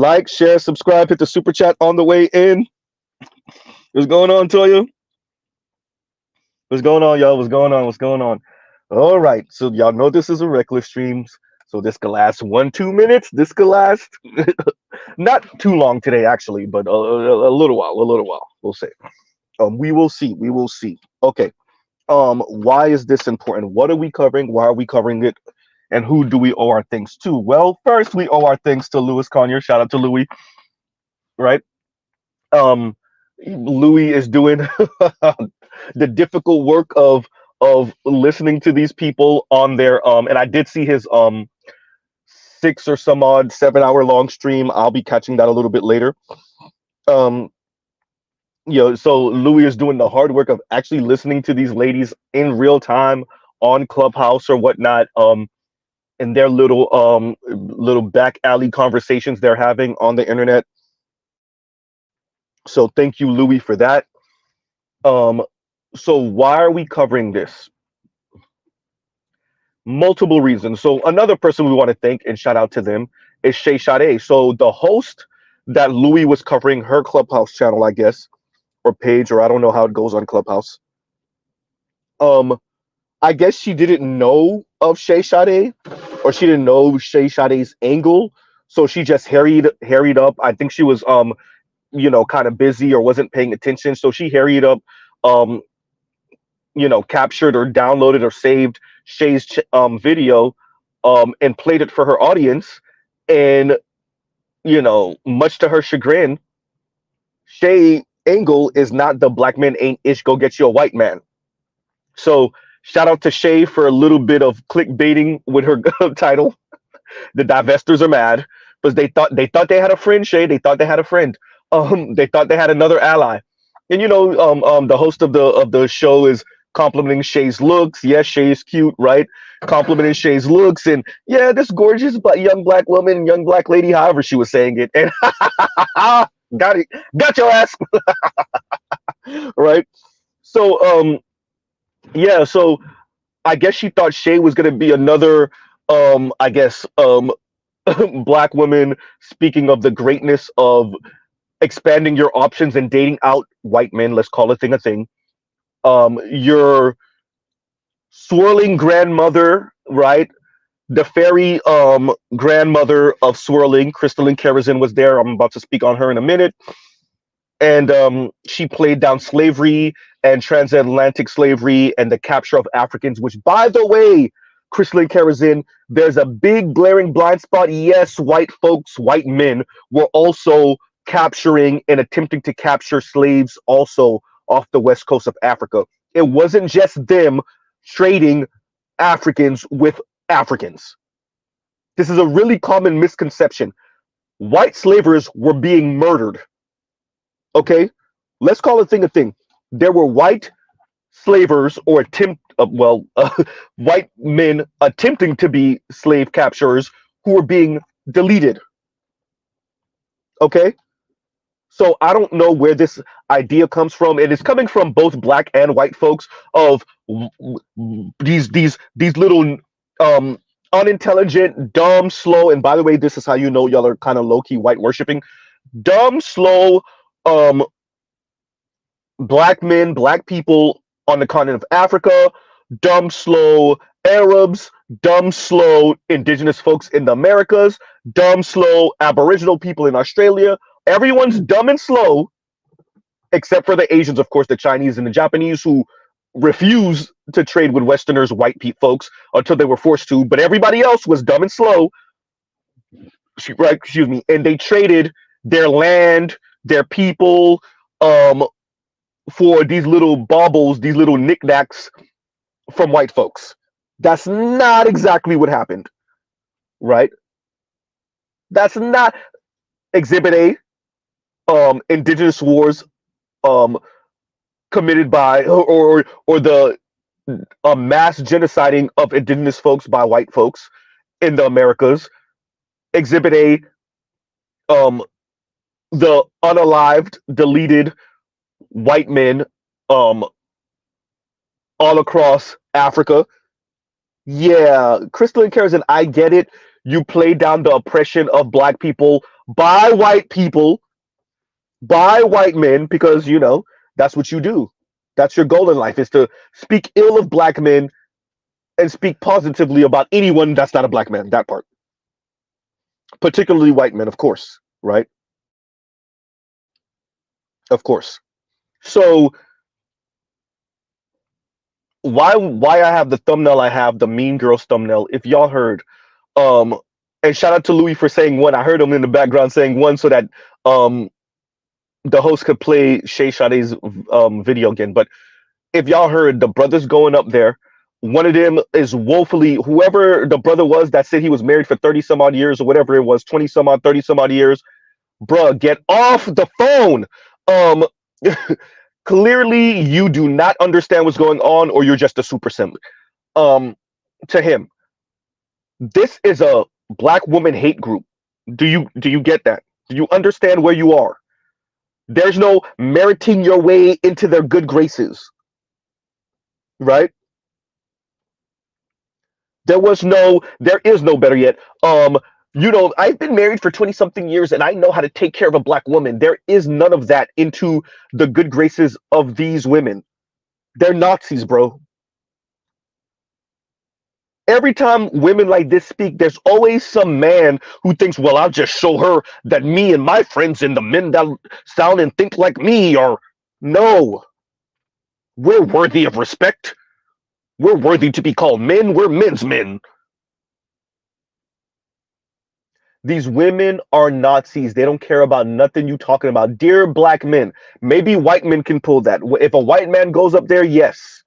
Like, share, subscribe, hit the super chat on the way in. What's going on, Toya? What's going on, y'all? What's going on? What's going on? All right. So y'all know this is a reckless streams. So this could last 1-2 minutes. This could last not too long today, actually, but a little while. A little while. We'll see. We will see. We will see. Okay. Why is this important? What are we covering? Why are we covering it? And who do we owe our things to? Well, first we owe our thanks to Louis Conyer. Shout out to Louis. Right. Um, Louis is doing the difficult work of listening to these people on their and I did see his 6 or some odd 7 hour long stream. I'll be catching that a little bit later. Um, so Louis is doing the hard work of actually listening to these ladies in real time on Clubhouse or whatnot, and their little back alley conversations they're having on the internet. So thank you, Louis, for that. So why are we covering this? Multiple reasons. So another person we want to thank and shout out to them is Shay Sade. So the host that Louis was covering, her Clubhouse channel, I guess, or page, or I don't know how it goes on Clubhouse. I guess she didn't know of Shay Sade, or she didn't know Shay Sade's angle, so she just harried up. I think she was kind of busy or wasn't paying attention, so she harried up, captured or downloaded or saved Shay's video, and played it for her audience. And much to her chagrin, Shay angle is not the black man ain't ish, go get you a white man. So shout out to Shay for a little bit of clickbaiting with her title. The divestors are mad because they thought they had a friend, Shay. They thought they had a friend. They thought they had another ally. And the host of the show is complimenting Shay's looks. Yes, Shay is cute, right? Complimenting Shay's looks, and yeah, this gorgeous young black woman, young black lady, however she was saying it, and got your ass, right? So yeah, so I guess she thought Shay was gonna be another black woman speaking of the greatness of expanding your options and dating out white men. Let's call a thing. Your swirling grandmother, right? The fairy grandmother of swirling, Crystalline Kerosene, was there. I'm about to speak on her in a minute. And she played down slavery and transatlantic slavery and the capture of Africans, which, by the way, Crystalline Kerosene, there's a big glaring blind spot. Yes, white folks, white men were also capturing and attempting to capture slaves also off the west coast of Africa. It wasn't just them trading Africans with Africans. This is a really common misconception. White slavers were being murdered. Okay, let's call a thing. There were white slavers or white men attempting to be slave capturers who were being deleted. Okay, so I don't know where this idea comes from. It is coming from both black and white folks of these little unintelligent, dumb, slow. And by the way, this is how you know y'all are kind of low key white worshiping. Dumb, slow, black men, black people on the continent of Africa, dumb, slow Arabs, dumb, slow indigenous folks in the Americas, dumb, slow Aboriginal people in Australia. Everyone's dumb and slow, except for the Asians, of course, the Chinese and the Japanese, who refused to trade with Westerners, white folks, until they were forced to. But everybody else was dumb and slow, right? Excuse me. And they traded their land, their people, for these little baubles, these little knickknacks from white folks. That's not exactly what happened, right? That's not Exhibit A. Indigenous wars committed by or the mass genociding of indigenous folks by white folks in the Americas. Exhibit A, the unalived, deleted white men all across Africa. Yeah, Crystalline Kerosene, I get it. You play down the oppression of black people by white people, by white men, because that's what you do. That's your goal in life, is to speak ill of black men and speak positively about anyone that's not a black man. That part, particularly white men, of course, right? Of course. So why I have the thumbnail, I have the Mean Girls thumbnail. If y'all heard, um, and shout out to Louis for saying one. I heard him in the background saying one so that um the host could play Shay Sade's video again. But if y'all heard, the brothers going up there, one of them is woefully, whoever the brother was that said he was married for 30 some odd years or whatever it was, 20 some odd, 30 some odd years. Bruh, get off the phone. Um, Clearly you do not understand what's going on, or you're just a super simp. Um, to him, this is a black woman hate group. Do you get that? Do you understand where you are? There's no meriting your way into their good graces, right? There is no better yet. I've been married for 20 something years and I know how to take care of a black woman. There is none of that into the good graces of these women. They're Nazis, bro. Every time women like this speak, there's always some man who thinks, well, I'll just show her that me and my friends and the men that sound and think like me are. No, we're worthy of respect. We're worthy to be called men. We're men's men. These women are Nazis. They don't care about nothing you talking about. Dear black men, maybe white men can pull that. If a white man goes up there, yes.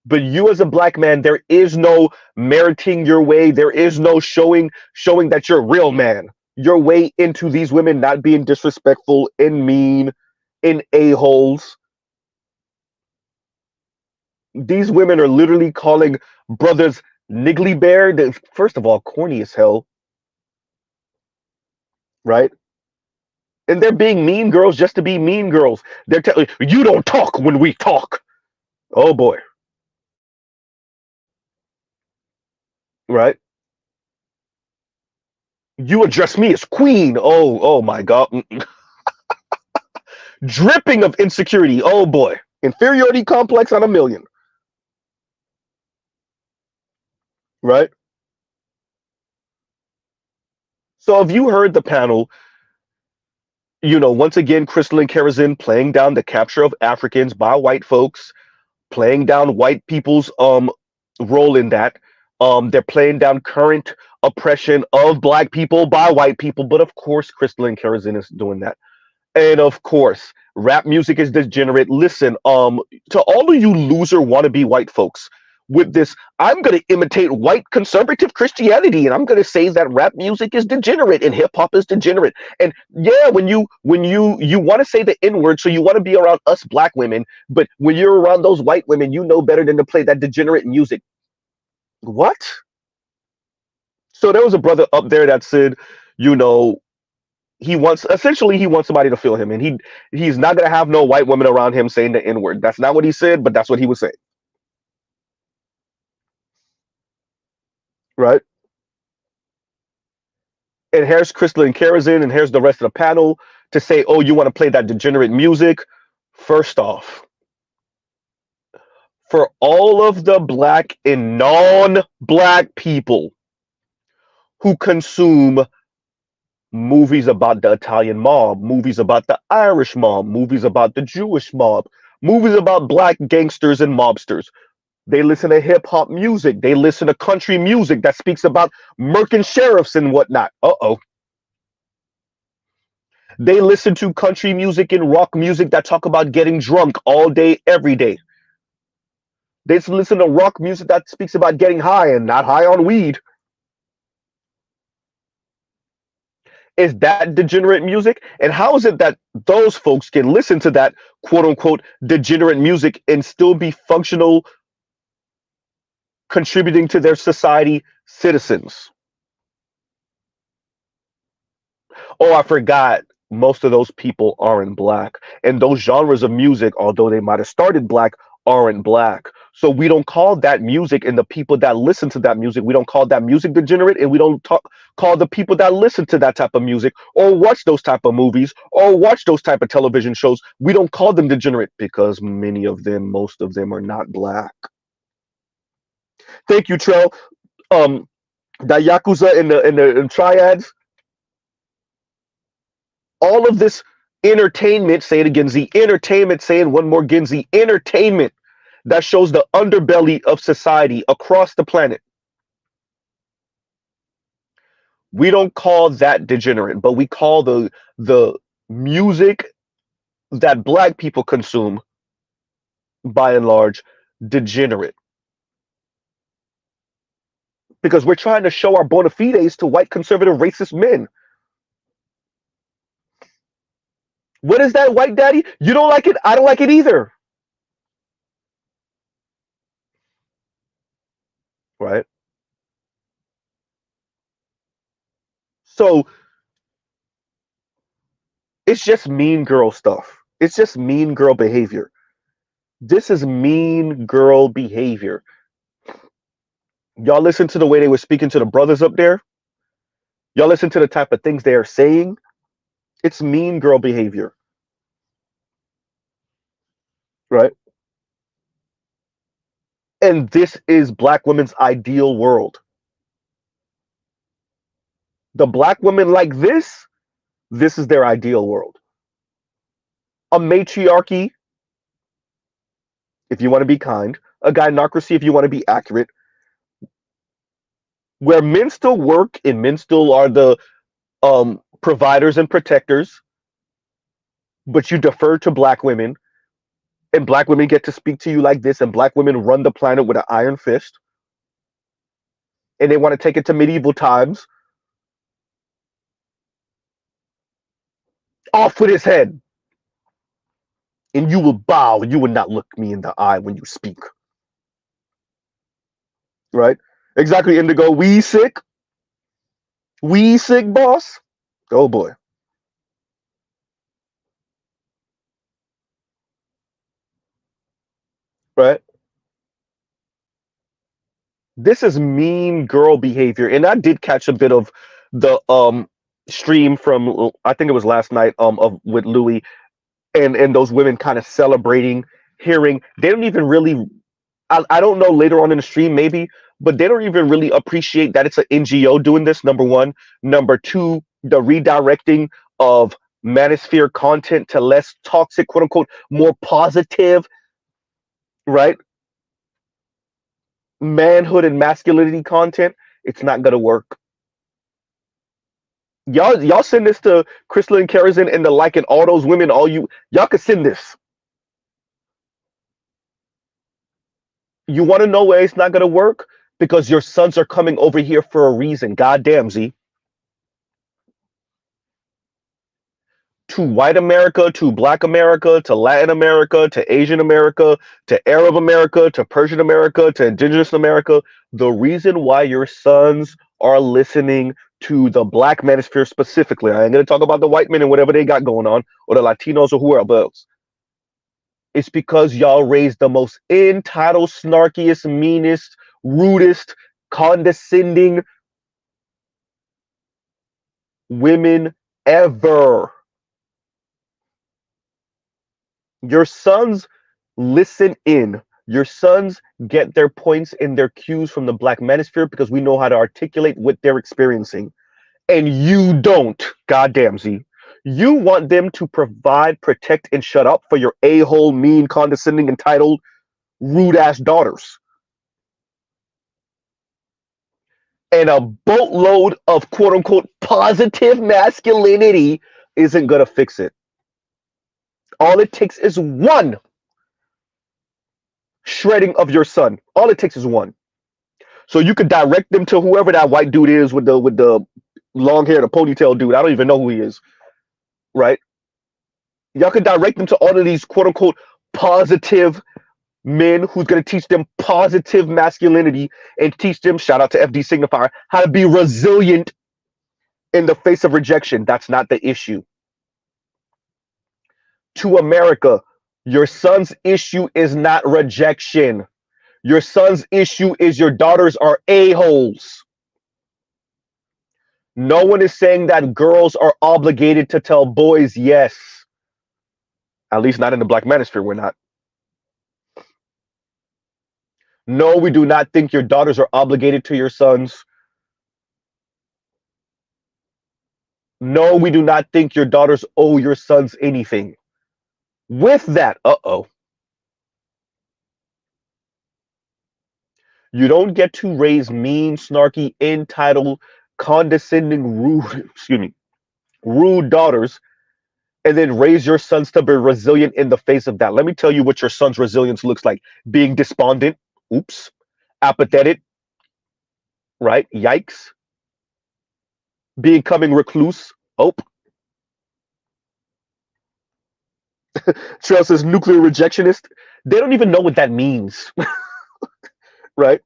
But you as a black man, there is no meriting your way. There is no showing that you're a real man. Your way into these women not being disrespectful and mean and a-holes. These women are literally calling brothers niggly bear. First of all, corny as hell, right? And they're being mean girls just to be mean girls. They're telling you don't talk when we talk. Oh boy, right? You address me as queen. Oh my god. Dripping of insecurity. Oh boy. Inferiority complex on a million. Right? So have you heard the panel, once again, Crystal and Kerosene playing down the capture of Africans by white folks, playing down white people's role in that. They're playing down current oppression of black people by white people, but of course Crystal and Kerosene is doing that. And of course, rap music is degenerate. Listen, to all of you loser wannabe white folks, with this, I'm gonna imitate white conservative Christianity, and I'm gonna say that rap music is degenerate and hip hop is degenerate. And yeah, when you want to say the N word, so you want to be around us black women, but when you're around those white women, you know better than to play that degenerate music. What? So there was a brother up there that said, you know, he wants somebody to feel him, and he's not gonna have no white women around him saying the N word. That's not what he said, but that's what he was saying, right? And here's Crystal and Kerosene, and here's the rest of the panel to say, oh, you want to play that degenerate music? First off, for all of the black and non-black people who consume movies about the Italian mob, movies about the Irish mob, movies about the Jewish mob, movies about black gangsters and mobsters. They listen to hip hop music. They listen to country music that speaks about murking sheriffs and whatnot. Uh-oh. They listen to country music and rock music that talk about getting drunk all day, every day. They listen to rock music that speaks about getting high and not high on weed. Is that degenerate music? And how is it that those folks can listen to that quote unquote degenerate music and still be functional, contributing to their society citizens? Oh, I forgot. Most of those people aren't black. And those genres of music, although they might have started black, aren't black. So we don't call that music, and the people that listen to that music, we don't call that music degenerate, and we don't call the people that listen to that type of music or watch those type of movies or watch those type of television shows, we don't call them degenerate because many of them, most of them are not black. Thank you, Trell. Um, that Yakuza in triads, all of this entertainment, say it again, Z, entertainment, say it one more again, Z, entertainment that shows the underbelly of society across the planet. We don't call that degenerate, but we call the music that black people consume, by and large, degenerate. Because we're trying to show our bona fides to white conservative racist men. What is that, white daddy? You don't like it? I don't like it either. Right? So it's just mean girl stuff. It's just mean girl behavior. This is mean girl behavior. Y'all listen to the way they were speaking to the brothers up there. Y'all listen to the type of things they are saying. It's mean girl behavior. Right? And this is black women's ideal world. The black women like this is their ideal world. A matriarchy, if you want to be kind, a gynocracy, if you want to be accurate, where men still work and men still are the providers and protectors, but you defer to black women, and black women get to speak to you like this, and black women run the planet with an iron fist, and they want to take it to medieval times. Off with his head, and you will bow, you will not look me in the eye when you speak. Right? Exactly, Indigo. We sick, boss. Oh boy. Right? This is mean girl behavior, and I did catch a bit of the stream from, I think it was last night, of with Louis, and those women kind of celebrating, hearing they don't even really, I don't know, later on in the stream maybe, but they don't even really appreciate that it's an NGO doing this, number one. Number two, the redirecting of manosphere content to less toxic, quote unquote, more positive, right, manhood and masculinity content. It's not gonna work. Y'all send this to Crystal and Karazin and the like, and all those women, all y'all could send this. You want to know why it's not gonna work? Because your sons are coming over here for a reason. Goddamn, Z. To white America, to black America, to Latin America, to Asian America, to Arab America, to Persian America, to indigenous America. The reason why your sons are listening to the black manosphere specifically, I ain't gonna talk about the white men and whatever they got going on, or the Latinos or whoever else. It's because y'all raised the most entitled, snarkiest, meanest, rudest, condescending women ever. Your sons listen in. Your sons get their points and their cues from the black manosphere because we know how to articulate what they're experiencing. And you don't. Goddamn, Z. You want them to provide, protect, and shut up for your a-hole, mean, condescending, entitled, rude-ass daughters. And a boatload of quote-unquote positive masculinity isn't going to fix it. All it takes is one shredding of your son. All it takes is one. So you could direct them to whoever that white dude is with the long hair, the ponytail dude. I don't even know who he is. Right? Y'all could direct them to all of these quote unquote positive men who's going to teach them positive masculinity and teach them, shout out to FD Signifier, how to be resilient in the face of rejection. That's not the issue. To America, your son's issue is not rejection. Your son's issue is your daughters are a-holes. No one is saying that girls are obligated to tell boys yes. At least not in the Black manosphere, we're not. No, we do not think your daughters are obligated to your sons. No, we do not think your daughters owe your sons anything. With that, you don't get to raise mean, snarky, entitled, condescending, rude, excuse me, rude daughters and then raise your sons to be resilient in the face of that. Let me tell you what your son's resilience looks like. Being despondent, oops, apathetic, right? Yikes. Becoming recluse, oh. Trail says nuclear rejectionist. They don't even know what that means, right?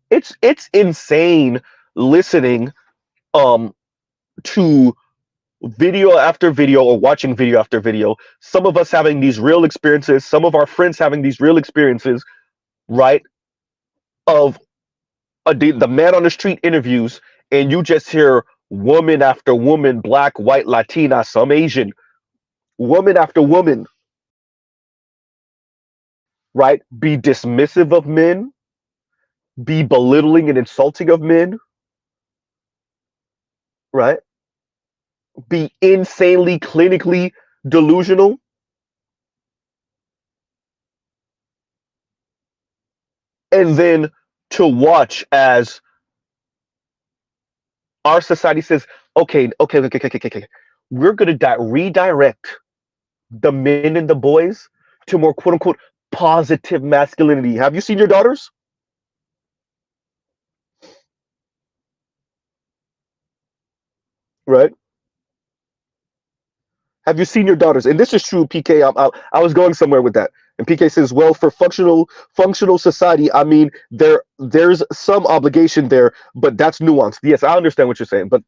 It's insane listening to video after video or watching video after video, some of us having these real experiences, some of our friends having these real experiences, right, of the man on the street interviews, and you just hear woman after woman, black, white, Latina, some Asian, woman after woman, right, be dismissive of men, be belittling and insulting of men, right, be insanely clinically delusional. And then to watch as our society says, okay, we're going to redirect the men and the boys to more quote unquote positive masculinity. Have you seen your daughters? Right? Have you seen your daughters? And this is true, PK. I was going somewhere with that. And PK says, well, for functional society, I mean, there's some obligation there, but that's nuanced. Yes, I understand what you're saying, but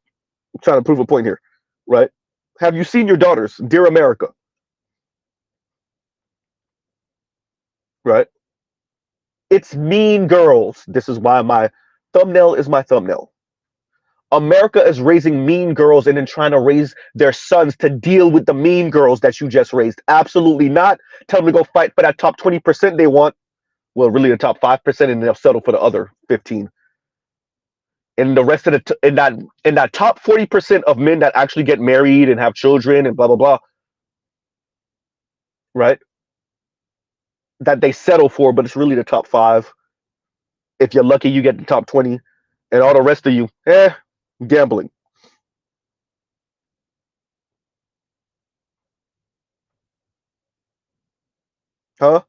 I'm trying to prove a point here, right? Have you seen your daughters, dear America? Right? It's Mean Girls. This is why my thumbnail is my thumbnail. America is raising mean girls and then trying to raise their sons to deal with the mean girls that you just raised. Absolutely not. Tell them to go fight for that top 20% they want. Well, really the top 5%, and they'll settle for the other 15. And the rest of in that top 40% of men that actually get married and have children and blah blah blah, right? That they settle for, but it's really the top 5. If you're lucky, you get the top 20, and all the rest of you, gambling. Huh?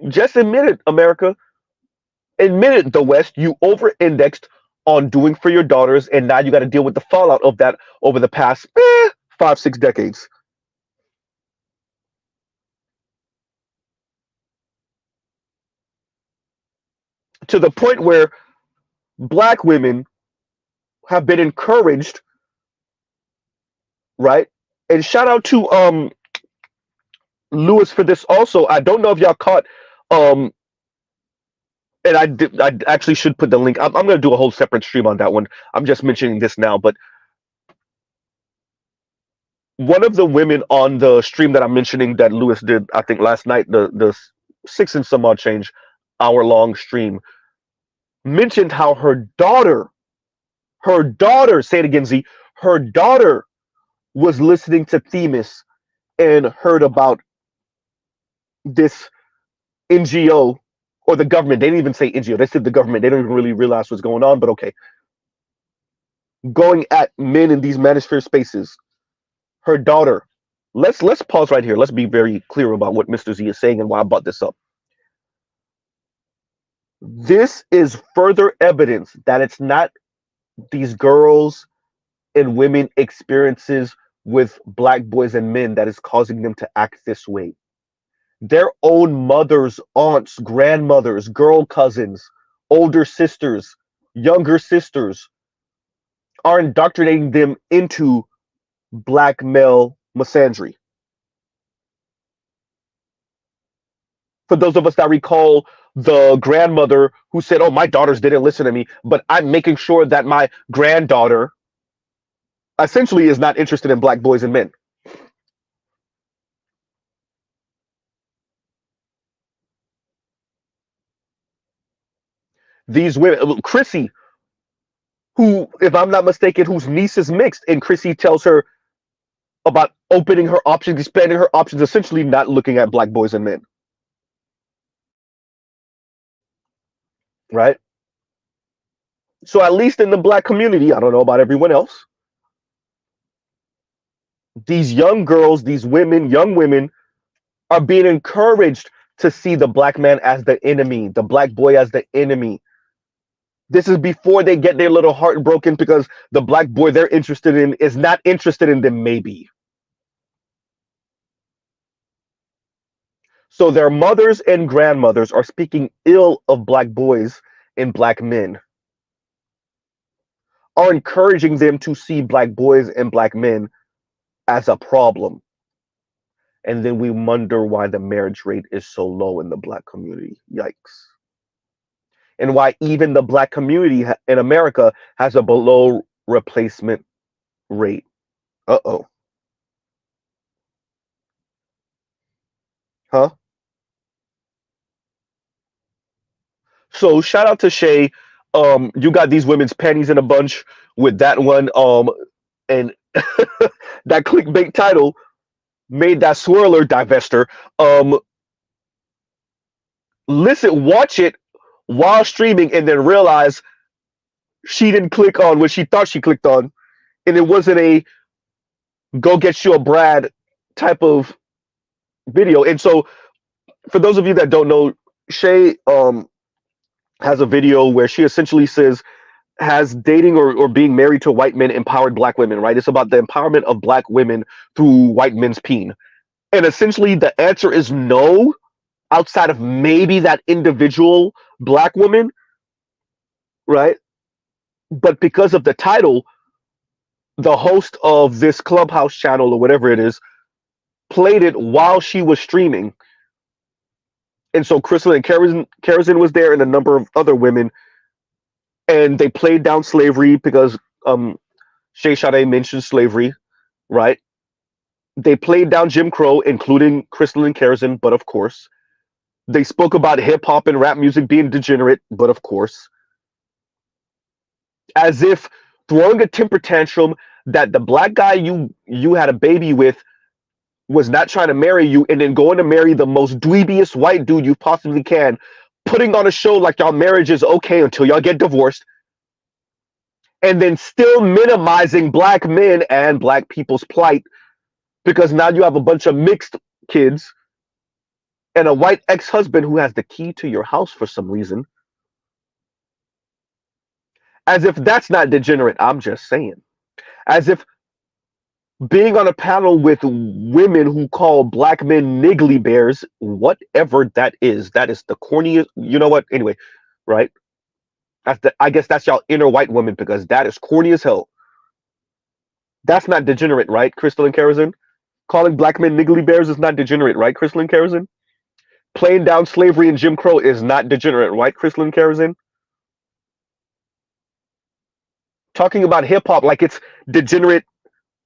Just admit it, America. Admit it, the West. You over-indexed on doing for your daughters, and now you got to deal with the fallout of that over the past 5, 6 decades. To the point where black women have been encouraged, right? And shout out to Lewis for this also. I don't know if y'all caught um and I actually should put the link. I'm going to do a whole separate stream on that one. I'm just mentioning this now, but one of the women on the stream that I'm mentioning that Lewis did, I think last night, the 6 and some odd change hour long stream, mentioned how her daughter, say it again, Z, her daughter was listening to Themis and heard about this NGO or the government. They didn't even say NGO. They said the government. They don't even really realize what's going on, but okay. Going at men in these manosphere spaces. Her daughter. Let's pause right here. Let's be very clear about what Mr. Z is saying and why I brought this up. This is further evidence that it's not these girls and women experiences with black boys and men that is causing them to act this way. Their own mothers, aunts, grandmothers, girl cousins, older sisters, younger sisters are indoctrinating them into black male misandry. For those of us that recall the grandmother who said, "Oh, my daughters didn't listen to me, but I'm making sure that my granddaughter essentially is not interested in black boys and men." These women, Chrissy, who, if I'm not mistaken, whose niece is mixed, and Chrissy tells her about opening her options, expanding her options, essentially not looking at black boys and men, right? So at least in the black community, I don't know about everyone else, these young girls, these women, young women, are being encouraged to see the black man as the enemy, the black boy as the enemy. This is before they get their little heart broken because the black boy they're interested in is not interested in them, maybe. So their mothers and grandmothers are speaking ill of black boys and black men, are encouraging them to see black boys and black men as a problem. And then we wonder why the marriage rate is so low in the black community. Yikes. And why even the black community in America has a below replacement rate. Uh oh. Huh? So shout out to Shay. You got these women's panties in a bunch with that one. And that clickbait title made that swirler divester. Listen, watch it while streaming, and then realize she didn't click on what she thought she clicked on, and it wasn't a go get you a Brad type of video. And so, for those of you that don't know, Shay has a video where she essentially says, has dating or being married to white men empowered black women, right? It's about the empowerment of black women through white men's peen. And essentially, the answer is no, outside of maybe that individual black woman, right? But because of the title, the host of this Clubhouse channel or whatever it is played it while she was streaming. And so Crystal and Karazin was there and a number of other women, and they played down slavery because Shay Sade mentioned slavery, right? They played down Jim Crow, including Crystal and Karazin, but of course. They spoke about hip hop and rap music being degenerate, but of course. As if throwing a temper tantrum that the black guy you had a baby with was not trying to marry you, and then going to marry the most dweebiest white dude you possibly can, putting on a show like y'all marriage is okay until y'all get divorced, and then still minimizing black men and black people's plight because now you have a bunch of mixed kids and a white ex-husband who has the key to your house for some reason. As if that's not degenerate, I'm just saying. As if being on a panel with women who call black men niggly bears, whatever that is the corniest. You know what? Anyway, right? I guess that's y'all inner white woman because that is corny as hell. That's not degenerate, right? Crystal and Karazin? Calling black men niggly bears is not degenerate, right? Crystal and Karazin? Playing down slavery and Jim Crow is not degenerate, right? Crystal and Karazin? Talking about hip hop like it's degenerate,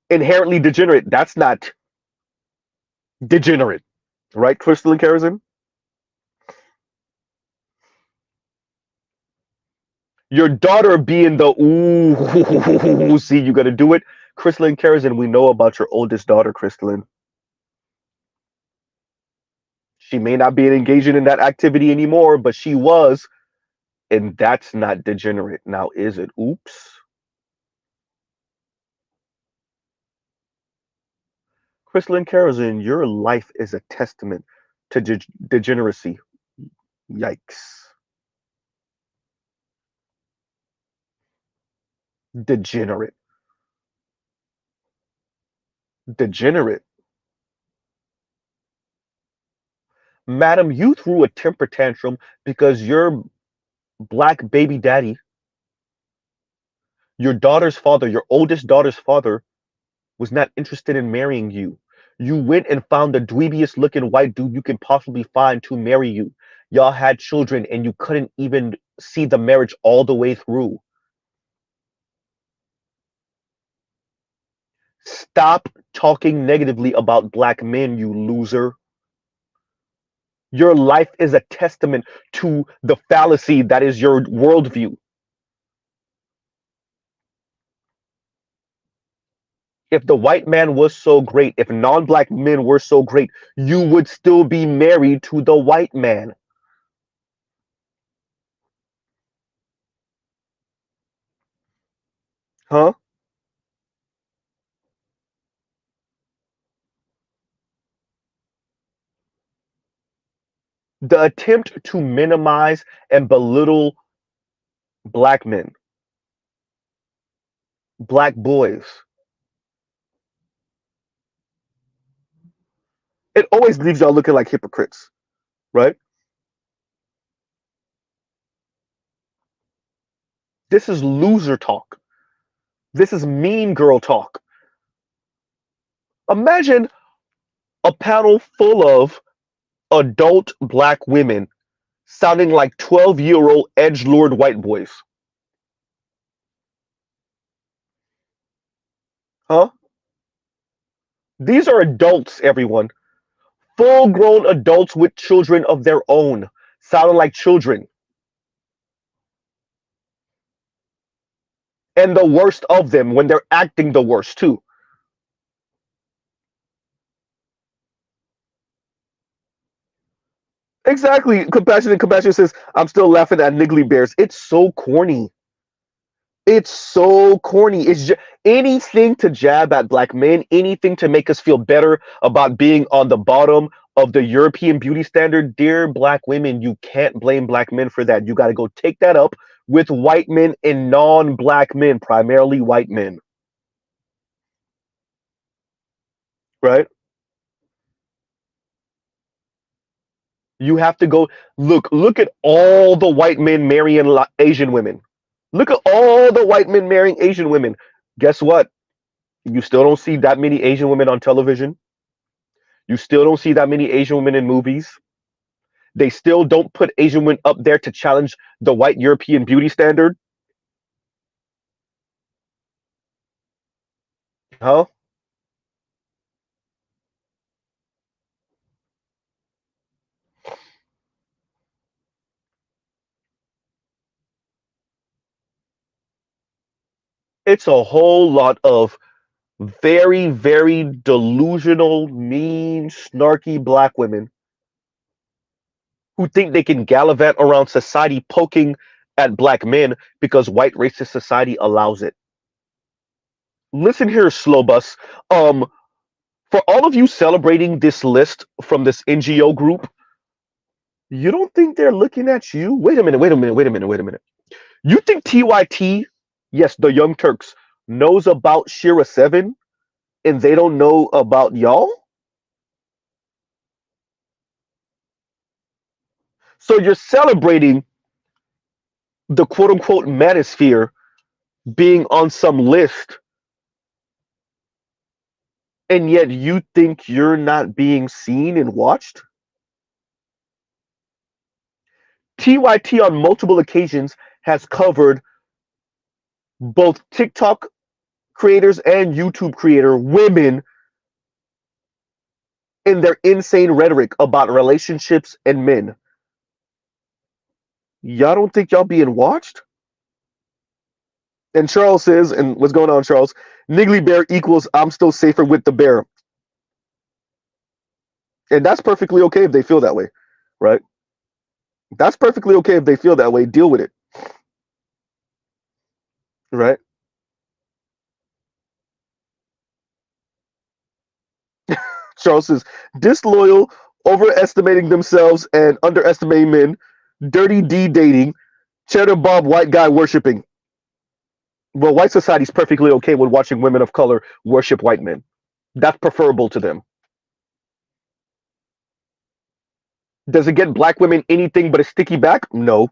inherently degenerate. That's not degenerate, right? Crystal and Karazin? Your daughter being the ooh, see, you got to do it. Crystalline Karazin, we know about your oldest daughter, Crystalline. She may not be engaging in that activity anymore, but she was, and that's not degenerate. Now, is it? Oops. Crystalline Karazin, your life is a testament to degeneracy. Yikes. Degenerate. Degenerate. Madam, you threw a temper tantrum because your black baby daddy Your daughter's father, your oldest daughter's father, was not interested in marrying you. You went and found the dweebiest looking white dude you can possibly find to marry you. Y'all had children and you couldn't even see the marriage all the way through. Stop talking negatively about black men, you loser. Your life is a testament to the fallacy that is your worldview. If the white man was so great, if non black men were so great, you would still be married to the white man. Huh? The attempt to minimize and belittle black men, black boys, it always leaves y'all looking like hypocrites, right? This is loser talk. This is mean girl talk. Imagine a panel full of adult black women sounding like 12-year-old edgelord white boys. Huh? These are adults, everyone. Full grown adults with children of their own, sounding like children. And the worst of them when they're acting the worst, too. Exactly. Compassion says, I'm still laughing at Niggly Bears. It's so corny. It's so corny. It's just anything to jab at black men, anything to make us feel better about being on the bottom of the European beauty standard. Dear black women, you can't blame black men for that. You got to go take that up with white men and non black men, primarily white men, right? You have to go look at all the white men marrying Asian women. Look at all the white men marrying Asian women. Guess what? You still don't see that many Asian women on television. You still don't see that many Asian women in movies. They still don't put Asian women up there to challenge the white European beauty standard. Huh? It's a whole lot of very, very delusional, mean, snarky black women who think they can gallivant around society poking at black men because white racist society allows it. Listen here, slow bus. Um, for all of you celebrating this list from this NGO group, you don't think they're looking at you? Wait a minute, wait a minute, wait a minute, wait a minute. You think TYT, yes, the Young Turks, knows about Shira 7 and they don't know about y'all? So you're celebrating the quote unquote manosphere being on some list, and yet you think you're not being seen and watched? TYT on multiple occasions has covered both TikTok creators and YouTube creator women in their insane rhetoric about relationships and men. Y'all don't think y'all being watched? And Charles says, and what's going on, Charles? Niggly bear equals I'm still safer with the bear. And that's perfectly okay if they feel that way, right? That's perfectly okay if they feel that way. Deal with it, right? Charles says, disloyal, overestimating themselves and underestimating men, dirty D dating, cheddar Bob white guy worshiping. Well, white society is perfectly okay with watching women of color worship white men. That's preferable to them. Does it get black women anything but a sticky back? No.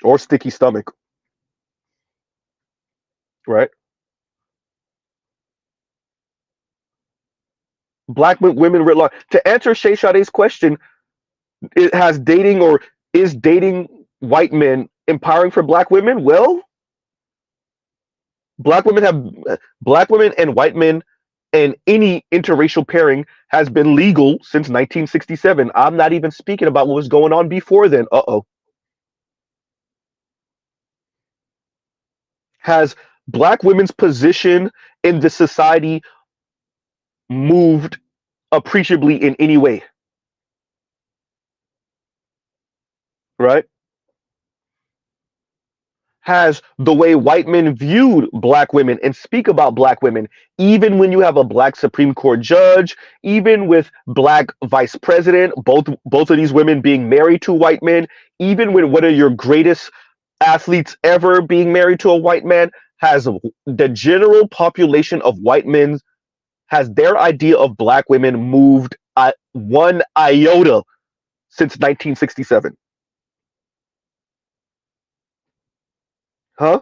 Or sticky stomach. right? Black women writ large. To answer Shay Sade's question, it has dating or is dating white men empowering for black women? Well, black women have black women and white men and any interracial pairing has been legal since 1967. I'm not even speaking about what was going on before then. Uh-oh. Has black women's position in the society moved appreciably in any way, right? Has the way white men viewed black women and speak about black women, even when you have a black Supreme Court judge, even with black vice president, both of these women being married to white men, even with one of your greatest athletes ever being married to a white man, has the general population of white men, has their idea of black women moved at one iota since 1967? Huh?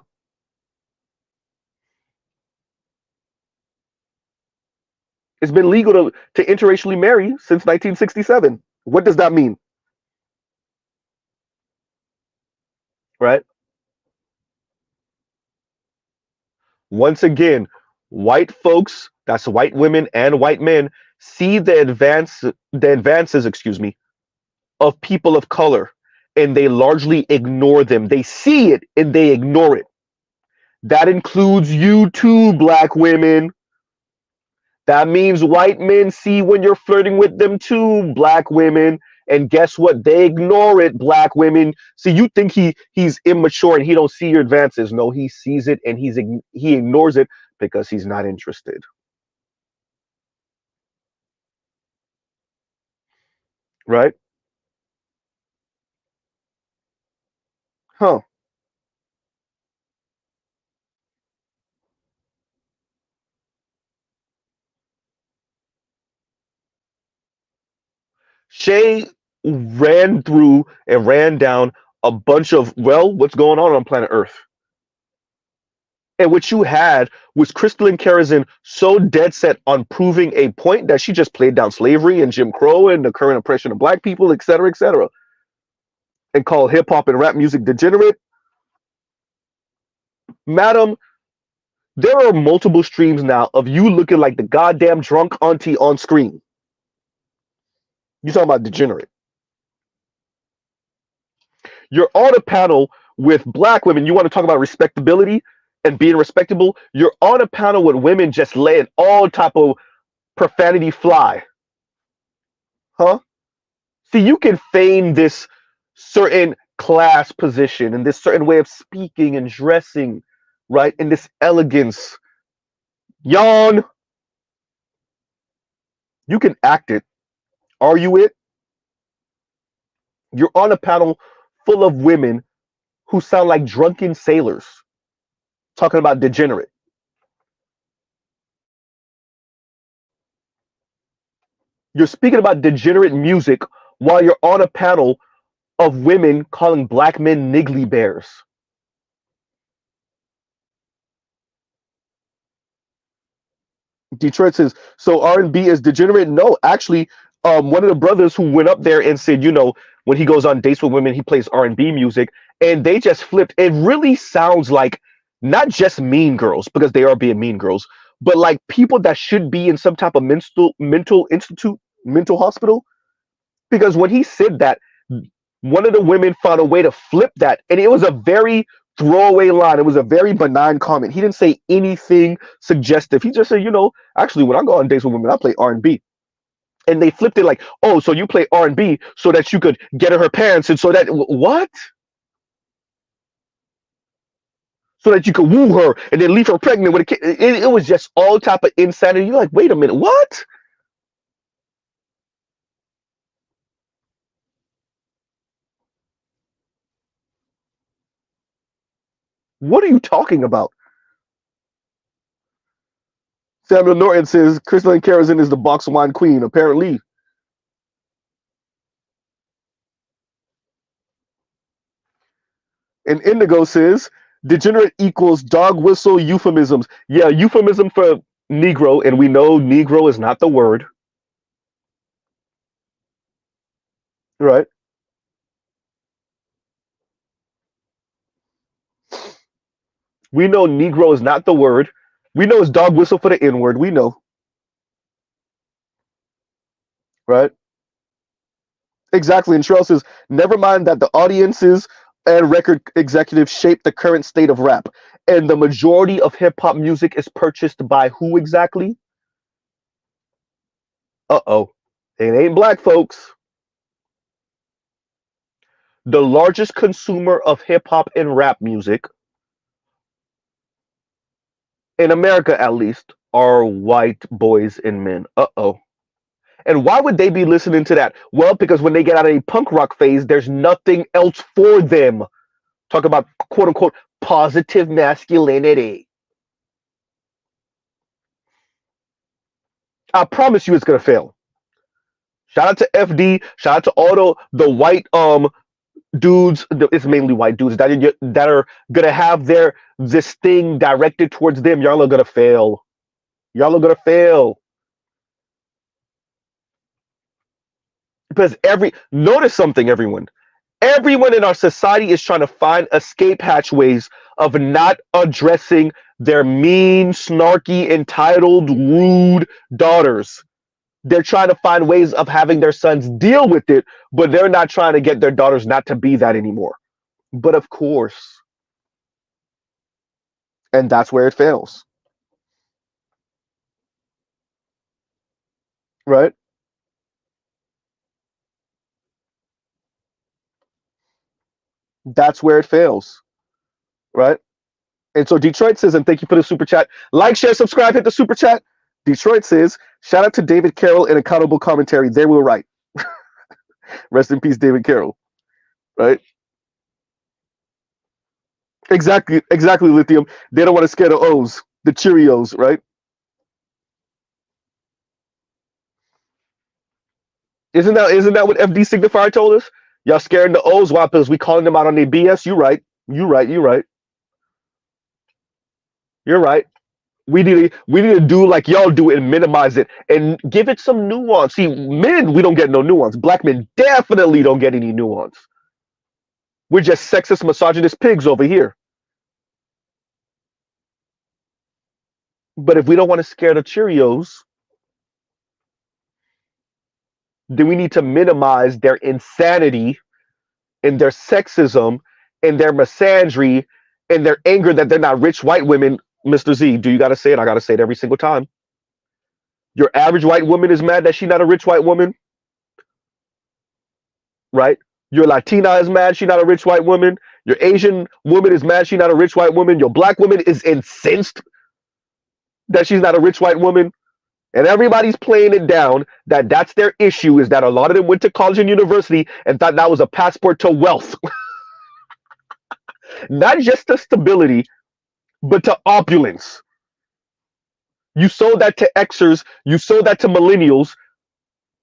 It's been legal to interracially marry since 1967. What does that mean? Right? Once again, white folks, that's white women and white men, see the advances, excuse me, of people of color and they largely ignore them. They see it and they ignore it. That includes you too, black women. That means white men see when you're flirting with them too, black women. And guess what? They ignore it, black women. See, you think he's immature and he don't see your advances. No, he sees it and he ignores it because he's not interested. Right? Huh. Shay ran through and ran down a bunch of, well, what's going on planet Earth? And what you had was Crystalline Kerosene so dead set on proving a point that she just played down slavery and Jim Crow and the current oppression of black people, et cetera, and called hip hop and rap music degenerate. Madam, there are multiple streams now of you looking like the goddamn drunk auntie on screen. You talking about degenerate. You're on a panel with black women. You want to talk about respectability and being respectable? You're on a panel with women just letting all type of profanity fly. Huh? See, you can feign this certain class position and this certain way of speaking and dressing, right? And this elegance. Yawn. You can act it. Are you it? You're on a panel full of women who sound like drunken sailors talking about degenerate. You're speaking about degenerate music while you're on a panel of women calling black men niggly bears. Detroit says, so R&B is degenerate? No, actually, one of the brothers who went up there and said, when he goes on dates with women, he plays R&B music, and they just flipped. It really sounds like not just mean girls, because they are being mean girls, but like people that should be in some type of mental institute, mental hospital. Because when he said that, one of the women found a way to flip that, and it was a very throwaway line. It was a very benign comment. He didn't say anything suggestive. He just said, actually, when I go on dates with women, I play R&B. And they flipped it like, oh, so you play R&B so that you could get her parents, and so that what? So that you could woo her and then leave her pregnant with a kid. It was just all type of insanity. You're like, wait a minute, what? What are you talking about? Samuel Norton says Crystalline Kerosene is the box wine queen. Apparently. And Indigo says Degenerate equals dog whistle euphemisms. Yeah, euphemism for Negro, and we know Negro is not the word, right? We know Negro is not the word. We know it's dog whistle for the N word. We know, right? Exactly. And Sherelle says, never mind that the audiences and record executives shape the current state of rap. And the majority of hip hop music is purchased by who exactly? Uh oh. It ain't black folks. The largest consumer of hip hop and rap music, in America at least, are white boys and men. Uh oh. And why would they be listening to that? Well, because when they get out of a punk rock phase, there's nothing else for them. Talk about quote unquote positive masculinity. I promise you it's gonna fail. Shout out to FD. Shout out to all the white dudes. It's mainly white dudes that are gonna have their this thing directed towards them. Y'all are gonna fail. Y'all are gonna fail because notice something, everyone. Everyone in our society is trying to find escape hatchways of not addressing their mean, snarky, entitled, rude daughters. They're trying to find ways of having their sons deal with it, but they're not trying to get their daughters not to be that anymore. But of course, and that's where it fails, right? That's where it fails, right? And so Detroit says, and thank you for the super chat. Like, share, subscribe, hit the super chat. Detroit says, shout out to David Carroll and Accountable Commentary. They were right. Rest in peace, David Carroll. Right? Exactly, Lithium. They don't want to scare the O's, the Cheerios, right? Isn't that what FD Signifier told us? Y'all scaring the O's, why? Because we calling them out on their BS. You right. You right. You right. You're right. We need to do like y'all do and minimize it and give it some nuance. See, men, we don't get no nuance. Black men definitely don't get any nuance. We're just sexist, misogynist pigs over here. But if we don't want to scare the Cheerios, then we need to minimize their insanity and their sexism and their misandry and their anger that they're not rich white women. Mr. Z, do you got to say it? I got to say it every single time. Your average white woman is mad that she's not a rich white woman, right? Your Latina is mad she's not a rich white woman. Your Asian woman is mad she's not a rich white woman. Your black woman is incensed that she's not a rich white woman. And everybody's playing it down that that's their issue, is that a lot of them went to college and university and thought that was a passport to wealth. Not just to stability, but to opulence. You sold that to Xers, you sold that to millennials.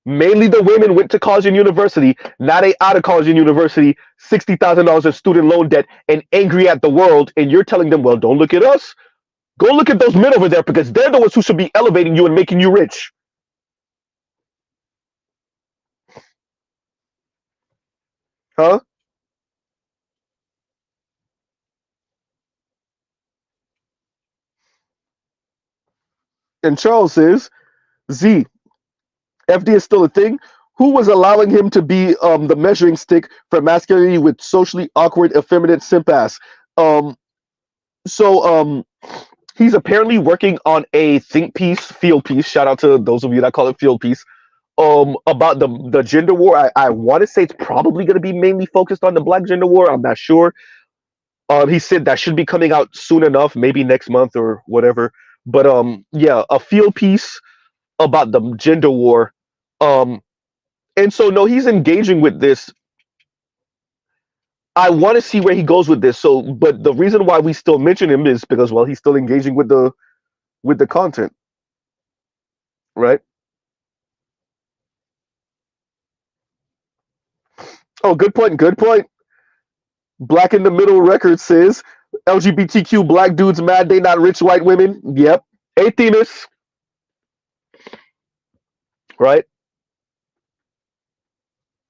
Mainly the women went to college and university. Now they out of college and university, $60,000 in student loan debt and angry at the world. And you're telling them, well, don't look at us. Go look at those men over there because they're the ones who should be elevating you and making you rich. Huh? And Charles says, Z, FD is still a thing. Who was allowing him to be the measuring stick for masculinity with socially awkward, effeminate simp ass? Um, so he's apparently working on a think piece, field piece. Shout out to those of you that call it field piece. About the gender war. I want to say it's probably going to be mainly focused on the black gender war. I'm not sure. He said that should be coming out soon enough, maybe next month or whatever. But yeah, a field piece about the gender war. Um, and so no, he's engaging with this. I want to see where he goes with this. So, but the reason why we still mention him is because, well, he's still engaging with the content, right? Oh, good point. Good point. Black in the Middle record says LGBTQ black dudes mad they not rich white women. Yep. Hey, Themis. Right?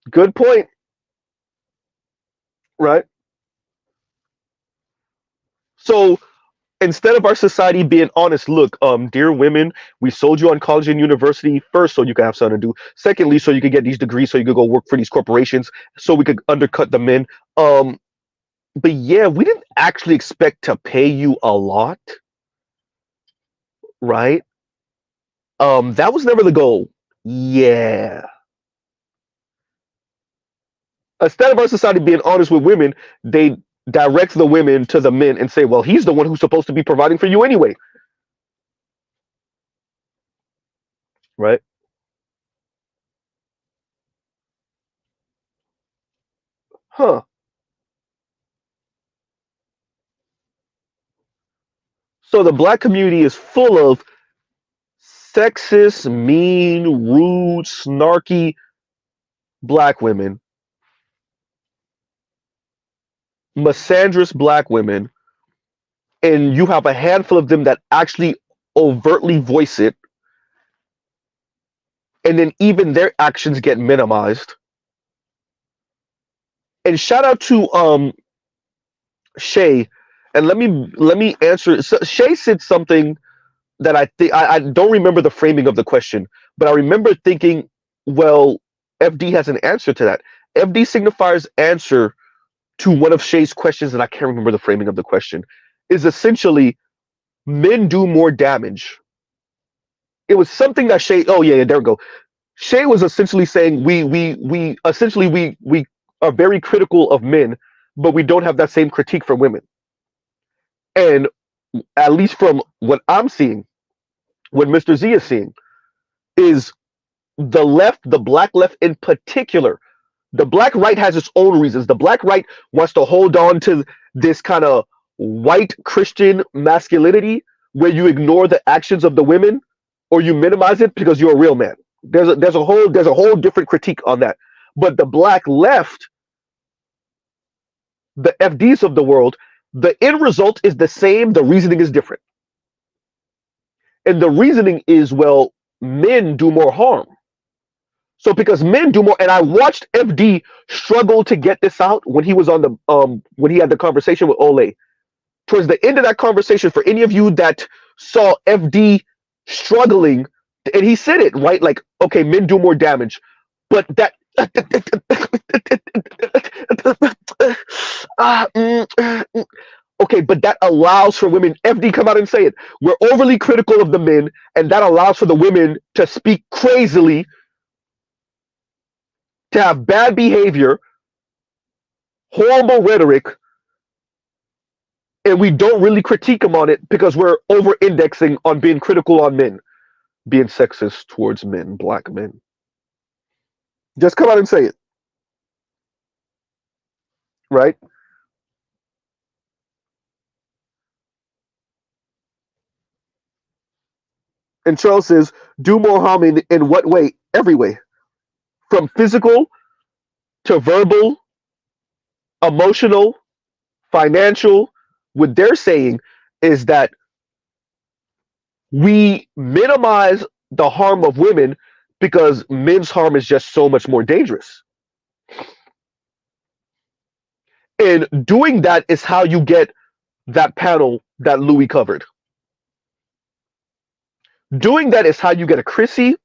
Good point. Right? So instead of our society being honest, look, dear women, we sold you on college and university first so you can have something to do. Secondly, so you could get these degrees so you could go work for these corporations so we could undercut the men. But yeah, we didn't actually expect to pay you a lot, right? That was never the goal. Yeah. Instead of our society being honest with women, they direct the women to the men and say, well, he's the one who's supposed to be providing for you anyway. Right? Huh. So the black community is full of sexist, mean, rude, snarky black women, misandrous black women, and you have a handful of them that actually overtly voice it, and then even their actions get minimized. And shout out to Shay, and let me answer. So Shay said something that I think I don't remember the framing of the question, but I remember thinking, well, FD has an answer to that. FD signifiers answer to one of Shay's questions, and I can't remember the framing of the question, is essentially men do more damage. It was something that Shay. Oh yeah, there we go. Shay was essentially saying we are very critical of men, but we don't have that same critique for women. And at least from what I'm seeing, what Mr. Z is seeing, is the left, the black left in particular. The black right has its own reasons. The black right wants to hold on to this kind of white Christian masculinity where you ignore the actions of the women or you minimize it because you're a real man. There's a whole different critique on that. But the black left, the FDs of the world, the end result is the same. The reasoning is different. And the reasoning is, well, men do more harm. So because men do more, and I watched FD struggle to get this out when he was on the when he had the conversation with Ole. Towards the end of that conversation, for any of you that saw FD struggling, and he said it right, like, okay, men do more damage, but that okay, but that allows for women. FD come out and say it. We're overly critical of the men, and that allows for the women to speak crazily, to have bad behavior, horrible rhetoric, and we don't really critique them on it because we're over indexing on being critical on men, being sexist towards men, black men. Just come out and say it. Right? And Charles says, do more harm in what way? Every way. From physical to verbal, emotional, financial. What they're saying is that we minimize the harm of women because men's harm is just so much more dangerous. And doing that is how you get that panel that Louis covered. Doing that is how you get a Chrissy.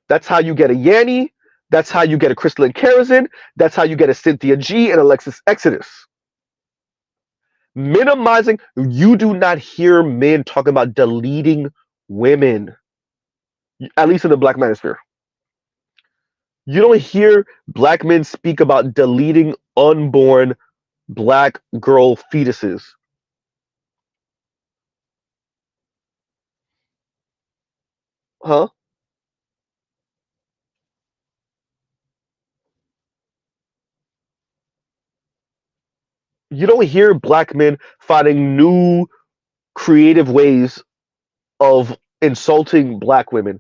That's how you get a Yanni. That's how you get a Crystalline Karazin. That's how you get a Cynthia G and Alexis Exodus. Minimizing, you do not hear men talking about deleting women, at least in the black manosphere. You don't hear black men speak about deleting unborn black girl fetuses. Huh? You don't hear black men finding new creative ways of insulting black women.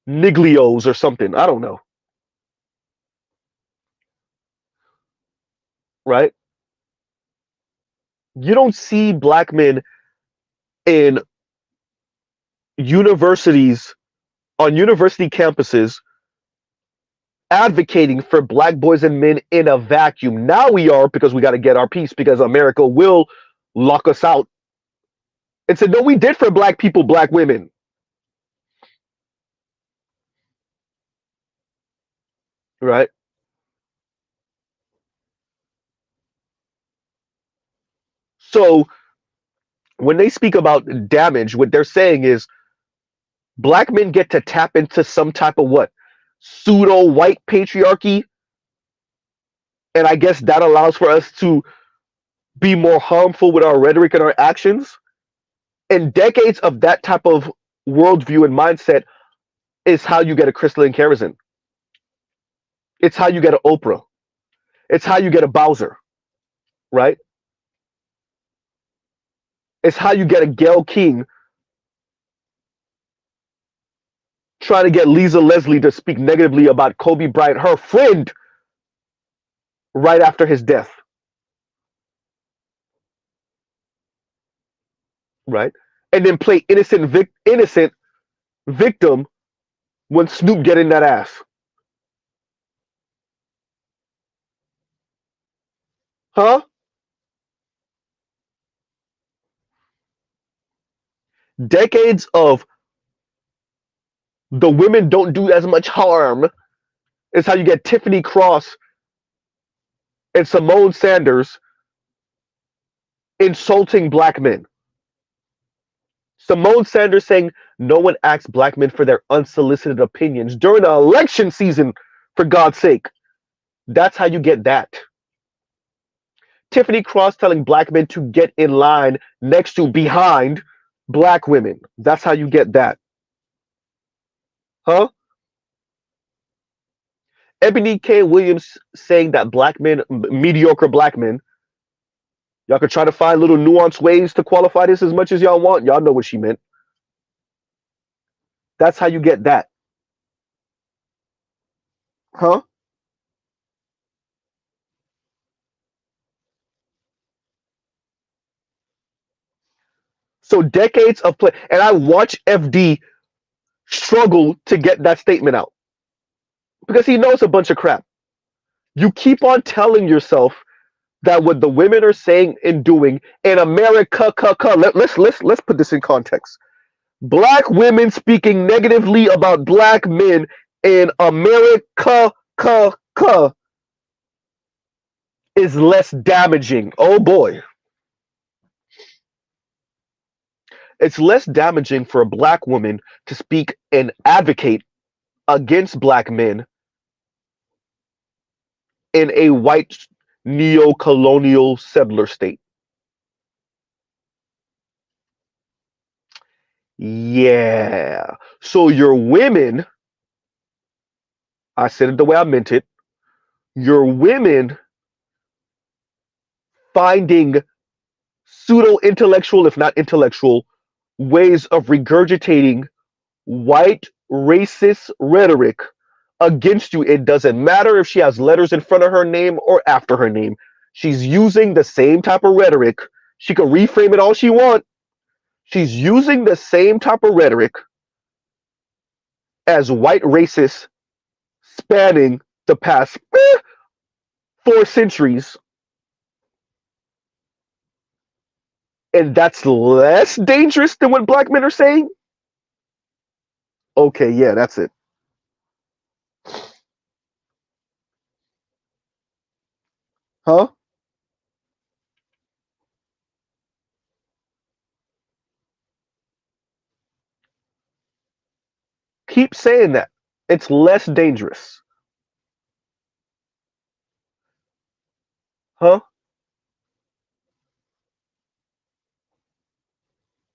Niglios or something. I don't know. Right? You don't see black men in universities, on university campuses, advocating for black boys and men in a vacuum. Now we are, because we got to get our peace, because America will lock us out. And said, no, we did for black people, black women. Right? So when they speak about damage, what they're saying is black men get to tap into some type of what? Pseudo white patriarchy. And I guess that allows for us to be more harmful with our rhetoric and our actions. And decades of that type of worldview and mindset is how you get a Crystalline Kerosene. It's how you get an Oprah. It's how you get a Bowser, right? It's how you get a Gayle King trying to get Lisa Leslie to speak negatively about Kobe Bryant, her friend, right after his death, right? And then play innocent victim when Snoop get in that ass. Huh? Decades of the women don't do as much harm is how you get Tiffany Cross and Simone Sanders insulting black men. Simone Sanders saying no one asks black men for their unsolicited opinions during the election season, for God's sake. That's how you get that. Tiffany Cross telling black men to get in line next to behind black women. That's how you get that. Huh? Ebony K. Williams saying that black men, mediocre black men, y'all could try to find little nuanced ways to qualify this as much as y'all want. Y'all know what she meant. That's how you get that. Huh? So decades of play. And I watch FD struggle to get that statement out because he knows a bunch of crap. You keep on telling yourself that what the women are saying and doing in America, let's put this in context. Black women speaking negatively about black men in America is less damaging. Oh boy. It's less damaging for a black woman to speak and advocate against black men in a white neo-colonial settler state. Yeah. So your women, I said it the way I meant it, your women finding pseudo-intellectual, if not intellectual, ways of regurgitating white racist rhetoric against you. It doesn't matter if she has letters in front of her name or after her name. She's using the same type of rhetoric. She can reframe it all she wants. She's using the same type of rhetoric as white racists spanning the past 4 centuries. And that's less dangerous than what black men are saying? Okay, yeah, that's it. Huh? Keep saying that. It's less dangerous. Huh?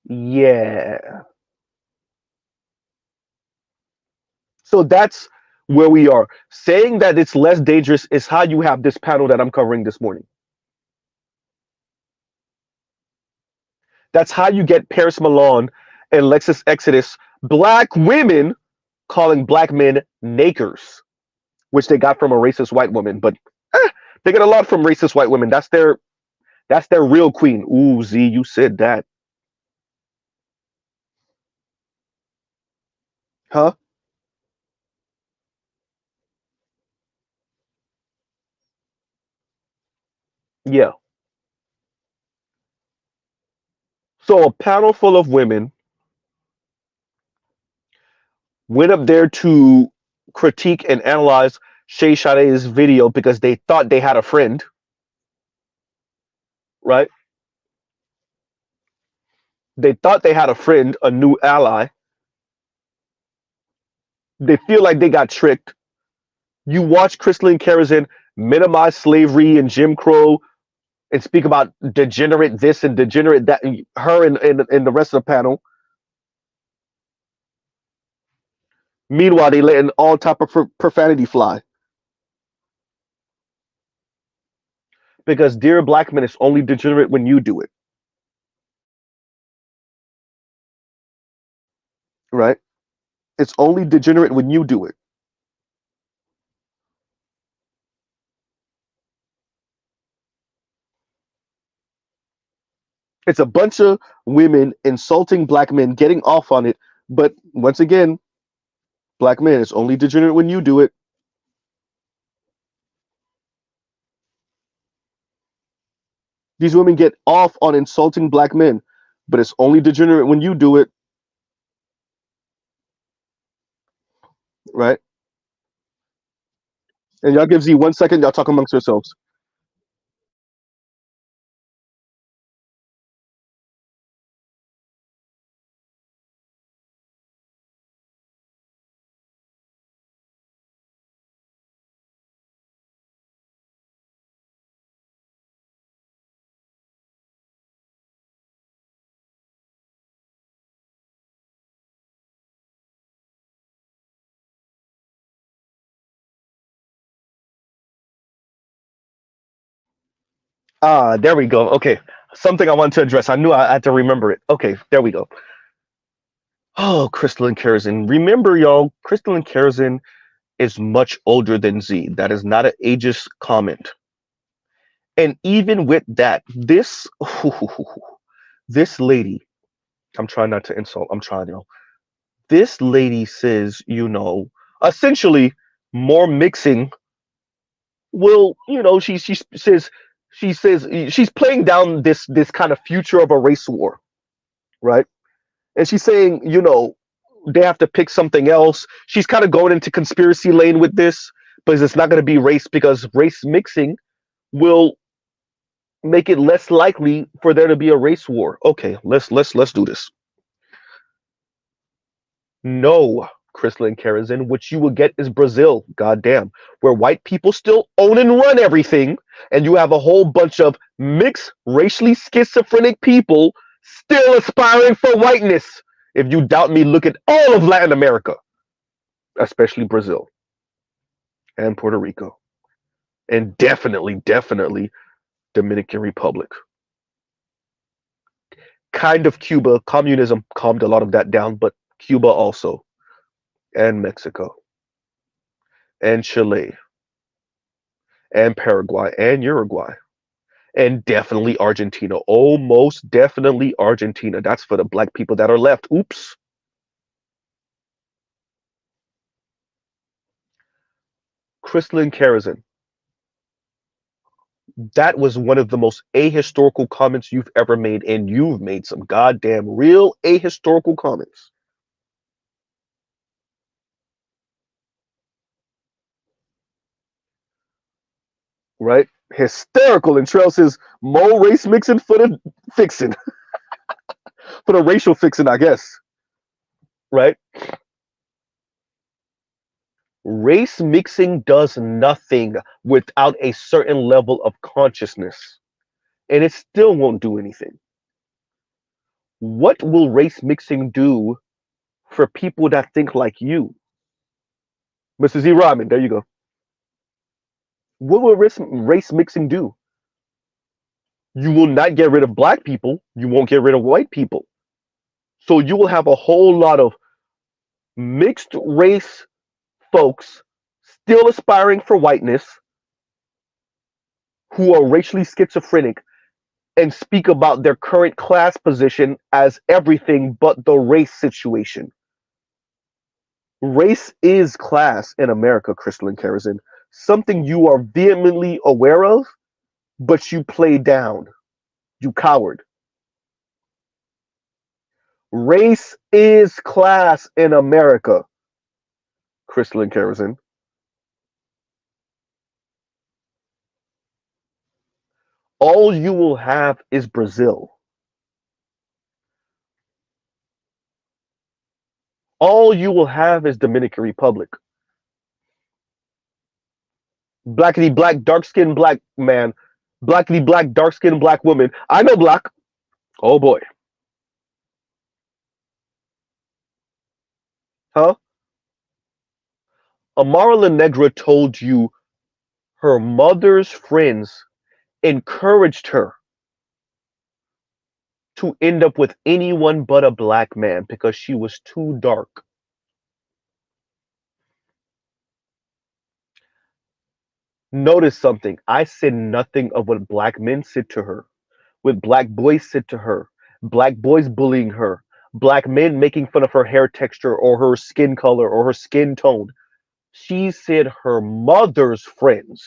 Yeah. So that's where we are. Saying that it's less dangerous is how you have this panel that I'm covering this morning. That's how you get Paris Milan and Lexus Exodus, black women calling black men nakers, which they got from a racist white woman. But they get a lot from racist white women. That's their That's their real queen. Ooh, Z, you said that. Huh? Yeah. So a panel full of women went up there to critique and analyze Shay Sade's video because they thought they had a friend, right? They thought they had a friend, a new ally. They feel like they got tricked. You watch Crystalline Kerosene minimize slavery and Jim Crow and speak about degenerate this and degenerate that. And her and the rest of the panel. Meanwhile, they letting all type of profanity fly because dear black men, it's only degenerate when you do it, right? It's only degenerate when you do it. It's a bunch of women insulting black men, getting off on it. But once again, black men, it's only degenerate when you do it. These women get off on insulting black men, but it's only degenerate when you do it, right? And y'all give Z 1 second, y'all talk amongst yourselves. Ah, there we go. Okay. Something I wanted to address. I knew I had to remember it. Okay, there we go. Oh, Crystalline Kerosene. Remember, y'all, Crystalline Kerosene is much older than Z. That is not an ageist comment. And even with that, this this lady, I'm trying not to insult. I'm trying, this lady says, essentially more mixing will, she says she's playing down this kind of future of a race war, right? And she's saying, they have to pick something else. She's kind of going into conspiracy lane with this, but it's not going to be race because race mixing will make it less likely for there to be a race war. Okay, let's do this. No, Crystalline Kerosene, what you will get is Brazil, goddamn, where white people still own and run everything, and you have a whole bunch of mixed, racially schizophrenic people still aspiring for whiteness. If you doubt me, look at all of Latin America, especially Brazil and Puerto Rico, and definitely Dominican Republic. Kind of Cuba. Communism calmed a lot of that down, but Cuba also, and Mexico, and Chile, and Paraguay, and Uruguay, and definitely Argentina. Almost definitely Argentina. That's for the black people that are left. Oops. Crystalline Kerosene. That was one of the most ahistorical comments you've ever made, and you've made some goddamn real ahistorical comments. Right? Hysterical, and Trail says more race mixing for the fixing. For the racial fixing, I guess. Right? Race mixing does nothing without a certain level of consciousness, and it still won't do anything. What will race mixing do for people that think like you? Mr. Z Rahman, there you go. What will race mixing do? You will not get rid of black people, you won't get rid of white people. So you will have a whole lot of mixed race folks still aspiring for whiteness who are racially schizophrenic and speak about their current class position as everything but the race situation. Race is class in America, Crystalline Kerosene. Something you are vehemently aware of, but you play down. You coward. Race is class in America, Crystalline Kerosene. All you will have is Brazil. All you will have is Dominican Republic. Blackity black, dark skinned black man. Blackity black, dark skinned black woman. I know black. Oh boy. Huh? Amara La Negra told you her mother's friends encouraged her to end up with anyone but a black man because she was too dark. Notice something. I said nothing of what black men said to her, what black boys said to her, black boys bullying her, black men making fun of her hair texture or her skin color or her skin tone. She said her mother's friends.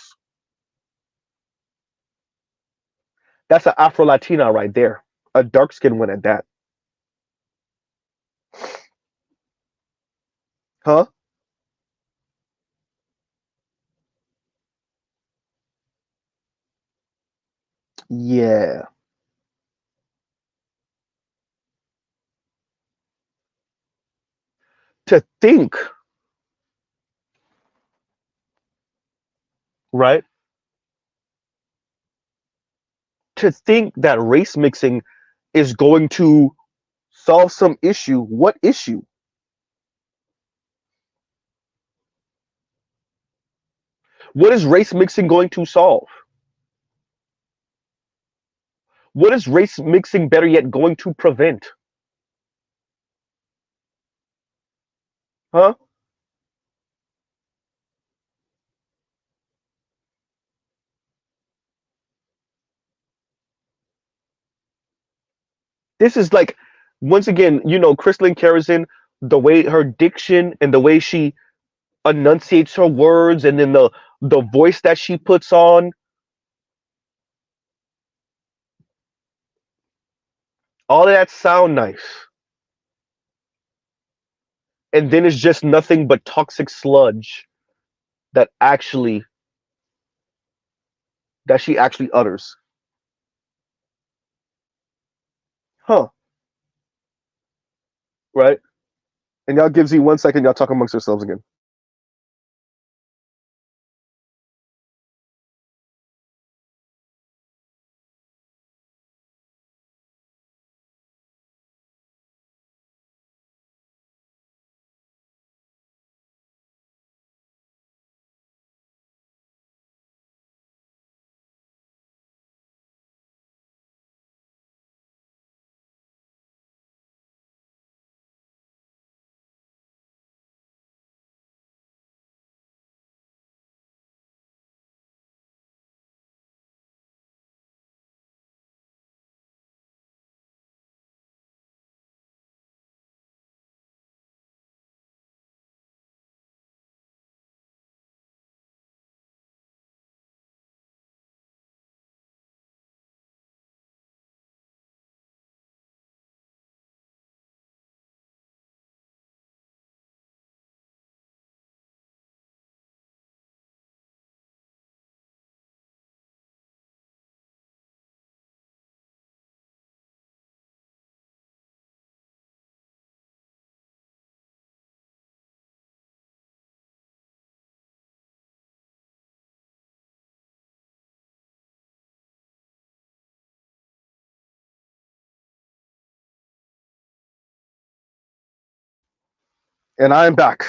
That's an Afro Latina right there. A dark skinned one at that. Huh? Yeah. To think, right? To think that race mixing is going to solve some issue. What issue? What is race mixing going to solve? What is race mixing, better yet, going to prevent? Huh? This is like, once again, Crystalline Kerosene, the way her diction and the way she enunciates her words, and then the voice that she puts on, all of that sound nice, and then it's just nothing but toxic sludge that actually that she actually utters. Huh? Right? And y'all gives you 1 second. Y'all talk amongst yourselves again. And I'm back.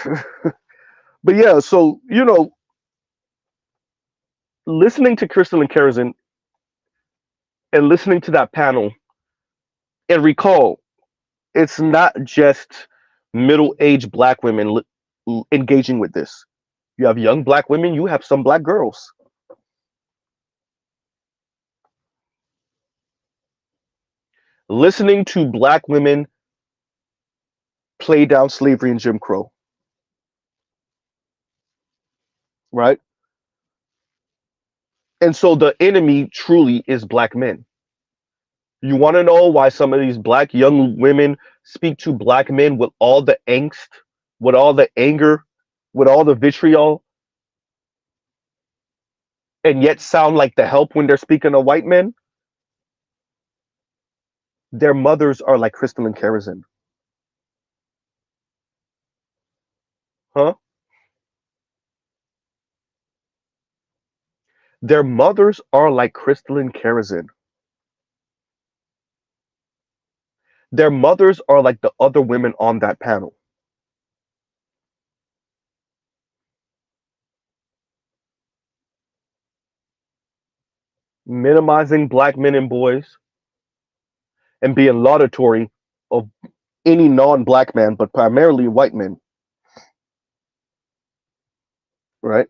But yeah, so listening to Crystal and Kerosene and listening to that panel, and recall, it's not just middle-aged black women engaging with this. You have young black women. You have some black girls. listening to black women play down slavery and Jim Crow, right? And so the enemy truly is black men. You want to know why some of these black young women speak to black men with all the angst, with all the anger, with all the vitriol, and yet sound like the help when they're speaking to white men? Their mothers are like crystalline kerosene. Huh? Their mothers are like crystalline kerosene. Their mothers are like the other women on that panel. Minimizing black men and boys and being laudatory of any non-black man, but primarily white men, right?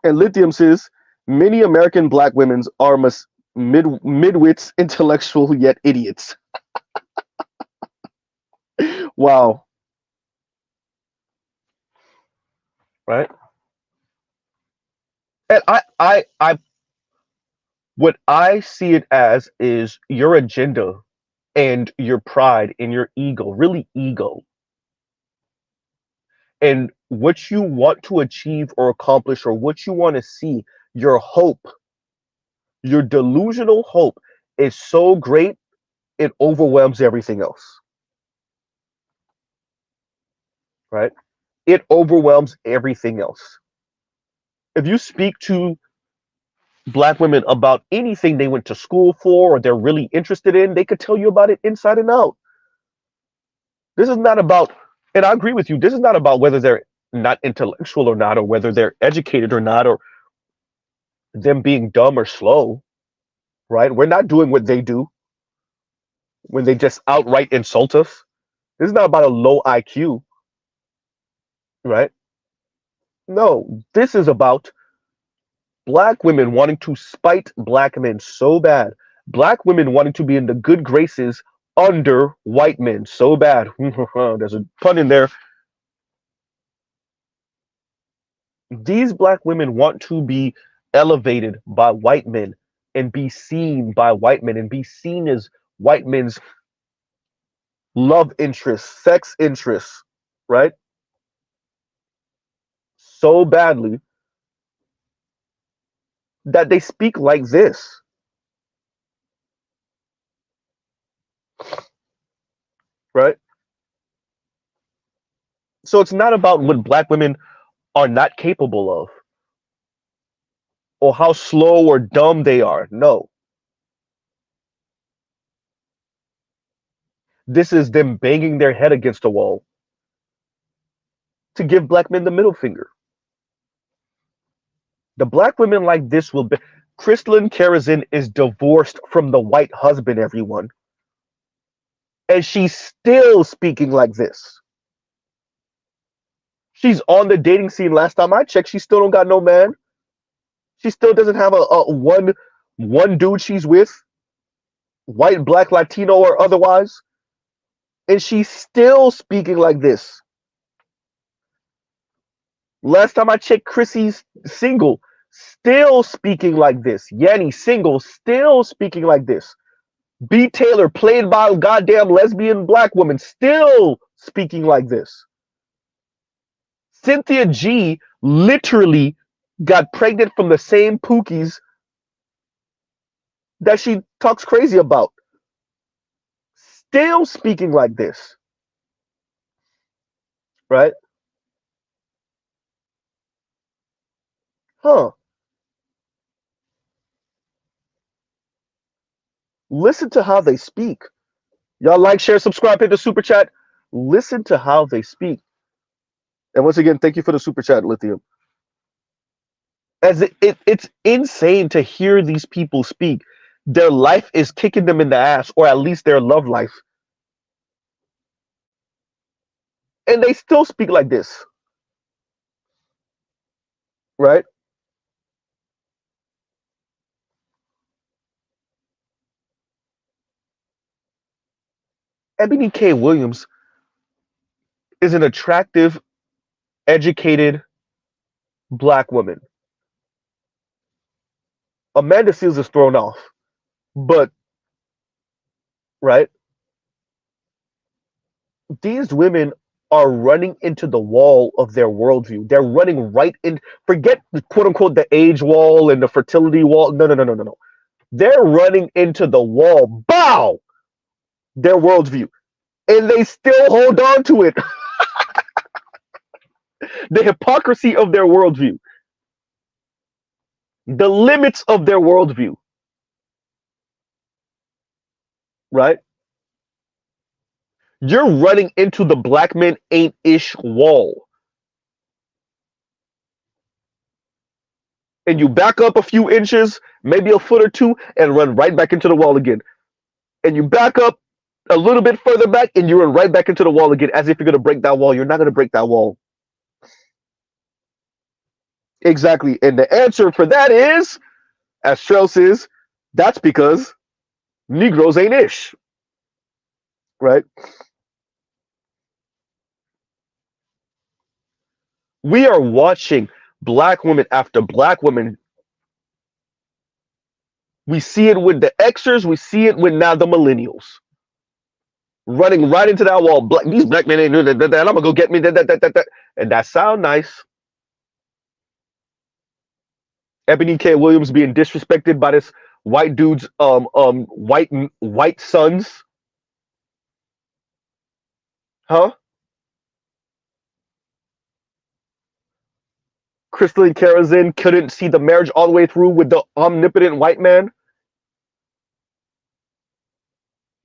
And Lithium says many American black women are midwits, intellectual yet idiots. Wow, right? And what I see it as is your agenda and your pride and your ego, really ego, and what you want to achieve or accomplish or what you want to see, your hope, your delusional hope is so great it overwhelms everything else, right? It overwhelms everything else. If you speak to black women about anything they went to school for or they're really interested in, they could tell you about it inside and out. This is not about, and I agree with you, this is not about whether they're not intellectual or not, or whether they're educated or not, or them being dumb or slow, right? We're not doing what they do when they just outright insult us. This is not about a low IQ, right? No, this is about black women wanting to spite black men so bad. Black women wanting to be in the good graces under white men so bad. There's a pun in there. These black women want to be elevated by white men and be seen by white men and be seen as white men's love interests, sex interests, right? So badly that they speak like this, right? So it's not about what black women are not capable of or how slow or dumb they are. No, this is them banging their head against a wall to give black men the middle finger. The black women like this will be. Crystalline Kerosene is divorced from the white husband, everyone. And she's still speaking like this. She's on the dating scene. Last time I checked, she still don't got no man. She still doesn't have a one dude she's with, white, black, Latino, or otherwise. And she's still speaking like this. Last time I checked, Chrissy's single, still speaking like this. Yanni single, still speaking like this. B. Taylor, played by a goddamn lesbian black woman, still speaking like this. Cynthia G literally got pregnant from the same pookies that she talks crazy about. Still speaking like this. Right? Huh. Listen to how they speak. Y'all like, share, subscribe, hit the super chat. Listen to how they speak. And once again, thank you for the super chat, Lithium. As it's insane to hear these people speak. Their life is kicking them in the ass, or at least their love life. And they still speak like this. Right? Ebony K. Williams is an attractive, educated black woman. Amanda Seales is thrown off, but right, these women are running into the wall of their worldview. They're running right in. Forget the quote unquote the age wall and the fertility wall. No, no, no, no, no, no. They're running into the wall. Bow! Their worldview. And they still hold on to it. The hypocrisy of their worldview. The limits of their worldview. Right? You're running into the black men ain't ish wall. And you back up a few inches, maybe a foot or two, and run right back into the wall again. And you back up a little bit further back, and you run right back into the wall again, as if you're going to break that wall. You're not going to break that wall. Exactly. And the answer for that is, as Strauss is, that's because Negroes ain't ish. Right? We are watching black women after black women. We see it with the Xers, we see it with now the millennials. Running right into that wall. These black men ain't doing that. I'm gonna go get me that. And that sound nice. Ebony K. Williams being disrespected by this white dude's white sons. Huh? Crystalline Karazin couldn't see the marriage all the way through with the omnipotent white man.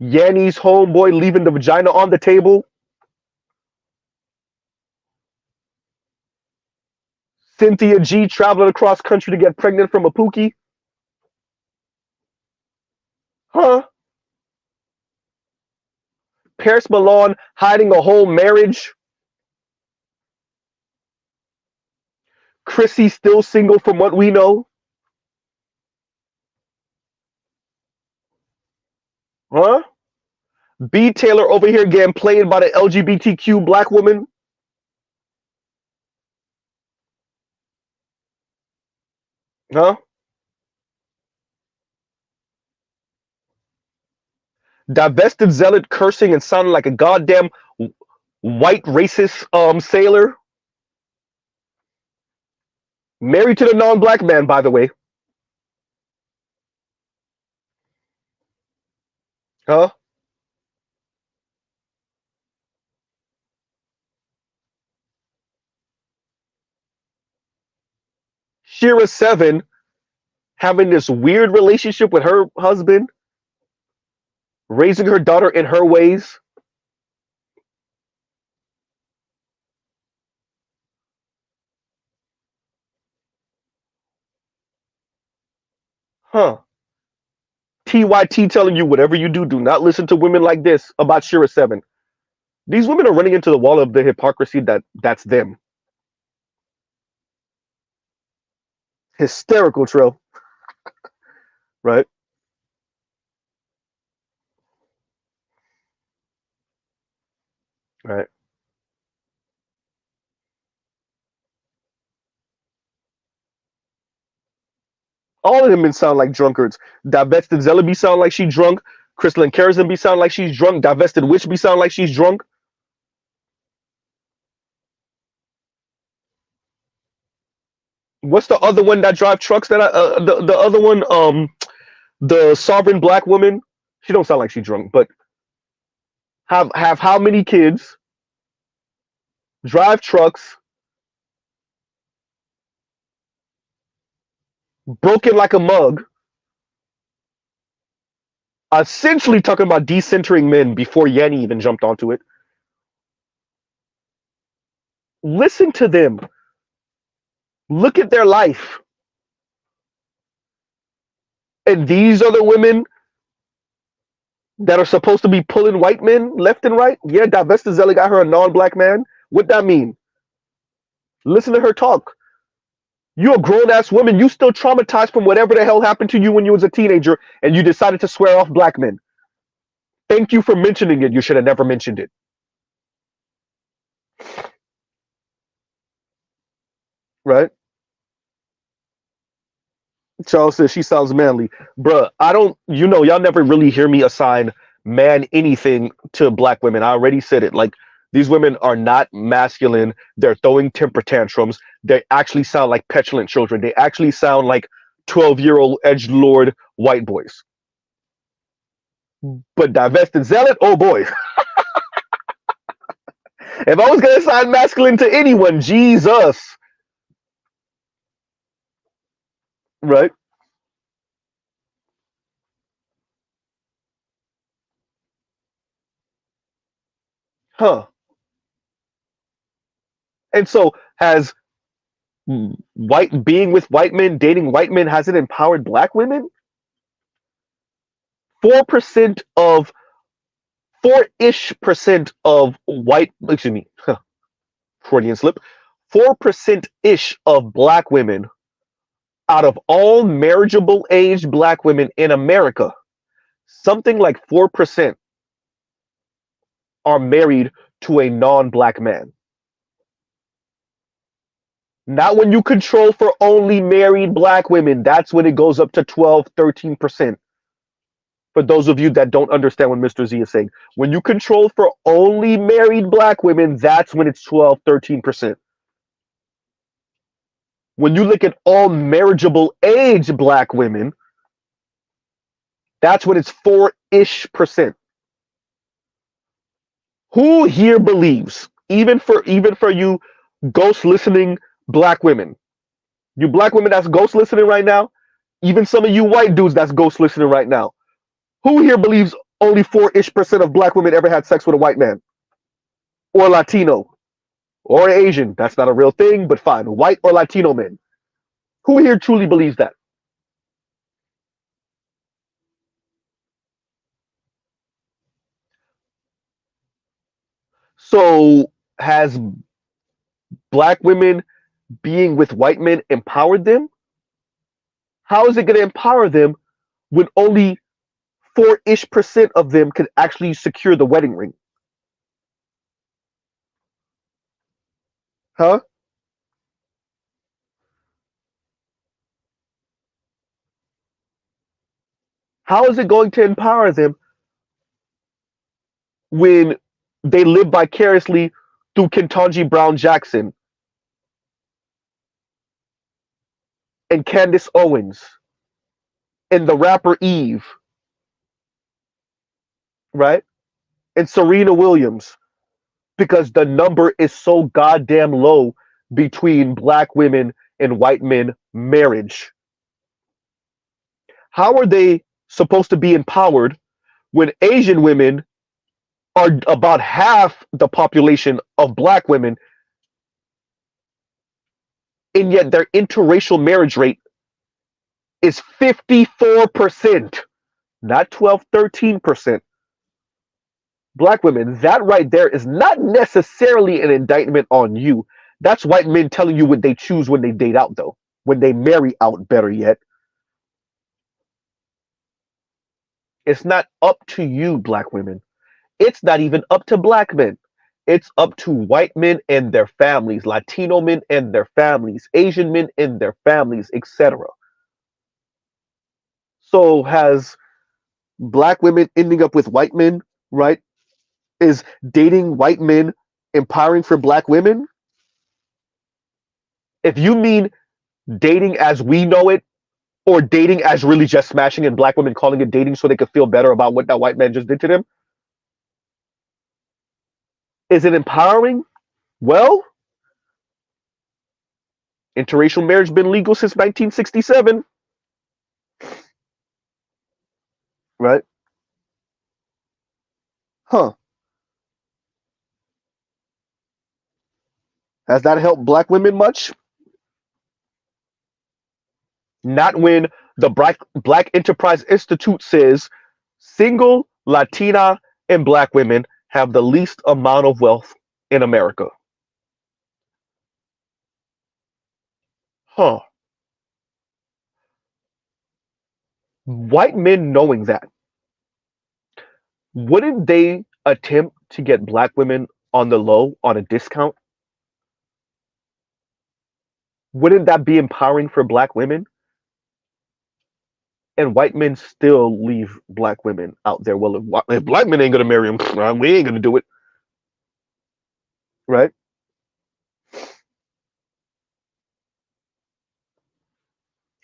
Yanni's homeboy leaving the vagina on the table. Cynthia G traveling across country to get pregnant from a Pookie. Huh? Paris Milan hiding a whole marriage. Chrissy still single from what we know. Huh? B. Taylor over here getting played by the LGBTQ black woman. Huh? Divested zealot cursing and sounding like a goddamn white racist sailor. Married to the non-black man, by the way. Huh? Shira 7 having this weird relationship with her husband, raising her daughter in her ways. Huh. TYT telling you whatever you do, do not listen to women like this about Shira 7. These women are running into the wall of the hypocrisy that's them. Hysterical, Trill. Right? Right. All of them sound like drunkards. Divested Zella be sound like she drunk. Crystalline Karazin be sound like she's drunk. Divested Witch be sound like she's drunk. What's the other one that drive trucks? That the other one, the sovereign black woman. She don't sound like she's drunk, but have how many kids? Drive trucks. Broken like a mug. Essentially talking about decentering men before Yanni even jumped onto it. Listen to them. Look at their life. And these are the women that are supposed to be pulling white men left and right. Yeah, Divesta Zelli got her a non-black man. What that mean? Listen to her talk. You're a grown-ass woman. You still traumatized from whatever the hell happened to you when you was a teenager and you decided to swear off black men. Thank you for mentioning it. You should have never mentioned it. Right? Charles says she sounds manly. Bruh, I don't, y'all never really hear me assign man anything to black women. I already said it. Like, these women are not masculine. They're throwing temper tantrums. They actually sound like petulant children. They actually sound like 12-year-old edgelord white boys. But divested zealot, oh boy. If I was going to assign masculine to anyone, Jesus. Right? Huh. And so, has white being with white men, dating white men, has it empowered black women? 4% of 4-ish% of white, excuse me, Freudian slip, 4% ish of black women out of all marriageable aged black women in America, something like 4% are married to a non-black man. Not when you control for only married black women. That's when it goes up to 12, 13%. For those of you that don't understand what Mr. Z is saying, when you control for only married black women, that's when it's 12, 13%. When you look at all marriageable age black women, that's when it's 4-ish%. Who here believes, even for you ghost listening black women, you black women that's ghost listening right now, even some of you white dudes that's ghost listening right now, who here believes only 4-ish% of black women ever had sex with a white man or Latino or Asian? That's not a real thing, but fine, white or Latino men. Who here truly believes that? So has black women being with white men empowered them? How is it going to empower them when only 4-ish% of them can actually secure the wedding ring? Huh? How is it going to empower them when they live vicariously through Ketanji Brown Jackson and Candace Owens and the rapper Eve, right? And Serena Williams, because the number is so goddamn low between black women and white men marriage. How are they supposed to be empowered when Asian women are about half the population of black women, and yet their interracial marriage rate is 54%, not 12, 13%. Black women, that right there is not necessarily an indictment on you. That's white men telling you what they choose when they date out, though. When they marry out, better yet. It's not up to you, black women. It's not even up to black men. It's up to white men and their families, Latino men and their families, Asian men and their families, etc. So has black women ending up with white men, right? Is dating white men empowering for black women? If you mean dating as we know it, or dating as really just smashing and black women calling it dating so they could feel better about what that white man just did to them, is it empowering? Well, interracial marriage been legal since 1967, right? Huh. Has that helped black women much? Not when the Black Enterprise Institute says single Latina and black women have the least amount of wealth in America. Huh. White men knowing that, wouldn't they attempt to get black women on the low on a discount? Wouldn't that be empowering for black women? And white men still leave black women out there. Well, if black men ain't gonna marry them, we ain't gonna do it, right?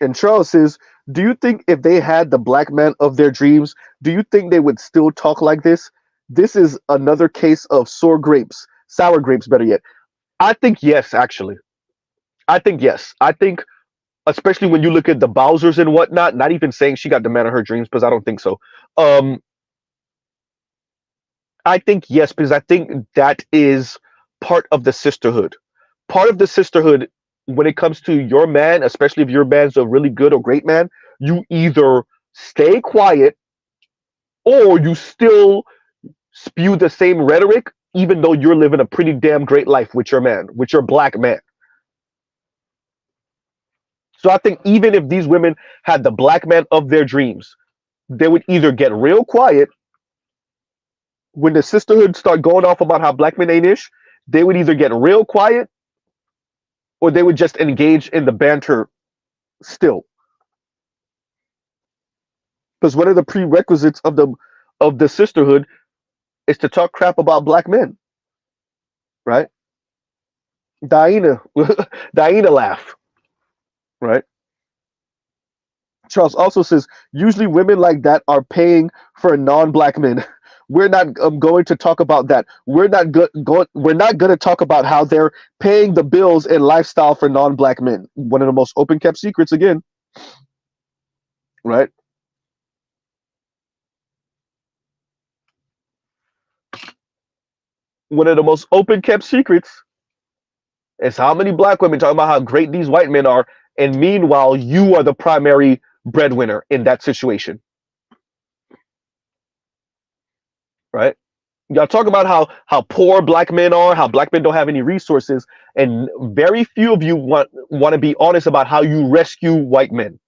And Charles says, "Do you think if they had the black man of their dreams, do you think they would still talk like this? This is another case of sour grapes, better yet." I think yes, actually. I think yes. I think, especially when you look at the Bowsers and whatnot, not even saying she got the man of her dreams, because I don't think so. Um, I think yes, because I think that is part of the sisterhood. Part of the sisterhood when it comes to your man, especially if your man's a really good or great man, you either stay quiet or you still spew the same rhetoric, even though you're living a pretty damn great life with your man, with your black man. So I think even if these women had the black man of their dreams, they would either get real quiet when the sisterhood start going off about how black men ain't ish. They would either get real quiet or they would just engage in the banter still. Because one of the prerequisites of the sisterhood is to talk crap about black men, right? Diana, Diana laugh, right? Charles also says usually women like that are paying for non-black men. We're not going to talk about that. We're not going to talk about how they're paying the bills and lifestyle for non-black men. One of the most open kept secrets again, right? One of the most open kept secrets is how many black women talking about how great these white men are, and meanwhile you are the primary breadwinner in that situation, right? Y'all talk about how poor black men are, how black men don't have any resources, and very few of you want to be honest about how you rescue white men,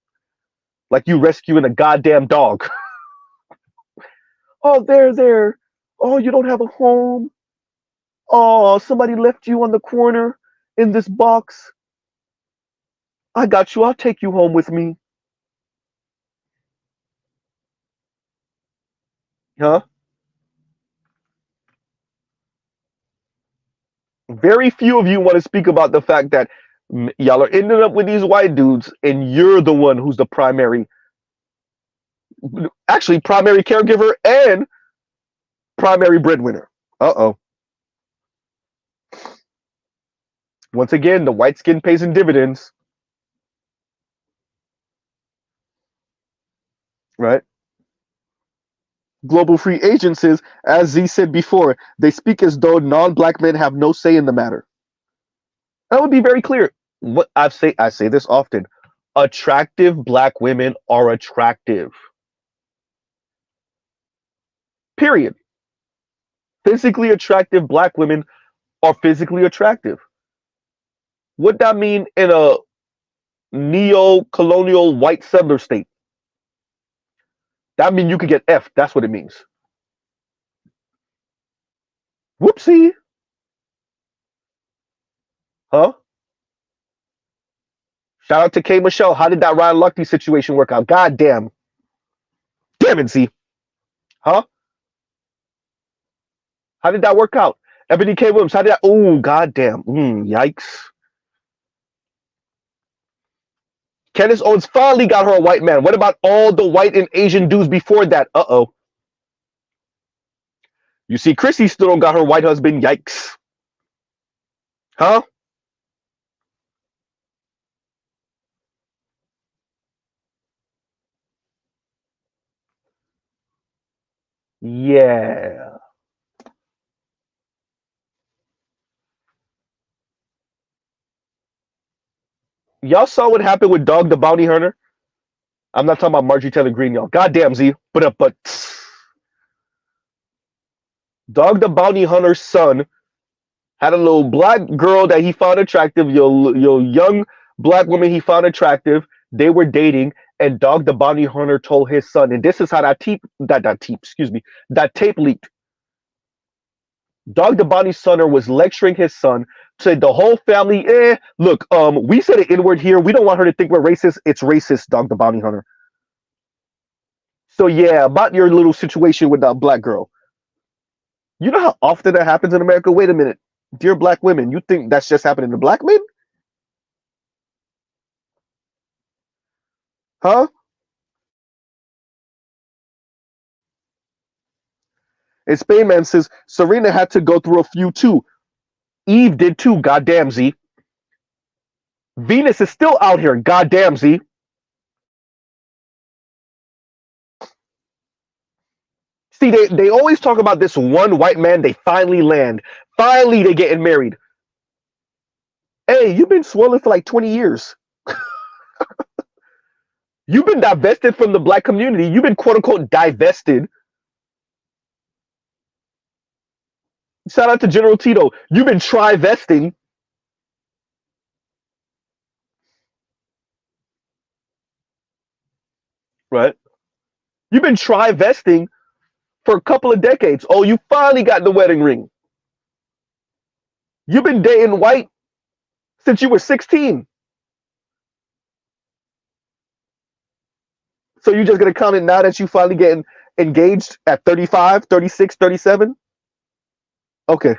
like you rescuing a goddamn dog. Oh, there. Oh, you don't have a home. Oh, somebody left you on the corner in this box. I got you. I'll take you home with me. Huh? Very few of you want to speak about the fact that y'all are ending up with these white dudes, and you're the one who's the actually primary caregiver and primary breadwinner. Uh-oh. Once again, the white skin pays in dividends, right? Global Free Agent says, as Z said before, they speak as though non-black men have no say in the matter. That would be very clear. What I say this often. Attractive black women are attractive. Period. Physically attractive black women are physically attractive. What that mean in a neo-colonial white settler state? That means you could get F. That's what it means. Whoopsie. Huh? Shout out to K. Michelle. How did that Ryan Lucky situation work out? God damn. Damn it, Z. Huh? How did that work out? Ebony K. Williams. How did that? Oh, god damn. Yikes. Candace Owens finally got her a white man. What about all the white and Asian dudes before that? Uh-oh. You see, Chrissy still don't got her white husband. Yikes. Huh? Yeah. Y'all saw what happened with Dog the Bounty Hunter? I'm not talking about Marjorie Taylor Greene, y'all. Goddamn, Z. But Dog the Bounty Hunter's son had a little black girl that he found attractive, your young black woman he found attractive. They were dating, and Dog the Bounty Hunter told his son, and this is how that tape leaked. Dog the Bounty Hunter was lecturing his son, said the whole family, look, we said an N-word here. We don't want her to think we're racist. It's racist, Dog the Bounty Hunter. So yeah, about your little situation with that black girl. You know how often that happens in America? Wait a minute. Dear black women, you think that's just happening to black men? Huh? And Spainman says Serena had to go through a few too. Eve did too, goddamn Z. Venus is still out here, goddamn Z. See, they always talk about this one white man they finally land. Finally, they getting married. Hey, you've been swollen for like 20 years. You've been divested from the black community. You've been quote unquote divested. Shout out to General Tito. You've been trivesting. Right? You've been trivesting for a couple of decades. Oh, you finally got the wedding ring. You've been dating white since you were 16. So you're just going to count it now that you finally getting engaged at 35, 36, 37? Okay.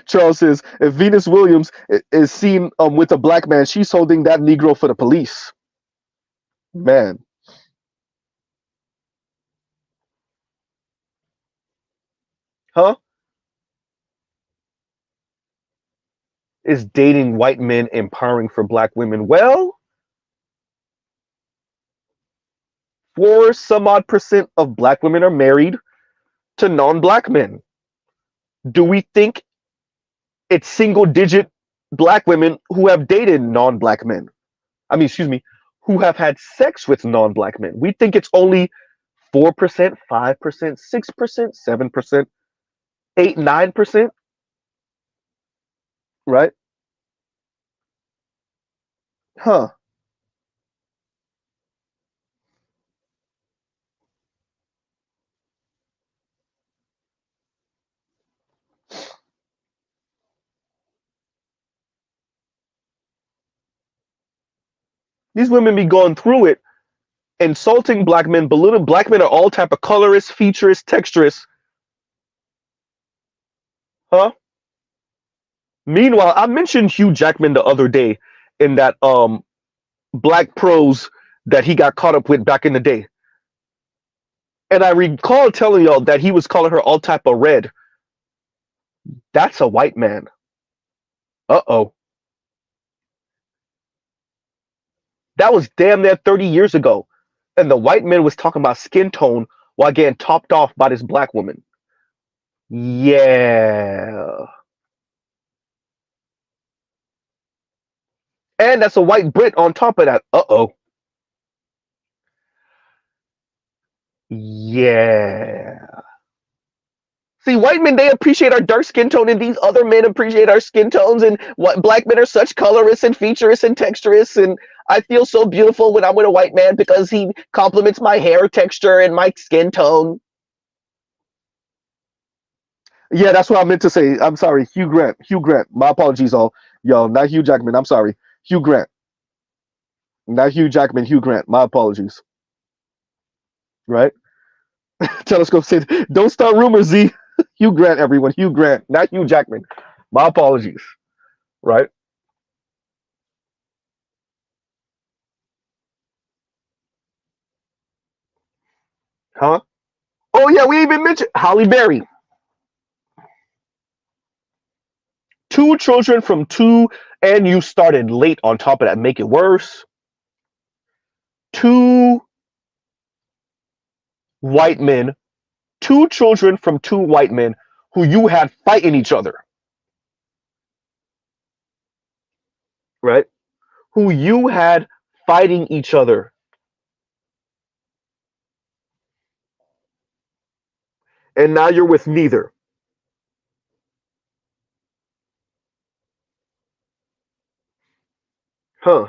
Charles says, if Venus Williams is seen with a black man, she's holding that Negro for the police. Man. Huh? Is dating white men empowering for black women? Well, 4 some odd % of black women are married to non-black men. Do we think it's single digit black women who have dated non-black men? I mean, excuse me, who have had sex with non-black men? We think it's only 4%, 5%, 6%, 7%, 8, 9%, right? Huh. These women be going through it, insulting black men, belittling black men are all type of colorists, featurists, texturists. Huh? Meanwhile, I mentioned Hugh Jackman the other day in that black prose that he got caught up with back in the day. And I recall telling y'all that he was calling her all type of red. That's a white man. Uh-oh. That was damn near 30 years ago. And the white man was talking about skin tone while getting topped off by this black woman. Yeah. And that's a white Brit on top of that. Uh-oh. Yeah. See, white men, they appreciate our dark skin tone, and these other men appreciate our skin tones, and what black men are such colorists and featurists and texturists, and I feel so beautiful when I'm with a white man because he compliments my hair texture and my skin tone. Yeah, that's what I meant to say. I'm sorry. Hugh Grant. Hugh Grant. My apologies, all. Yo, not Hugh Jackman. I'm sorry. Hugh Grant. Not Hugh Jackman. Hugh Grant. My apologies. Right? Telescope said, don't start rumors, Z. Hugh Grant, everyone. Hugh Grant. Not Hugh Jackman. My apologies. Right? Huh? Oh, yeah, we even mentioned Holly Berry. 2 children from 2, and you started late on top of that. Make it worse. 2 white men, 2 children from 2 white men who you had fighting each other. Right? Who you had fighting each other. And now you're with neither. Huh.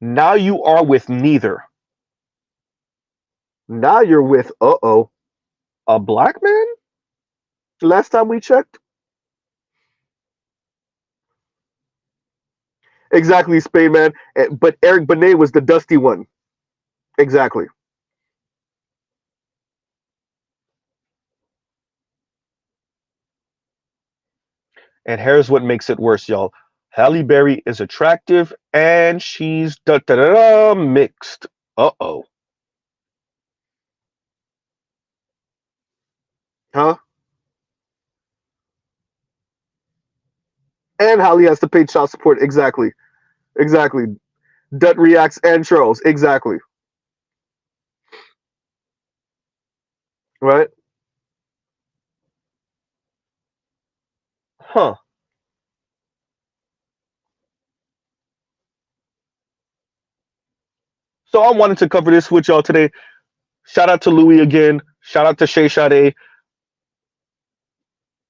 Now you are with neither. Now you're with a black man? Last time we checked? Exactly, Spain man. But Eric Benet was the dusty one. Exactly. And here's what makes it worse, y'all. Halle Berry is attractive and she's mixed. Uh-oh. Huh? And Halle has to pay child support. Exactly. Exactly. Dut reacts and Charles. Exactly. Right? Huh. So I wanted to cover this with y'all today. Shout out to Louis again. Shout out to Shay Sade.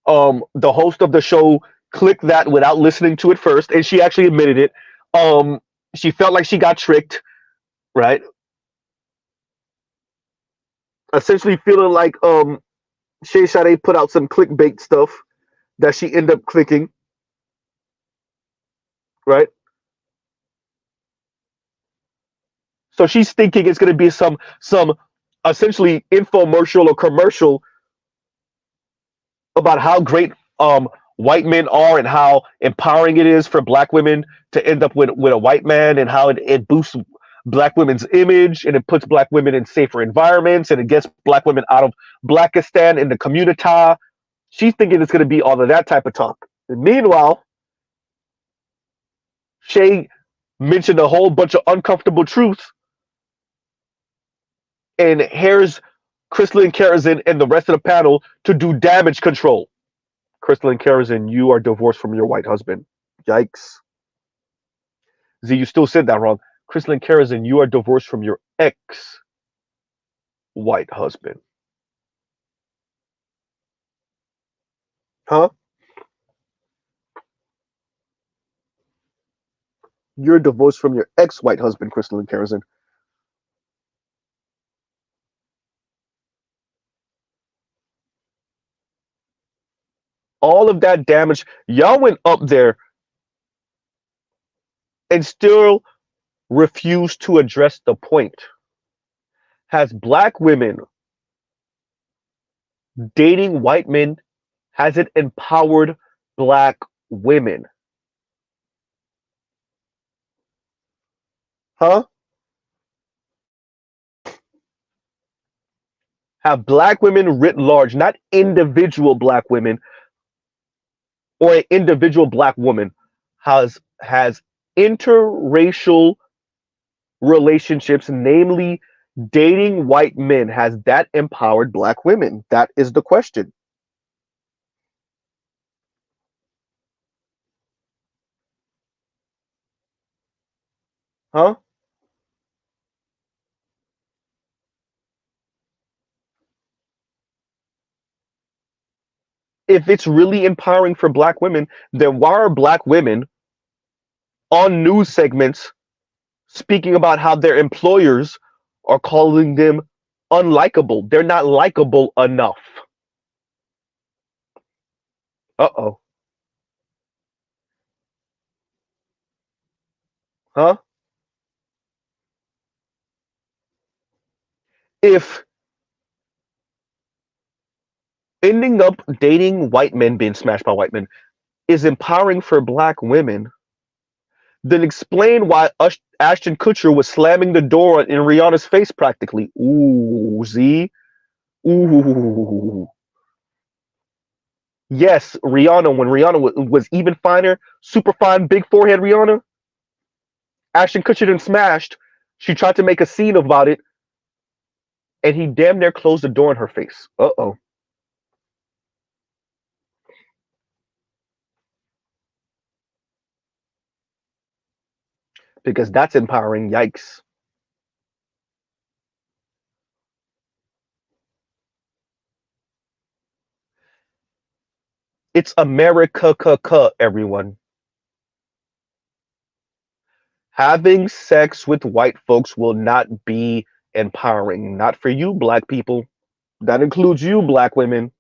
The host of the show clicked that without listening to it first, and she actually admitted it. Um, she felt like she got tricked, right? Essentially feeling like Shay Sade put out some clickbait stuff that she ended up clicking, right? So she's thinking it's going to be some essentially infomercial or commercial about how great white men are and how empowering it is for black women to end up with a white man, and how it boosts black women's image, and it puts black women in safer environments, and it gets black women out of Blackistan in the community. She's thinking it's going to be all of that type of talk. And meanwhile, Shay mentioned a whole bunch of uncomfortable truths, and here's Crystalline Karazin and the rest of the panel to do damage control. Crystalline Karazin, you are divorced from your white husband. Yikes. Z, you still said that wrong. Crystalline Karazin, you are divorced from your ex white husband. Huh? You're divorced from your ex white husband, Crystalline Karazin. All of that damage, y'all went up there and still refused to address the point. Has black women dating white men, has it empowered black women? Huh? Have black women writ large, not individual black women or an individual black woman, has interracial relationships, namely dating white men, has that empowered black women? That is the question. Huh? If it's really empowering for black women, then why are black women on news segments speaking about how their employers are calling them unlikable? They're not likable enough. Uh-oh. Huh? If ending up dating white men, being smashed by white men, is empowering for black women, then explain why Ashton Kutcher was slamming the door in Rihanna's face practically. Ooh, Z. Ooh. Yes, Rihanna, when Rihanna was even finer, super fine, big forehead Rihanna, Ashton Kutcher done smashed. She tried to make a scene about it, and he damn near closed the door in her face. Uh-oh. Because that's empowering. Yikes. It's America, everyone. Having sex with white folks will not be empowering. Not for you, black people. That includes you, black women.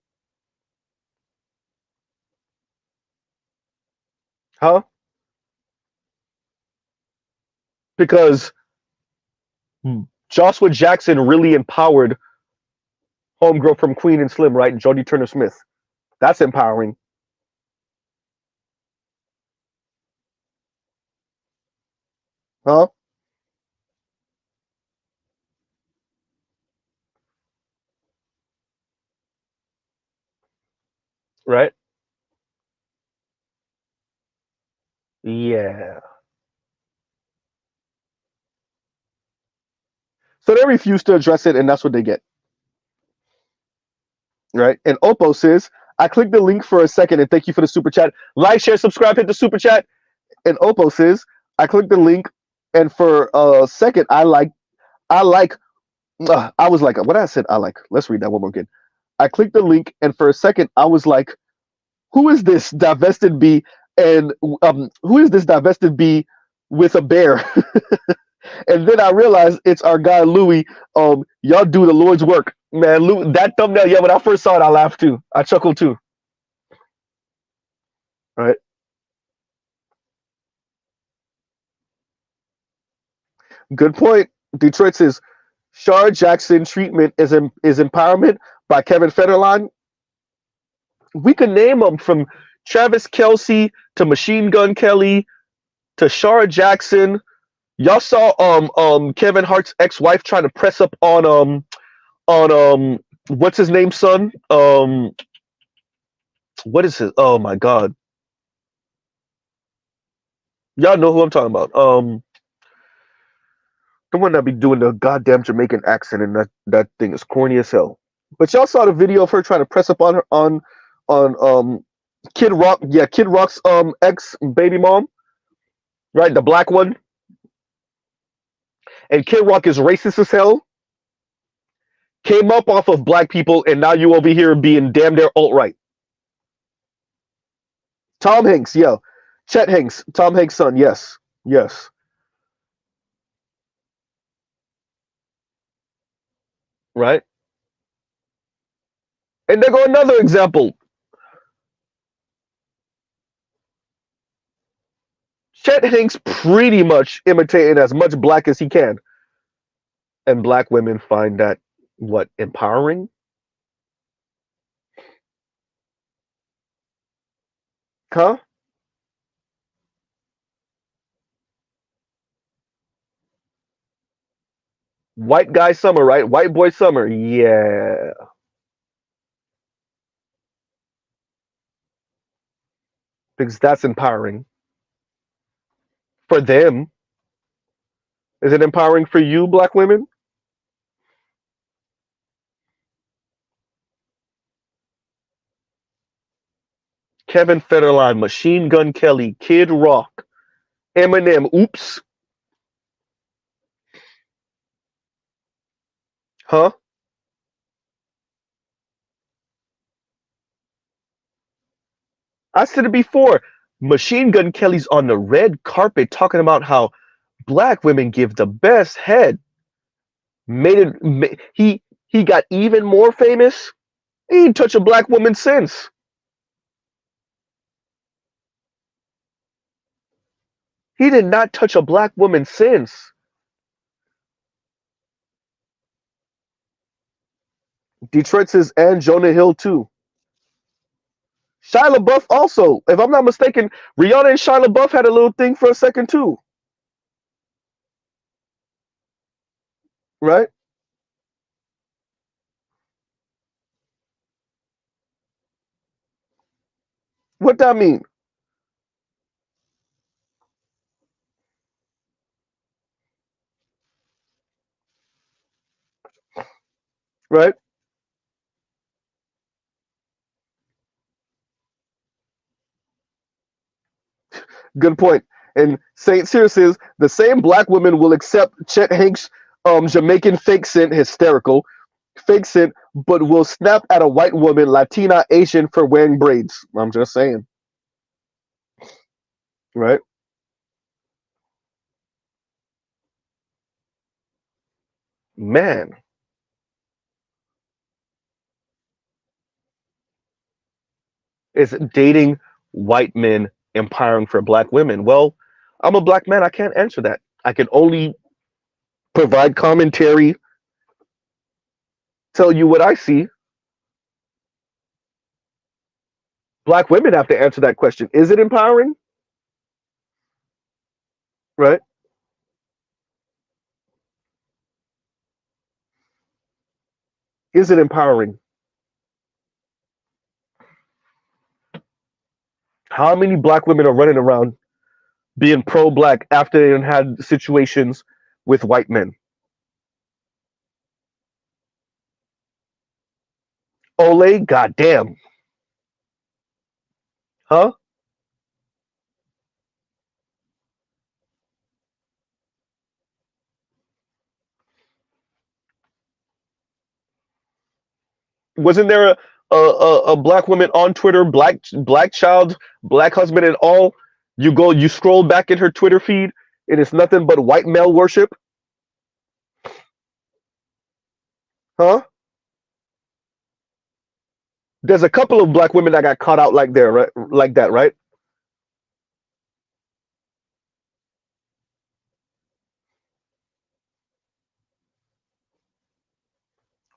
Huh? Because Joshua Jackson really empowered homegirl from Queen and Slim, right? Jodie Turner Smith. That's empowering. Huh? Right? Yeah. So they refuse to address it, and that's what they get. Right? And Oppo says, I clicked the link for a second and thank you for the super chat. Like, share, subscribe, hit the super chat. And Oppo says, I clicked the link and for a second I like I was like, what I said I like. Let's read that one more again. I clicked the link and for a second I was like, who is this divested bee? And who is this divested bee with a bear? And then I realized it's our guy Louis. Y'all do the Lord's work, man. Louis, that thumbnail, yeah. When I first saw it, I laughed too. I chuckled too. Right? Good point. Detroit says Shar Jackson treatment is empowerment by Kevin Federline. We could name them from Travis Kelsey to Machine Gun Kelly to Shar Jackson. Y'all saw Kevin Hart's ex-wife trying to press up on what's his name son? What is his, oh my god. Y'all know who I'm talking about. The one that be doing the goddamn Jamaican accent, and that thing is corny as hell. But y'all saw the video of her trying to press up on her on Kid Rock, yeah, Kid Rock's ex baby mom, right? The black one. And Kid Rock is racist as hell. Came up off of black people, and now you over here being damn near alt-right. Tom Hanks, yeah. Chet Hanks, Tom Hanks' son, yes. Yes. Right? And there go another example. Chet Hanks pretty much imitating as much black as he can. And black women find that, what, empowering? Huh? White guy summer, right? White boy summer. Yeah. Because that's empowering. For them. Is it empowering for you, black women? Kevin Federline, Machine Gun Kelly, Kid Rock, Eminem, oops. Huh? I said it before. Machine Gun Kelly's on the red carpet talking about how black women give the best head. He got even more famous. He ain't touched a black woman since. He did not touch a black woman since. Detroit says, and Jonah Hill too. Shia LaBeouf also. If I'm not mistaken, Rihanna and Shia LaBeouf had a little thing for a second too. Right? What that mean? Right? Good point. And St. Cyr says the same black women will accept Chet Hanks' Jamaican fake scent, hysterical, fake scent, but will snap at a white woman, Latina, Asian for wearing braids. I'm just saying, right? Man, is dating white men empowering for black women? Well, I'm a black man. I can't answer that. I can only provide commentary, tell you what I see. Black women have to answer that question. Is it empowering? Right? Is it empowering? How many black women are running around being pro-black after they had situations with white men? Ole, goddamn, huh? Wasn't there a black woman on Twitter, black child, black husband, and all? You scroll back in her Twitter feed, and it's nothing but white male worship, huh? There's a couple of black women that got caught out like there, right? Like that, right?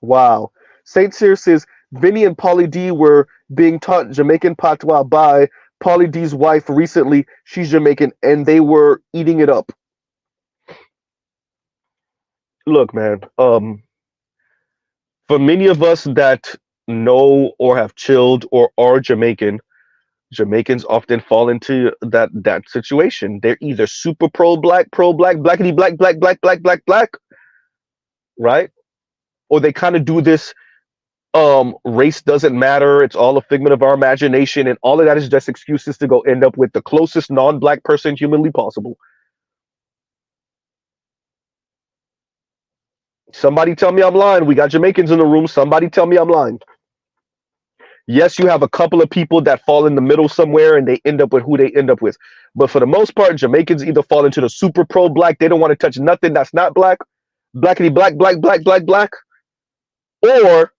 Wow. Saint Cyr says Vinny and Pauly D were being taught Jamaican patois by Pauly D's wife recently. She's Jamaican, and they were eating it up. Look, man. For many of us that know or have chilled or are Jamaican, Jamaicans often fall into that situation. They're either super pro black, blackity black, black, black, black, black, black, right? Or they kind of do this race doesn't matter, it's all a figment of our imagination, and all of that is just excuses to go end up with the closest non-black person humanly possible. Somebody tell me I'm lying. We got Jamaicans in the room. Somebody tell me I'm lying. Yes, you have a couple of people that fall in the middle somewhere and they end up with who they end up with. But for the most part, Jamaicans either fall into the super pro black, they don't want to touch nothing that's not black, blackity black, black, black, black, black, or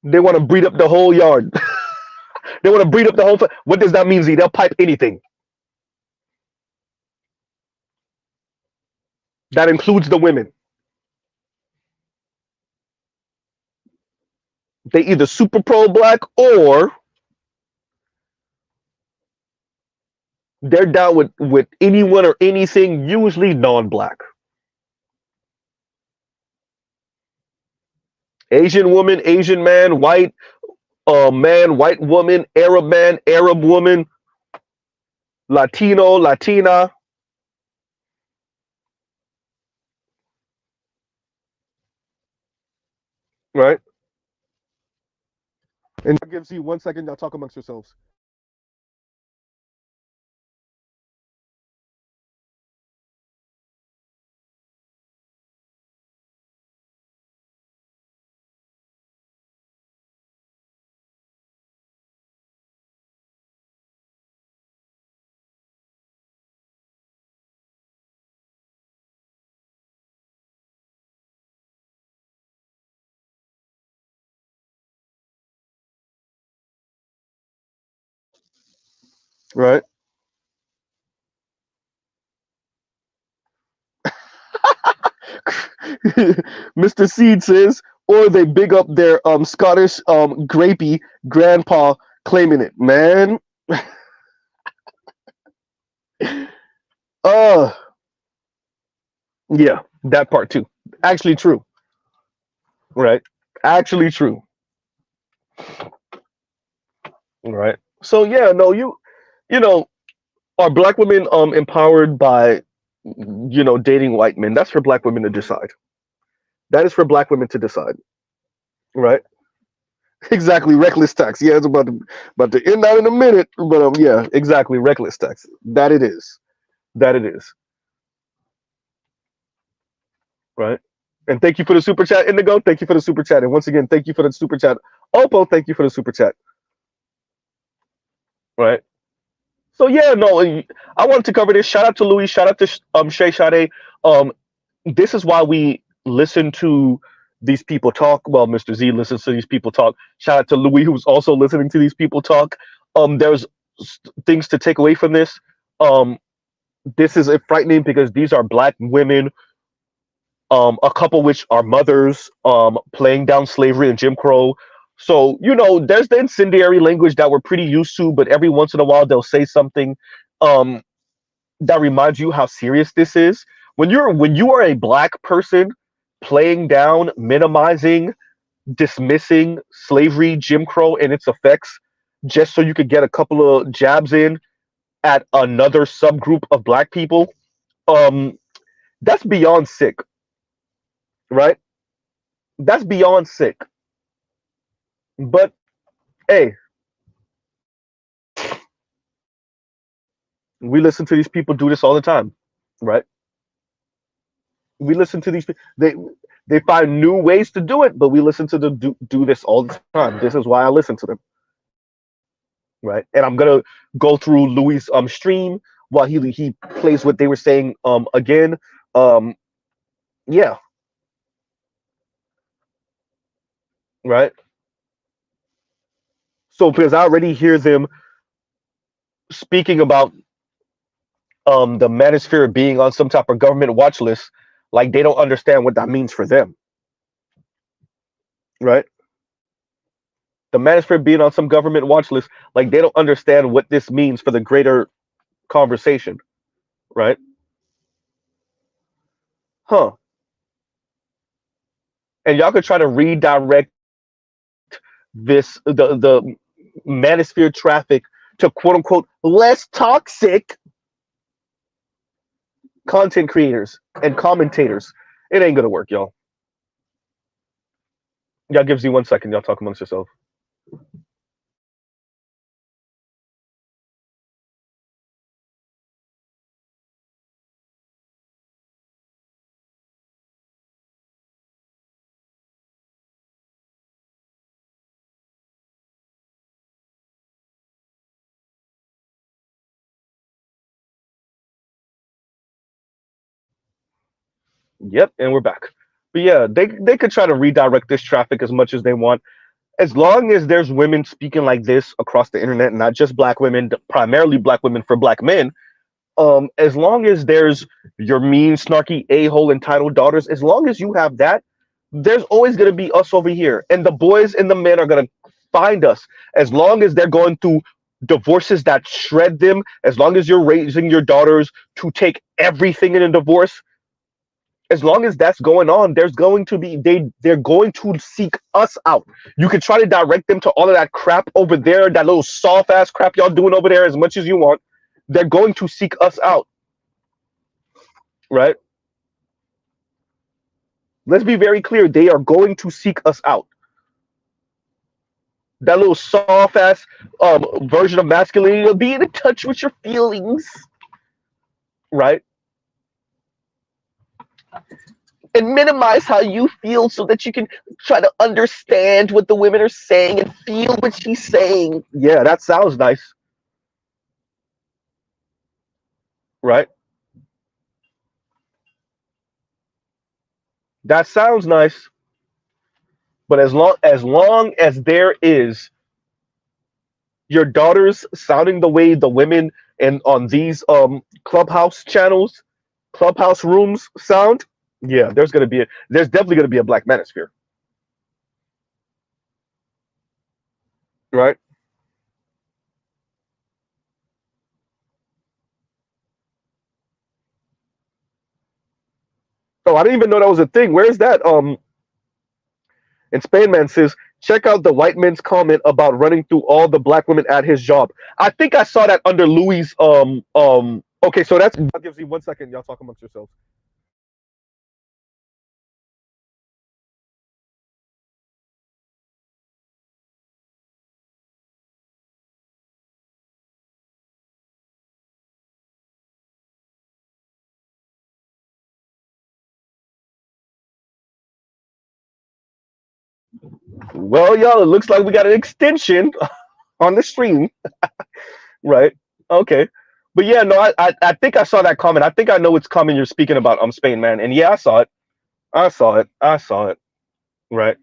they want to breed up the whole yard. They want to breed up the whole. What does that mean, Z? They'll pipe anything. That includes the women. They either super pro black or they're down with anyone or anything, usually non-black. Asian woman, Asian man, white woman, man, Arab woman, Latino, Latina, right? And that gives you 1 second. Y'all talk amongst yourselves. Right. Mr. Seed says, or they big up their Scottish grapey grandpa claiming it. Man, uh yeah, that part too. Actually true. Right. Actually true. Right. So yeah, no, you know, are black women empowered by dating white men? That's for black women to decide. That is for black women to decide. Right. Exactly. Reckless tax. Yeah, it's about to end that in a minute. But yeah, exactly. Reckless tax. That it is. That it is. Right. And thank you for the super chat, Indigo. Thank you for the super chat. And once again, thank you for the super chat. Oppo, thank you for the super chat. Right. So yeah, no, I wanted to cover this. Shout out to Louis. Shout out to Shay Sade. Um, this is why we listen to these people talk. Well, Mr. Z listens to these people talk. Shout out to Louis, who's also listening to these people talk. There's things to take away from this. Um, this is frightening because these are black women, a couple which are mothers, playing down slavery and Jim Crow. So, there's the incendiary language that we're pretty used to, but every once in a while they'll say something um, that reminds you how serious this is. When you are a black person playing down, minimizing, dismissing slavery, Jim Crow, and its effects, just so you could get a couple of jabs in at another subgroup of black people, um, that's beyond sick, right? That's beyond sick. But hey, we listen to these people do this all the time, right? We listen to these people. They find new ways to do it, but we listen to them do this all the time. This is why I listen to them, right? And I'm gonna go through Louis' stream while he plays what they were saying again. Um, yeah, right. So because I already hear them speaking about the manosphere being on some type of government watch list, like they don't understand what that means for them, right? The manosphere being on some government watch list, like they don't understand what this means for the greater conversation, right? Huh. And y'all could try to redirect the manosphere traffic to quote unquote less toxic content creators and commentators. It ain't gonna work, y'all. Y'all gives you 1 second. Y'all talk amongst yourselves. Yep, and we're back. But yeah, they could try to redirect this traffic as much as they want. As long as there's women speaking like this across the internet, not just black women, primarily black women for black men, as long as there's your mean, snarky, a-hole entitled daughters, as long as you have that, there's always going to be us over here. And the boys and the men are going to find us. As long as they're going through divorces that shred them, as long as you're raising your daughters to take everything in a divorce, as long as that's going on, there's going to be they're going to seek us out. You can try to direct them to all of that crap over there, that little soft ass crap y'all doing over there as much as you want. They're going to seek us out, right? Let's be very clear. They are going to seek us out. That little soft ass version of masculinity, be in touch with your feelings, right? And minimize how you feel so that you can try to understand what the women are saying and feel what she's saying. Yeah, that sounds nice, right? That sounds nice. But as long as there is your daughters sounding the way the women and on these clubhouse channels, clubhouse rooms sound, yeah, there's definitely gonna be a black manosphere, right? Oh, I didn't even know that was a thing. Where's that? And Spainman says, check out the white man's comment about running through all the black women at his job. I think I saw that under Louis. Okay, so that gives you 1 second. Y'all talk amongst yourselves. Well, y'all, it looks like we got an extension on the stream, right? Okay. But yeah, no, I think I saw that comment. I think I know which comment you're speaking about. Spain, man. And yeah, I saw it. I saw it. I saw it. Right.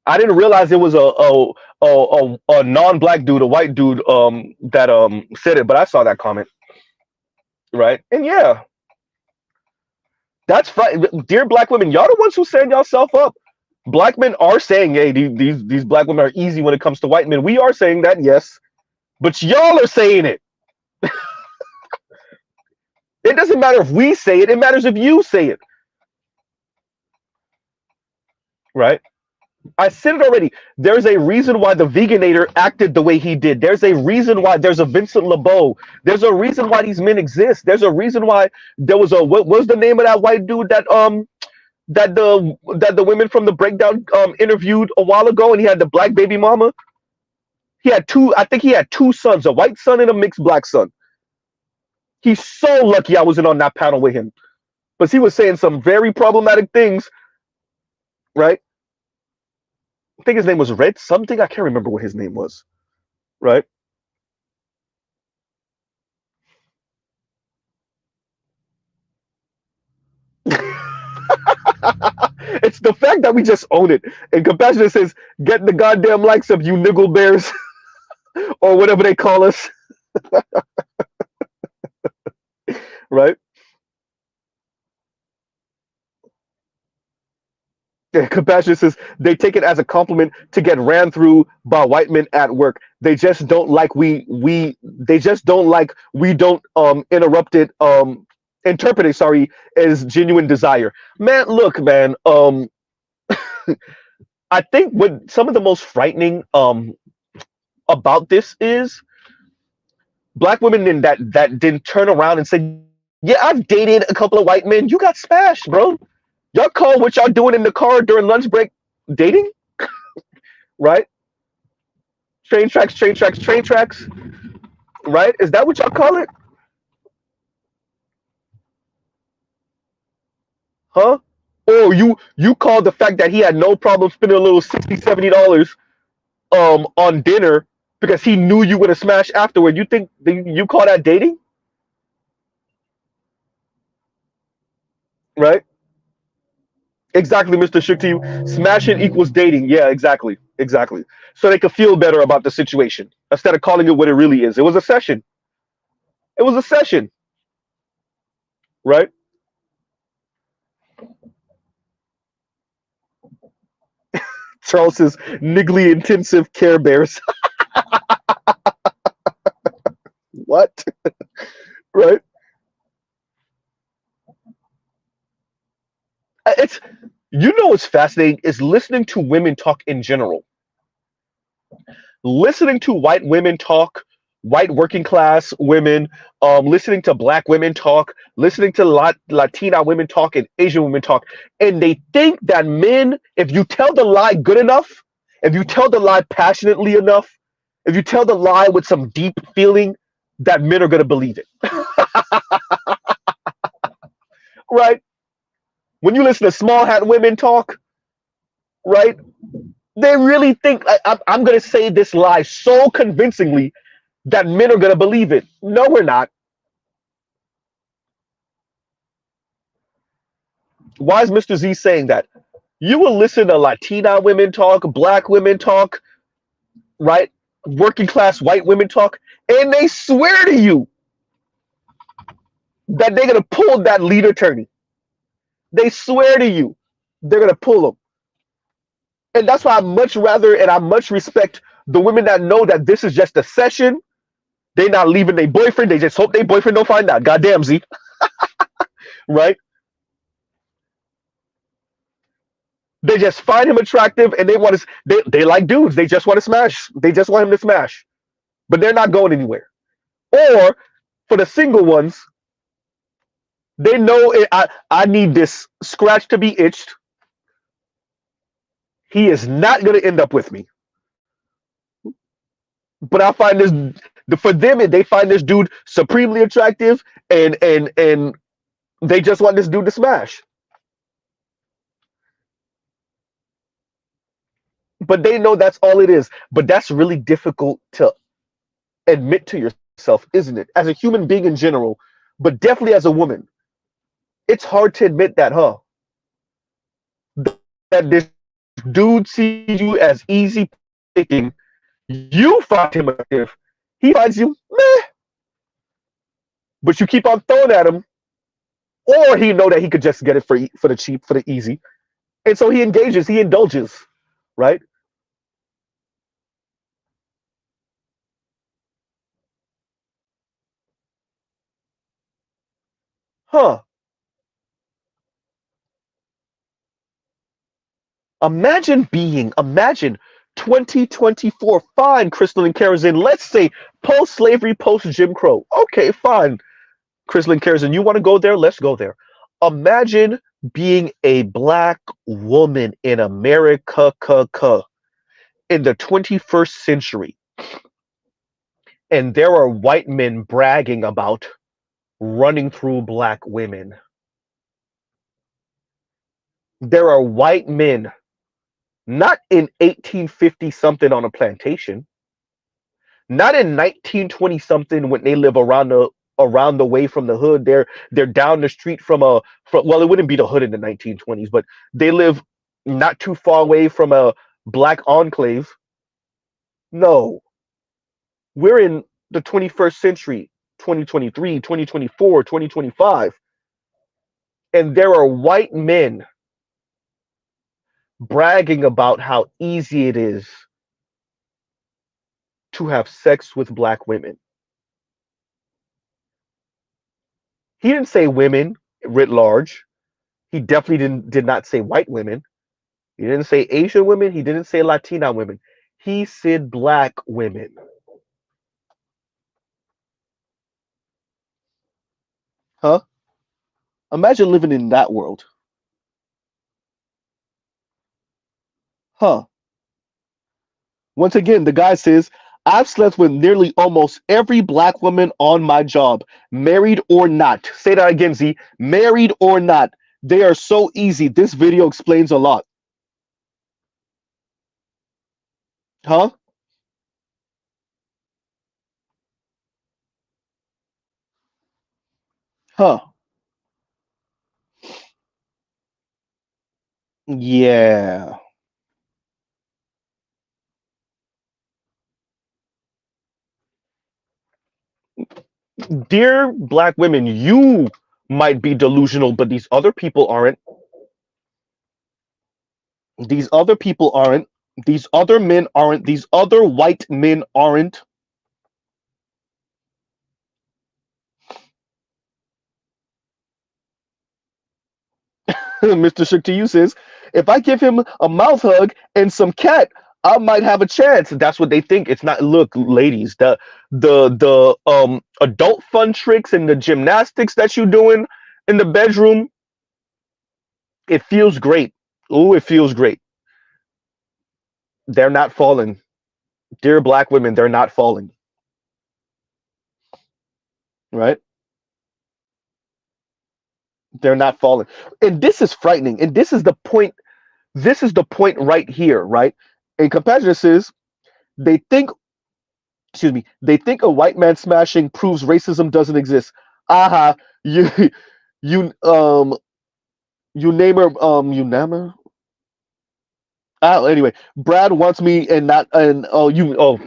I didn't realize it was a non-black dude, a white dude, that said it, but I saw that comment. Right. And yeah, that's fine. Dear black women, y'all the ones who stand yourself up. Black men are saying, hey, these black women are easy when it comes to white men. We are saying that, yes. But y'all are saying it. It doesn't matter if we say it, it matters if you say it. Right? I said it already. There's a reason why the Veganator acted the way he did. There's a reason why there's a Vincent LeBeau. There's a reason why these men exist. There's a reason why there was a what was the name of that white dude that the women from the breakdown interviewed a while ago, and he had the black baby mama. He had two. I think he had two sons, a white son and a mixed black son. He's so lucky I wasn't on that panel with him, because he was saying some very problematic things. Right? I think his name was Red something. I can't remember what his name was. Right? It's the fact that we just own it. And Compassionate says, "Get the goddamn likes of you niggle bears," or whatever they call us. Right? Yeah, Compassion says they take it as a compliment to get ran through by white men at work. They just don't like they just don't like we don't interpret it, sorry, as genuine desire. Man, look, man, I think what some of the most frightening about this is black women that didn't turn around and say, yeah, I've dated a couple of white men. You got smashed, bro. Y'all call what y'all doing in the car during lunch break dating, right? Train tracks, train tracks, train tracks, right? Is that what y'all call it? Huh? Or you called the fact that he had no problem spending a little $60, $70 on dinner because he knew you would have smashed afterward. You think you call that dating? Right? Exactly, Mr. Shukti. Smashing equals dating. Yeah, exactly. Exactly. So they could feel better about the situation instead of calling it what it really is. It was a session. It was a session, right? Charles says, niggly intensive care bears. What? Right? It's what's fascinating is listening to women talk in general. Listening to white women talk, white working class women, listening to black women talk, listening to Latina women talk and Asian women talk, and they think that men, if you tell the lie good enough, if you tell the lie passionately enough, if you tell the lie with some deep feeling, that men are going to believe it. Right? When you listen to small hat women talk, right? They really think I'm going to say this lie so convincingly that men are going to believe it. No, we're not. Why is Mr. Z saying that? You will listen to Latina women talk, black women talk, right? Working class white women talk, and they swear to you that they're going to pull that lead attorney. They swear to you they're going to pull them. And that's why I much rather and I much respect the women that know that this is just a session. They're not leaving their boyfriend. They just hope their boyfriend don't find out. Goddamn, Z. Right? They just find him attractive and they want to, they like dudes. They just want to smash. They just want him to smash. But they're not going anywhere. Or for the single ones, they know I need this scratch to be itched. He is not going to end up with me. But I find this, for them, they find this dude supremely attractive and they just want this dude to smash. but they know that's all it is. But that's really difficult to admit to yourself, isn't it? As a human being in general, but definitely as a woman, it's hard to admit that, huh? That this dude sees you as easy picking, you find him attractive, he finds you meh, but you keep on throwing at him, or he know that he could just get it for the cheap, for the easy, and so he engages, he indulges, right? Huh? Imagine 2024, fine, Crystal and Kerosene, let's say post-slavery, post-Jim Crow. Okay, fine, Crystal and Kerosene, you want to go there? Let's go there. Imagine being a black woman in America in the 21st century, and there are white men bragging about running through black women. There are white men, not in 1850 something on a plantation, not in 1920 something when they live around the way from the hood. They're down the street from well, it wouldn't be the hood in the 1920s, but they live not too far away from a black enclave. No, we're in the 21st century, 2023, 2024, 2025, and there are white men bragging about how easy it is to have sex with black women. He didn't say women writ large. He definitely did not say white women. He didn't say Asian women. He didn't say Latina women. He said black women. Huh? Imagine living in that world. Huh? Once again, the guy says, I've slept with nearly almost every black woman on my job, married or not. Say that again, Z. Married or not. They are so easy. This video explains a lot. Huh? Huh? Yeah. Dear black women, you might be delusional, but these other people aren't. These other people aren't. These other men aren't. These other white men aren't. Mr. Shook to you says, if I give him a mouth hug and some cat, I might have a chance. That's what they think. It's not. Look, ladies, the adult fun tricks and the gymnastics that you're doing in the bedroom, it feels great. Oh, it feels great. They're not falling. Dear black women, they're not falling. Right? They're not falling. And this is frightening. And this is the point. This is the point right here, right? And compassion says they think, excuse me, they think a white man smashing proves racism doesn't exist. Aha, you you you name her you name her. Anyway, Brad wants me and not and oh you oh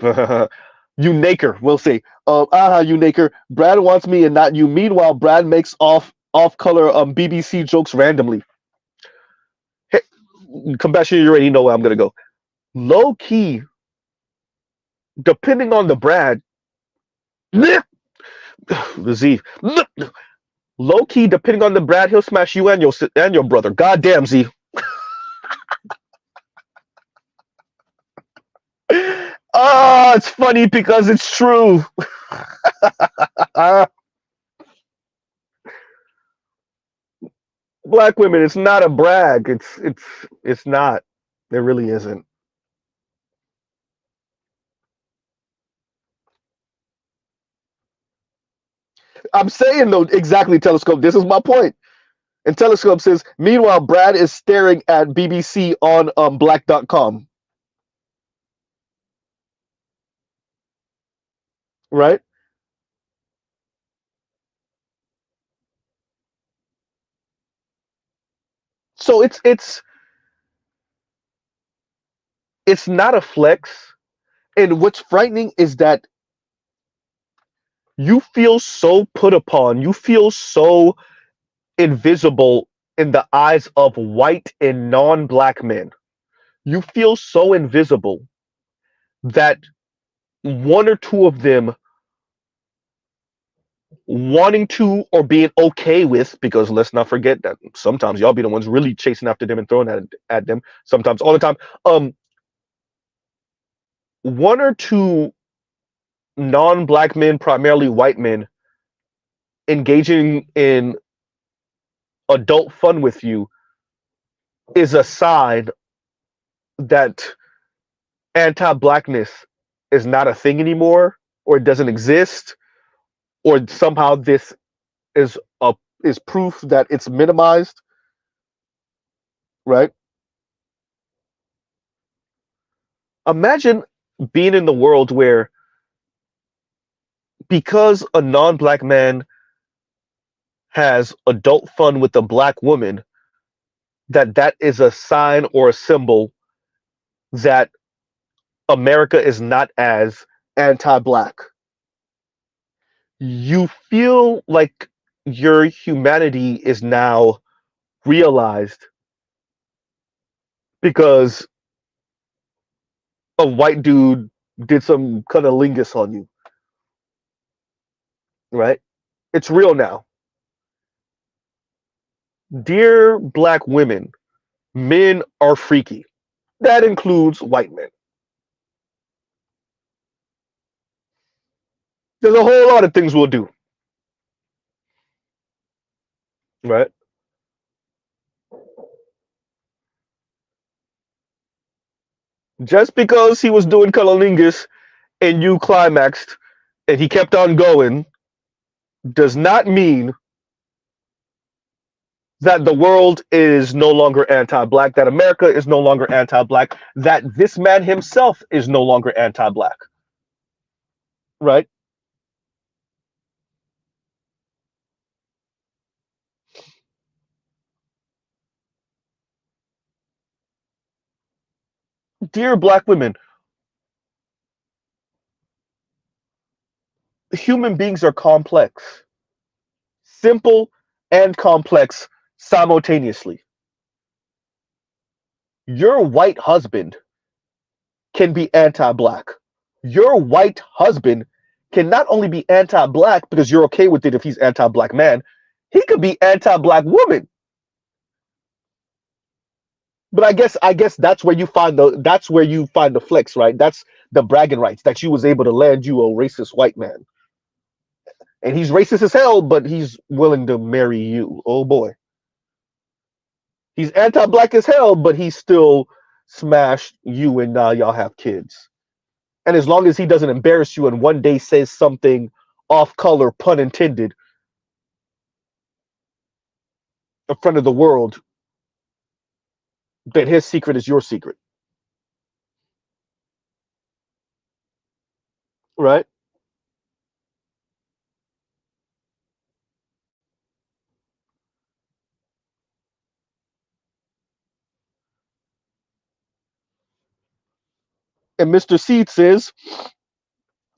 you naker, we'll say. You naker. Brad wants me and not you. Meanwhile, Brad makes off color BBC jokes randomly. Hey, compassion, you already know where I'm gonna go. Low key, depending on the Brad, the Z. Low key, depending on the Brad, he'll smash you and your brother. God damn, Z. Oh, it's funny because it's true. Black women, it's not a brag. It's not. It really isn't. I'm saying though, exactly, Telescope. This is my point. And Telescope says, meanwhile, Brad is staring at BBC on black.com. right? So it's not a flex. And what's frightening is that you feel so put upon, you feel so invisible in the eyes of white and non-black men. You feel so invisible that one or two of them wanting to or being okay with, because let's not forget that sometimes y'all be the ones really chasing after them and throwing at them, sometimes all the time. One or two non-black men, primarily white men, engaging in adult fun with you is a sign that anti-blackness is not a thing anymore, or it doesn't exist, or somehow this is a is proof that it's minimized, right? Imagine being in the world where, because a non-black man has adult fun with a black woman, that is a sign or a symbol that America is not as anti-black. You feel like your humanity is now realized because a white dude did some cunnilingus on you, right? It's real now. Dear black women, men are freaky. That includes white men. There's a whole lot of things we'll do, right? Just because he was doing cunnilingus and you climaxed and he kept on going does not mean that the world is no longer anti-black, that America is no longer anti-black, that this man himself is no longer anti-black, right? Dear black women, human beings are complex, simple and complex simultaneously. Your white husband can be anti-black. Your white husband can not only be anti-black because you're okay with it if he's anti-black man, he could be anti-black woman. But I guess that's where you find the flex, right? That's the bragging rights that you was able to land you a racist white man. And he's racist as hell, but he's willing to marry you. Oh boy. He's anti-black as hell, but he still smashed you and now y'all have kids. And as long as he doesn't embarrass you and one day says something off color, pun intended, in front of the world, then his secret is your secret. Right? And Mr. Seed says,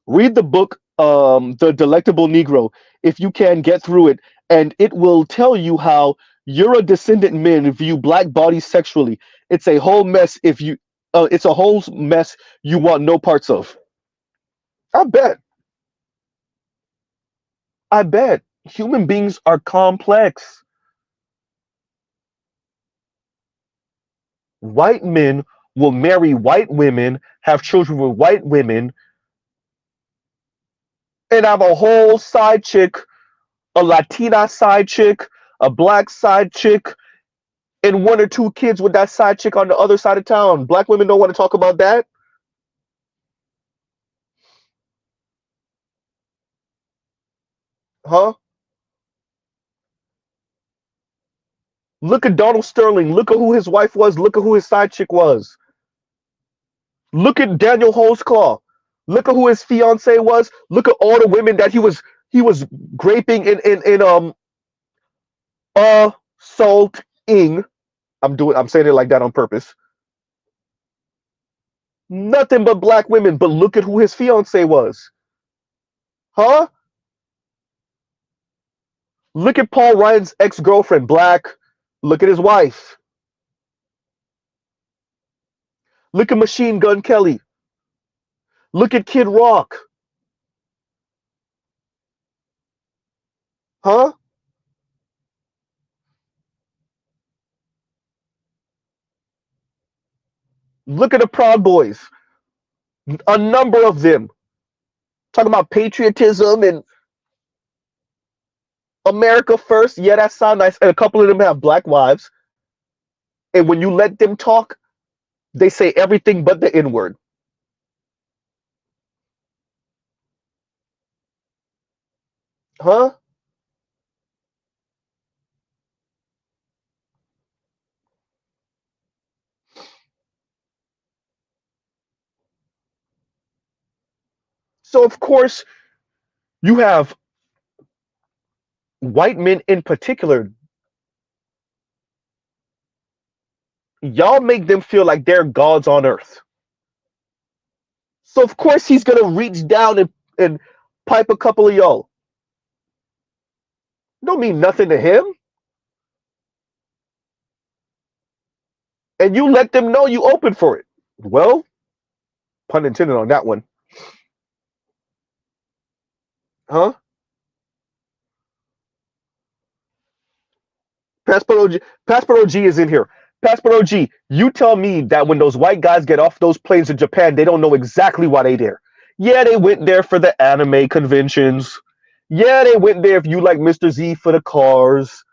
read the book, The Delectable Negro, if you can get through it, and it will tell you how Euro-descendant men view black bodies sexually. It's a whole mess if you it's a whole mess you want no parts of. I bet. I bet. Human beings are complex. White men will marry white women, have children with white women, and have a whole side chick, a Latina side chick, a black side chick, and one or two kids with that side chick on the other side of town. Black women don't want to talk about that. Huh? Look at Donald Sterling. Look at who his wife was. Look at who his side chick was. Look at Daniel Holesclaw. Look at who his fiance was. Look at all the women that he was graping in assaulting. I'm saying it like that on purpose. Nothing but black women. But look at who his fiance was. Huh? Look at Paul Ryan's ex-girlfriend, black. Look at his wife. Look at Machine Gun Kelly. Look at Kid Rock. Huh? Look at the Proud Boys. A number of them. Talking about patriotism and America first. Yeah, that sounds nice. And a couple of them have black wives. And when you let them talk, they say everything but the N word. Huh? So, of course, you have white men in particular. Y'all make them feel like they're gods on earth. So, of course, he's going to reach down and pipe a couple of y'all. Don't mean nothing to him. And you let them know you open for it. Well, pun intended on that one. Huh? Passport OG is in here. Passport OG, you tell me that when those white guys get off those planes in Japan, they don't know exactly why they there. Yeah, they went there for the anime conventions. Yeah, they went there if you like Mr. Z for the cars.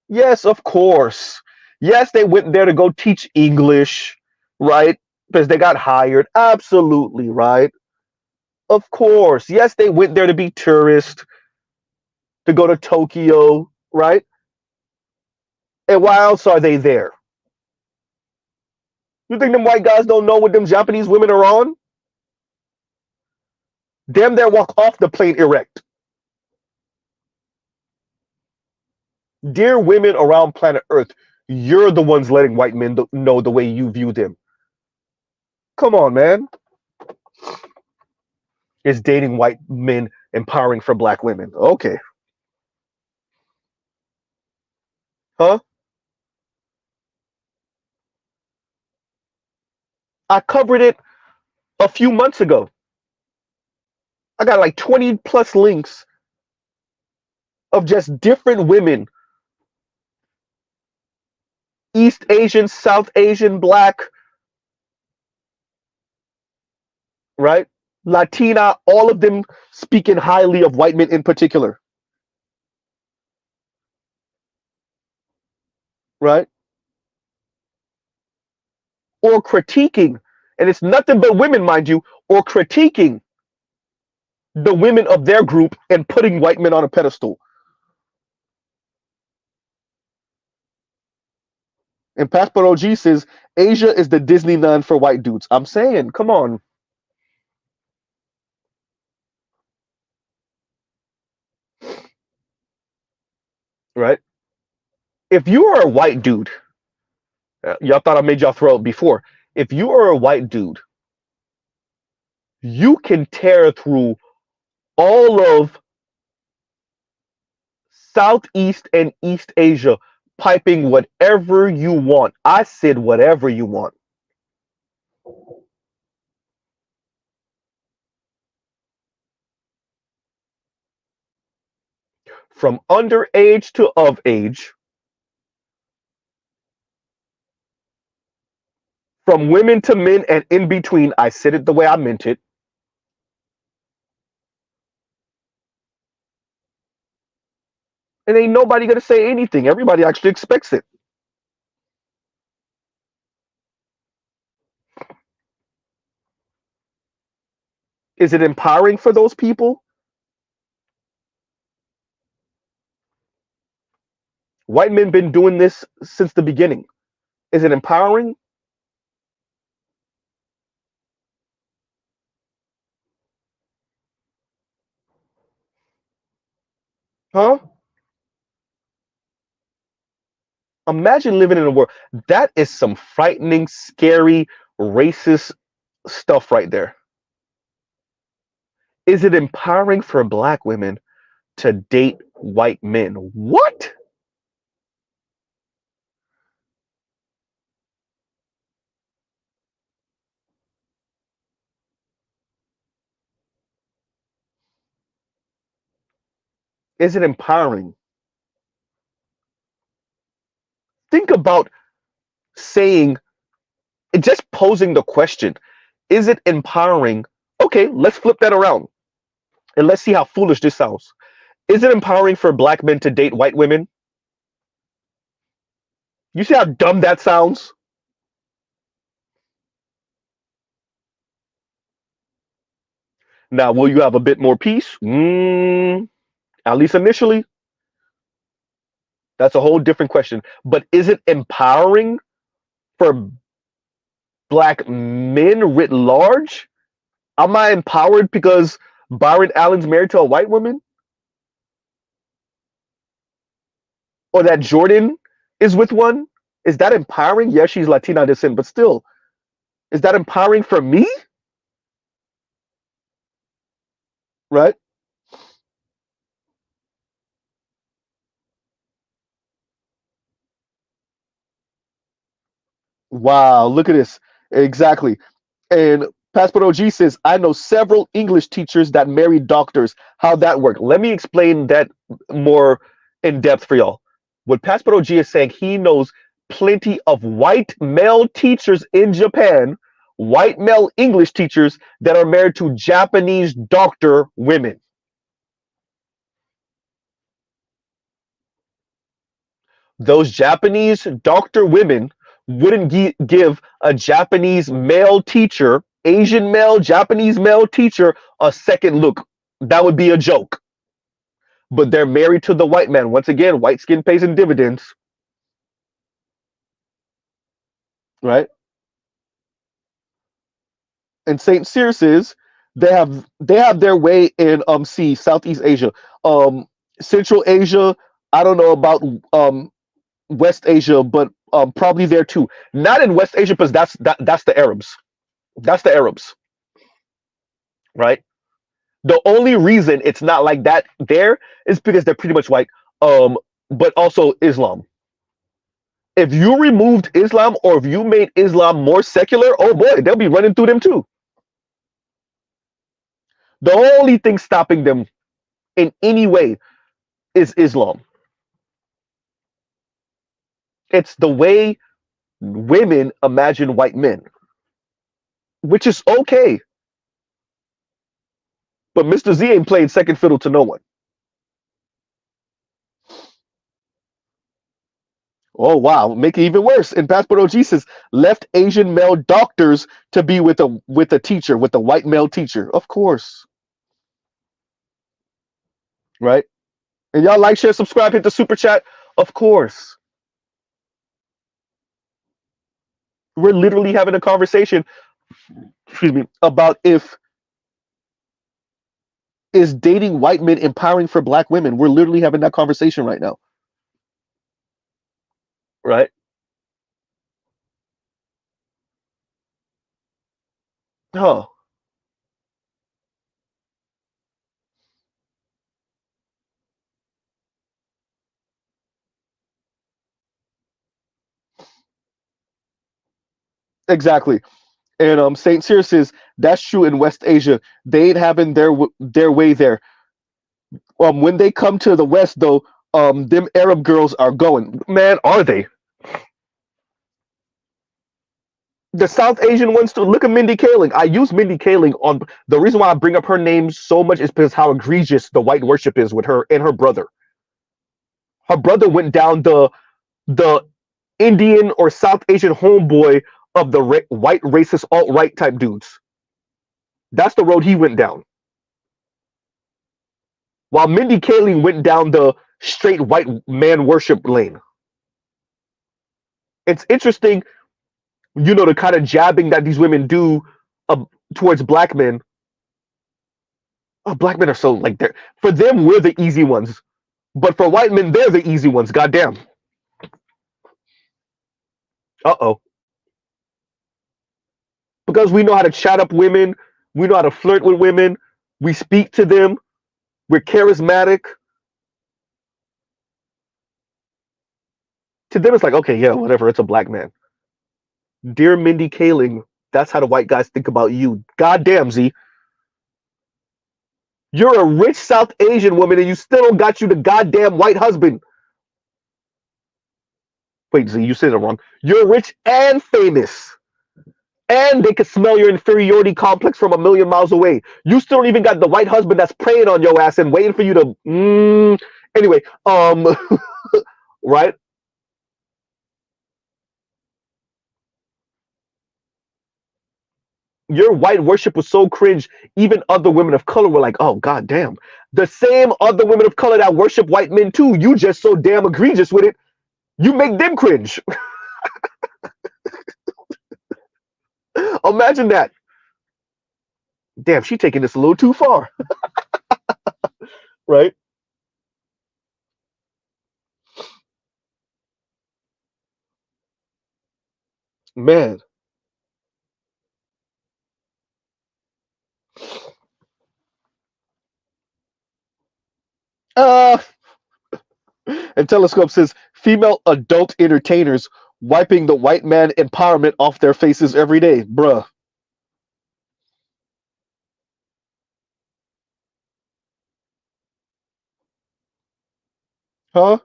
Yes, of course. Yes, they went there to go teach English, right? Because they got hired. Absolutely, right? Of course. Yes, they went there to be tourists, to go to Tokyo, right? And why else are they there? You think them white guys don't know what them Japanese women are on? Damn, they walk off the plane erect. Dear women around planet Earth, you're the ones letting white men know the way you view them. Come on, man. Is dating white men empowering for black women? Okay. Huh? I covered it a few months ago. I got like 20 plus links of just different women, East Asian, South Asian, black, right? Latina, all of them speaking highly of white men in particular, right? Or critiquing, and it's nothing but women, mind you, or critiquing the women of their group and putting white men on a pedestal. And Passport OG says Asia is the Disneyland for white dudes. I'm saying, come on, right? If you are a white dude, y'all thought I made y'all throw up before. If you are a white dude, you can tear through all of Southeast and East Asia, piping whatever you want. I said whatever you want. From underage to of age, from women to men and in between. I said it the way I meant it. And ain't nobody gonna say anything. Everybody actually expects it. Is it empowering for those people? White men been doing this since the beginning. Is it empowering? Huh? Imagine living in a world that is some frightening, scary, racist stuff right there. Is it empowering for black women to date white men? What? Is it empowering? Think about saying, just posing the question, is it empowering? Okay, let's flip that around and let's see how foolish this sounds. Is it empowering for black men to date white women? You see how dumb that sounds? Now, will you have a bit more peace? At least initially, that's a whole different question. But is it empowering for black men writ large? Am I empowered because Byron Allen's married to a white woman? Or that Jordan is with one? Is that empowering? Yes, she's Latina descent, but still, is that empowering for me? Right? Wow, look at this. Exactly. And Passport OG says, I know several English teachers that married doctors. How'd that work? Let me explain that more in depth for y'all. What Passport OG is saying, he knows plenty of white male teachers in Japan, white male English teachers that are married to Japanese doctor women. Those Japanese doctor women wouldn't give a Japanese male teacher, Asian male, Japanese male teacher, a second look. That would be a joke. But they're married to the white man. Once again, white skin pays in dividends, right? And Saint Cyrus's, they have their way in Southeast Asia, Central Asia. I don't know about West Asia, but probably there too. Not in West Asia because that's the Arabs. That's the Arabs, right? The only reason it's not like that there is because they're pretty much white. But also Islam. If you removed Islam or if you made Islam more secular, oh boy, they'll be running through them too. The only thing stopping them in any way is Islam. It's the way women imagine white men, which is okay. But Mr. Z ain't playing second fiddle to no one. Oh wow, make it even worse. And Passport OG says left Asian male doctors to be with a teacher, with a white male teacher. Of course. Right? And y'all like, share, subscribe, hit the super chat. Of course. We're literally having a conversation, excuse me, about if is dating white men empowering for black women. We're literally having that conversation right now. Right? Oh, exactly. And Saint Cyr says that's true in West Asia. They ain't having their way there. When they come to the West, though, them Arab girls are going. Man, are they? The South Asian ones too. Look at Mindy Kaling. I use Mindy Kaling on the reason why I bring up her name so much is because how egregious the white worship is with her and her brother. Her brother went down the Indian or South Asian homeboy of the white racist alt right type dudes. That's the road he went down. While Mindy Kaling went down the straight white man worship lane. It's interesting, the kind of jabbing that these women do towards black men. Oh, black men are so like they're for them we're the easy ones. But for white men, they're the easy ones. Goddamn. Uh-oh. Because we know how to chat up women, we know how to flirt with women, we speak to them, we're charismatic. To them, it's like, okay, yeah, whatever, it's a black man. Dear Mindy Kaling, that's how the white guys think about you. Goddamn, Z. You're a rich South Asian woman and you still don't got you the goddamn white husband. Wait, Z, you said it wrong. You're rich and famous. And they can smell your inferiority complex from a million miles away. You still don't even got the white husband that's preying on your ass and waiting for you to. Anyway, right? Your white worship was so cringe. Even other women of color were like, "Oh god damn." The same other women of color that worship white men too. You just so damn egregious with it. You make them cringe. Imagine that. Damn, she taking this a little too far, right? Man. Uh and Telescope says female adult entertainers wiping the white man empowerment off their faces every day. Bruh. Huh?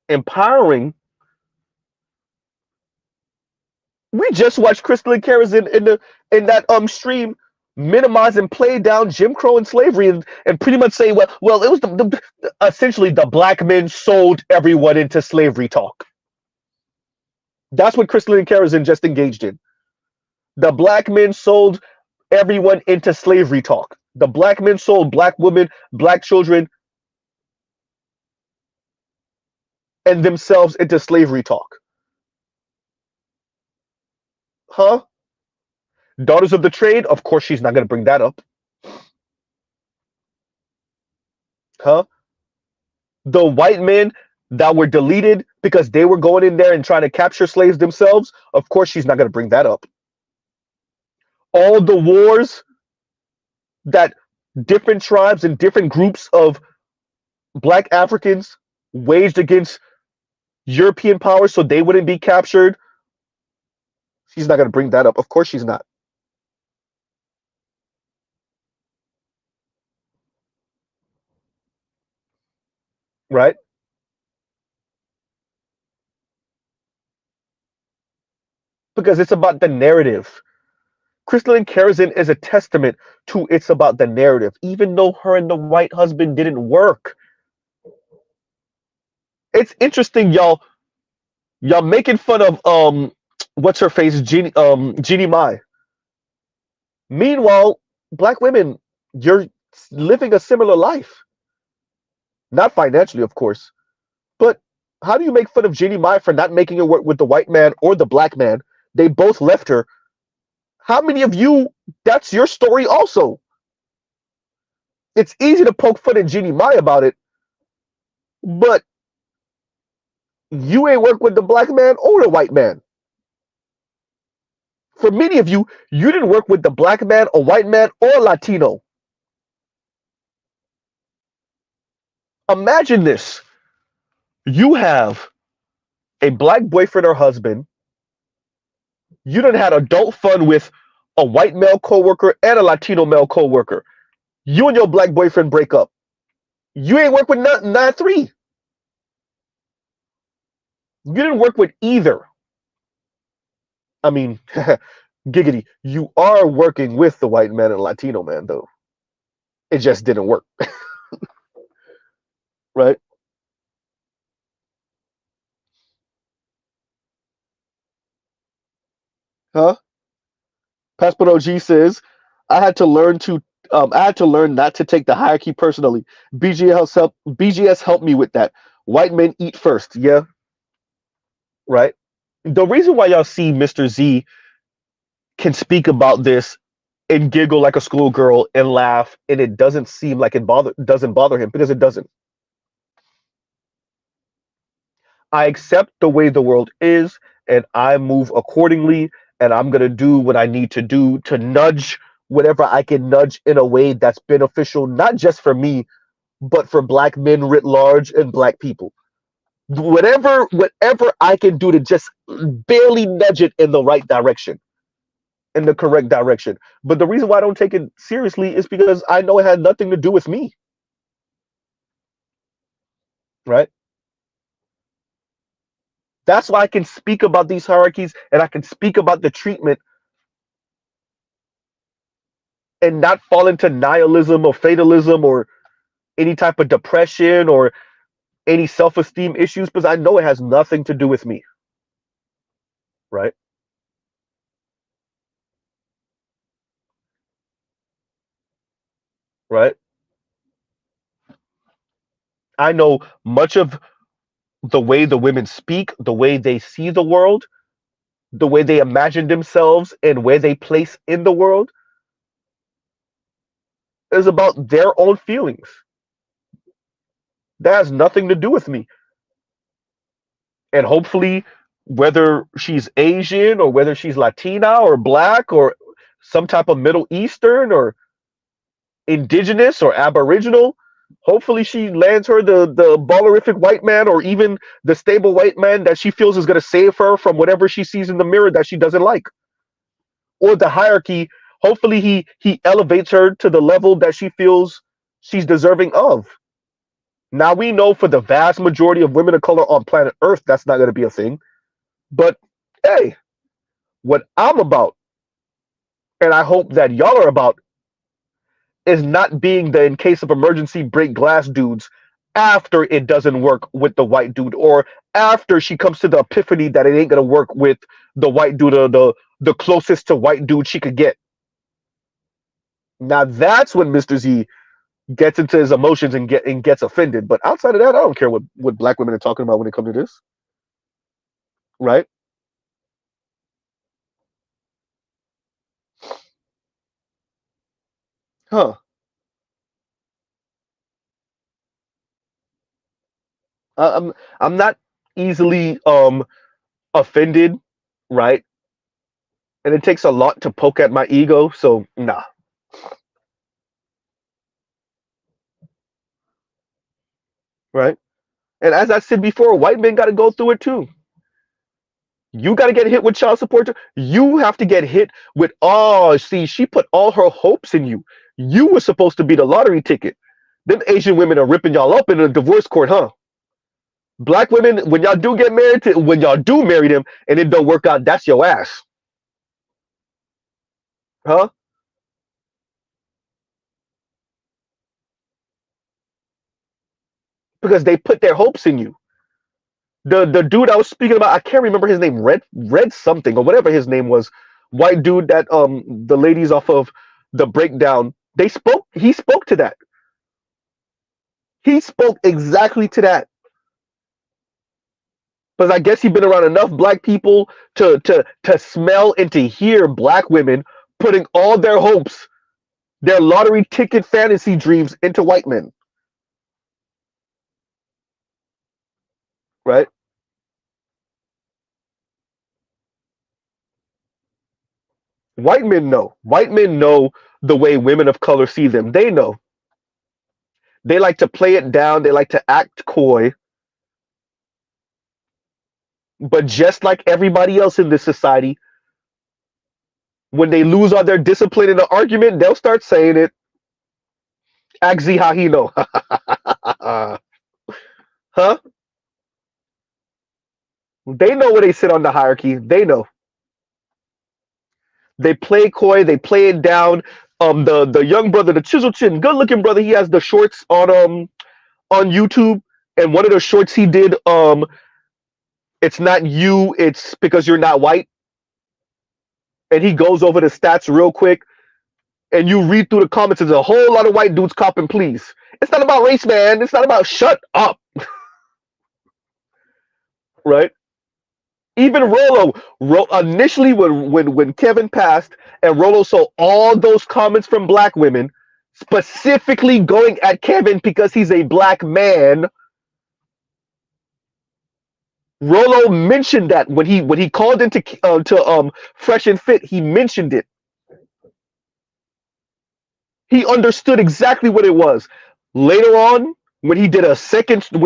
Empowering. We just watched Crystal and Kara's in that stream minimize and play down Jim Crow and slavery and pretty much say, well, it was essentially the black men sold everyone into slavery talk. That's what Crystal and Kara's just engaged in. The black men sold everyone into slavery talk. The black men sold black women, black children, and themselves into slavery talk. Huh? Daughters of the trade? Of course she's not going to bring that up. Huh? The white men that were deleted because they were going in there and trying to capture slaves themselves? Of course she's not going to bring that up. All the wars that different tribes and different groups of black Africans waged against European powers so they wouldn't be captured? She's not going to bring that up. Of course she's not. Right? Because it's about the narrative. Crystalline Kerosene is a testament to it's about the narrative. Even though her and the white husband didn't work. It's interesting, y'all. Y'all making fun of what's her face? Jeannie Mai. Meanwhile, black women, you're living a similar life. Not financially, of course. But how do you make fun of Jeannie Mai for not making it work with the white man or the black man? They both left her. How many of you, that's your story also? It's easy to poke fun at Jeannie Mai about it, but you ain't work with the black man or the white man. For many of you, you didn't work with the black man or white man or Latino. Imagine this. You have a black boyfriend or husband. You done had adult fun with a white male coworker and a Latino male coworker. You and your black boyfriend break up. You ain't work with none three. You didn't work with either. I mean, giggity, you are working with the white man and Latino man, though. It just didn't work. Right? Huh? Passport OG says, I had to learn not to take the hierarchy personally. BGS helped me with that. White men eat first. Yeah, right. The reason why y'all see Mr. Z can speak about this and giggle like a schoolgirl and laugh, and it doesn't seem like it doesn't bother him, because it doesn't. I accept the way the world is, and I move accordingly, and I'm gonna do what I need to do to nudge whatever I can nudge in a way that's beneficial, not just for me, but for black men writ large and black people. Whatever I can do to just barely nudge it in the right direction, in the correct direction. But the reason why I don't take it seriously is because I know it had nothing to do with me, right? That's why I can speak about these hierarchies, and I can speak about the treatment and not fall into nihilism or fatalism or any type of depression or any self-esteem issues, because I know it has nothing to do with me, right? Right? I know much of the way the women speak, the way they see the world, the way they imagine themselves, and where they place in the world is about their own feelings. That has nothing to do with me. And hopefully, whether she's Asian or whether she's Latina or black or some type of Middle Eastern or indigenous or aboriginal, hopefully she lands her the ballerific white man, or even the stable white man that she feels is going to save her from whatever she sees in the mirror that she doesn't like, or the hierarchy. Hopefully he elevates her to the level that she feels she's deserving of. Now we know for the vast majority of women of color on planet Earth that's not going to be a thing, but hey, what I'm about, and I hope that y'all are about, is not being the in case of emergency break glass dudes after it doesn't work with the white dude, or after she comes to the epiphany that it ain't gonna work with the white dude, or the closest to white dude she could get. Now that's when Mr. Z gets into his emotions and gets offended. But outside of that, I don't care what black women are talking about when it comes to this, right? Huh? I'm not easily offended, right? And it takes a lot to poke at my ego, so nah, right? And as I said before, white men got to go through it too. You got to get hit with child support too. You have to get hit with, oh, see, she put all her hopes in you. You were supposed to be the lottery ticket. Them Asian women are ripping y'all up in a divorce court, huh? Black women, when y'all do get married to, when y'all do marry them and it don't work out, that's your ass, huh? Because they put their hopes in you. The dude I was speaking about, I can't remember his name, Red something or whatever his name was, white dude that the ladies off of the breakdown, he spoke to that. He spoke exactly to that. Because I guess he'd been around enough black people to smell and to hear black women putting all their hopes, their lottery ticket fantasy dreams into white men. Right? White men know. White men know the way women of color see them. They know. They like to play it down. They like to act coy. But just like everybody else in this society, when they lose all their discipline in an argument, they'll start saying it. Axi Hahino. Huh? They know where they sit on the hierarchy. They know. They play coy. They play it down. The young brother, the chisel chin, good looking brother, he has the shorts on YouTube, and one of the shorts he did, it's not you, it's because you're not white, and he goes over the stats real quick, and you read through the comments, there's a whole lot of white dudes copping please. It's not about race, man. It's not about, shut up, right? Even initially when Kevin passed and Rolo saw all those comments from black women, specifically going at Kevin because he's a black man. Rolo mentioned that when he called into to Fresh and Fit, he mentioned it. He understood exactly what it was. Later on, when he did a second stream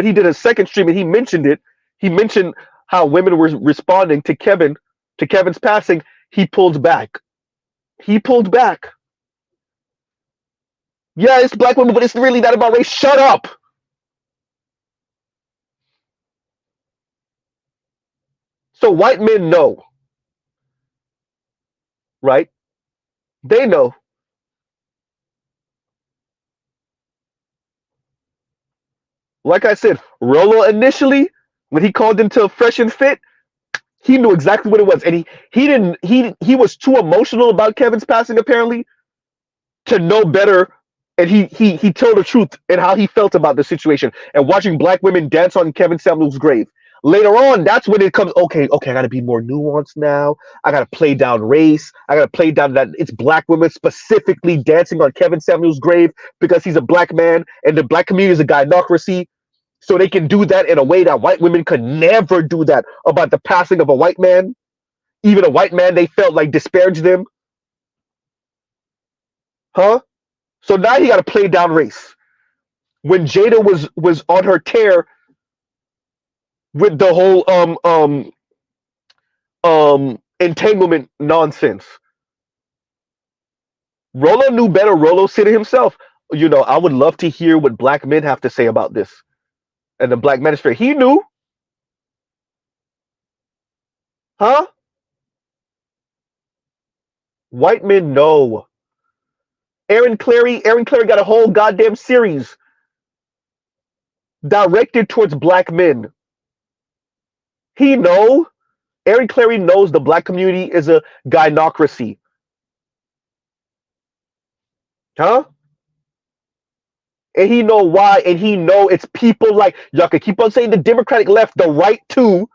and he mentioned it, he mentioned how women were responding to Kevin's passing. He pulled back. He pulled back. Yeah, it's black women, but it's really not about race. Shut up. So white men know, right? They know. Like I said, Rolo initially, when he called into Fresh and Fit, he knew exactly what it was, and he didn't he was too emotional about Kevin's passing apparently to know better, and he told the truth and how he felt about the situation and watching black women dance on Kevin Samuel's grave. Later on, that's when it comes. Okay, I got to be more nuanced now. I got to play down race. I got to play down that it's black women specifically dancing on Kevin Samuel's grave because he's a black man and the black community is a gynocracy. So they can do that in a way that white women could never do that about the passing of a white man. Even a white man they felt like disparaged them. Huh? So now he got to play down race. When Jada was on her tear with the whole entanglement nonsense, Rolo knew better. Rolo said to himself, I would love to hear what black men have to say about this. And the black manosphere, he knew, huh? White men know. Aaron Clary got a whole goddamn series directed towards black men. He know. Aaron Clary knows the black community is a gynocracy. Huh? And he know why, and he know it's people like y'all can keep on saying the Democratic left, the right too.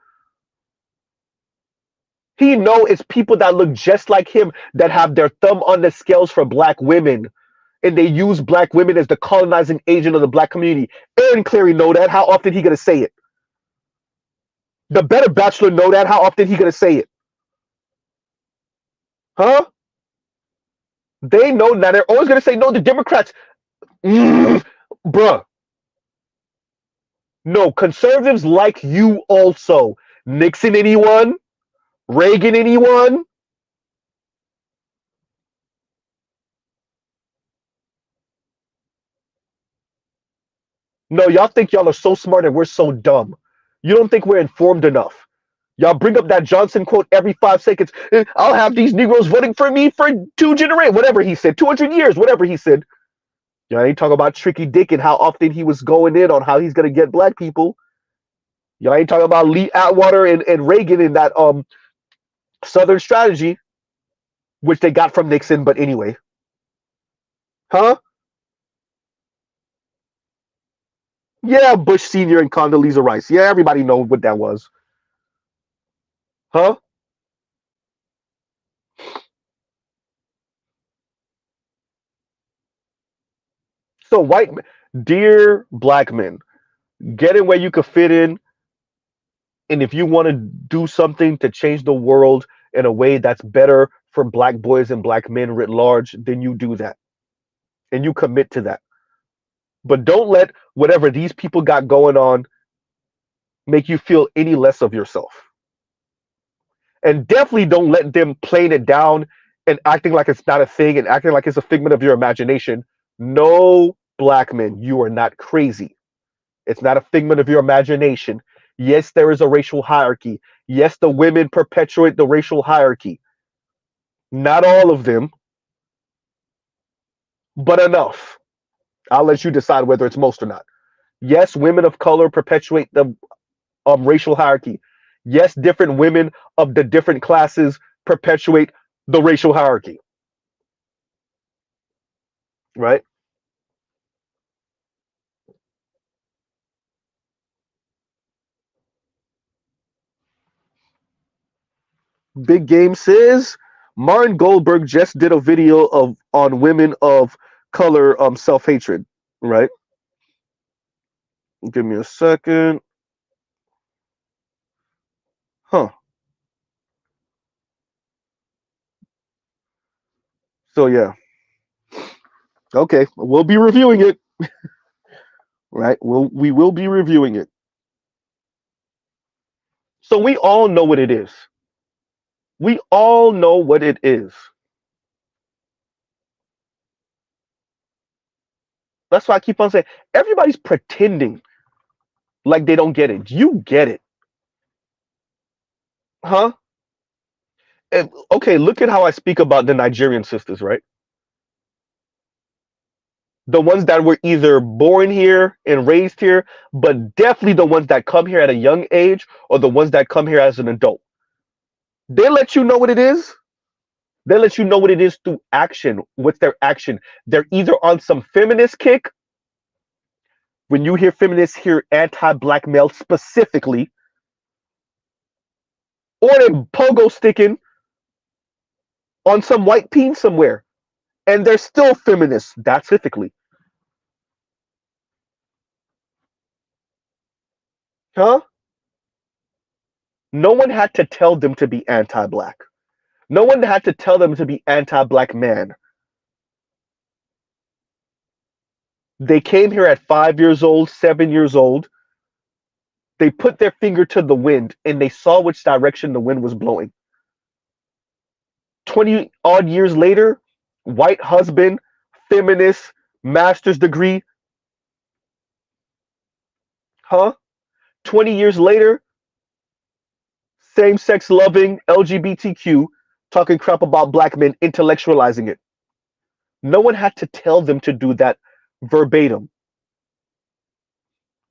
He know it's people that look just like him that have their thumb on the scales for black women. And they use black women as the colonizing agent of the black community. Aaron Clary know that. How often he gonna say it? The better bachelor know that. How often he gonna say it? Huh? They know that. They're always gonna say no. The Democrats, bruh. No, conservatives like you also. Nixon anyone? Reagan anyone? No, y'all think y'all are so smart and we're so dumb. You don't think we're informed enough. Y'all bring up that Johnson quote every 5 seconds. I'll have these Negroes voting for me for 2 generations, whatever he said, 200 years, whatever he said. Y'all ain't talking about Tricky Dick and how often he was going in on how he's gonna get black people. Y'all ain't talking about Lee Atwater and Reagan in that Southern strategy, which they got from Nixon, but anyway. Huh? Yeah, Bush Sr. and Condoleezza Rice. Yeah, everybody knows what that was. Huh? So dear black men, get in where you could fit in, and if you want to do something to change the world in a way that's better for black boys and black men writ large, then you do that. And you commit to that. But don't let whatever these people got going on make you feel any less of yourself. And definitely don't let them playing it down and acting like it's not a thing and acting like it's a figment of your imagination. No, black men, you are not crazy. It's not a figment of your imagination. Yes, there is a racial hierarchy. Yes, the women perpetuate the racial hierarchy. Not all of them, but enough. I'll let you decide whether it's most or not. Yes, women of color perpetuate the racial hierarchy. Yes, different women of the different classes perpetuate the racial hierarchy. Right? Big Game says Martin Goldberg just did a video of on women of color self hatred. Right. Give me a second. Huh. So yeah. Okay. We'll be reviewing it. Right. We will be reviewing it. So we all know what it is. We all know what it is. That's why I keep on saying everybody's pretending like they don't get it. You get it. Huh? Okay, look at how I speak about the Nigerian sisters, right? The ones that were either born here and raised here, but definitely the ones that come here at a young age or the ones that come here as an adult. They let you know what it is. They let you know what it is through action. What's their action? They're either on some feminist kick. When you hear feminists hear anti-black male specifically, or they pogo sticking on some white peen somewhere, and they're still feminists. That's specifically, huh? No one had to tell them to be anti-black. No one had to tell them to be anti-black man. They came here at 5 years old, 7 years old. They put their finger to the wind and they saw which direction the wind was blowing. 20 odd years later, white husband, feminist, master's degree. Huh? 20 years later, same sex loving, LGBTQ, talking crap about black men, intellectualizing it. No one had to tell them to do that verbatim,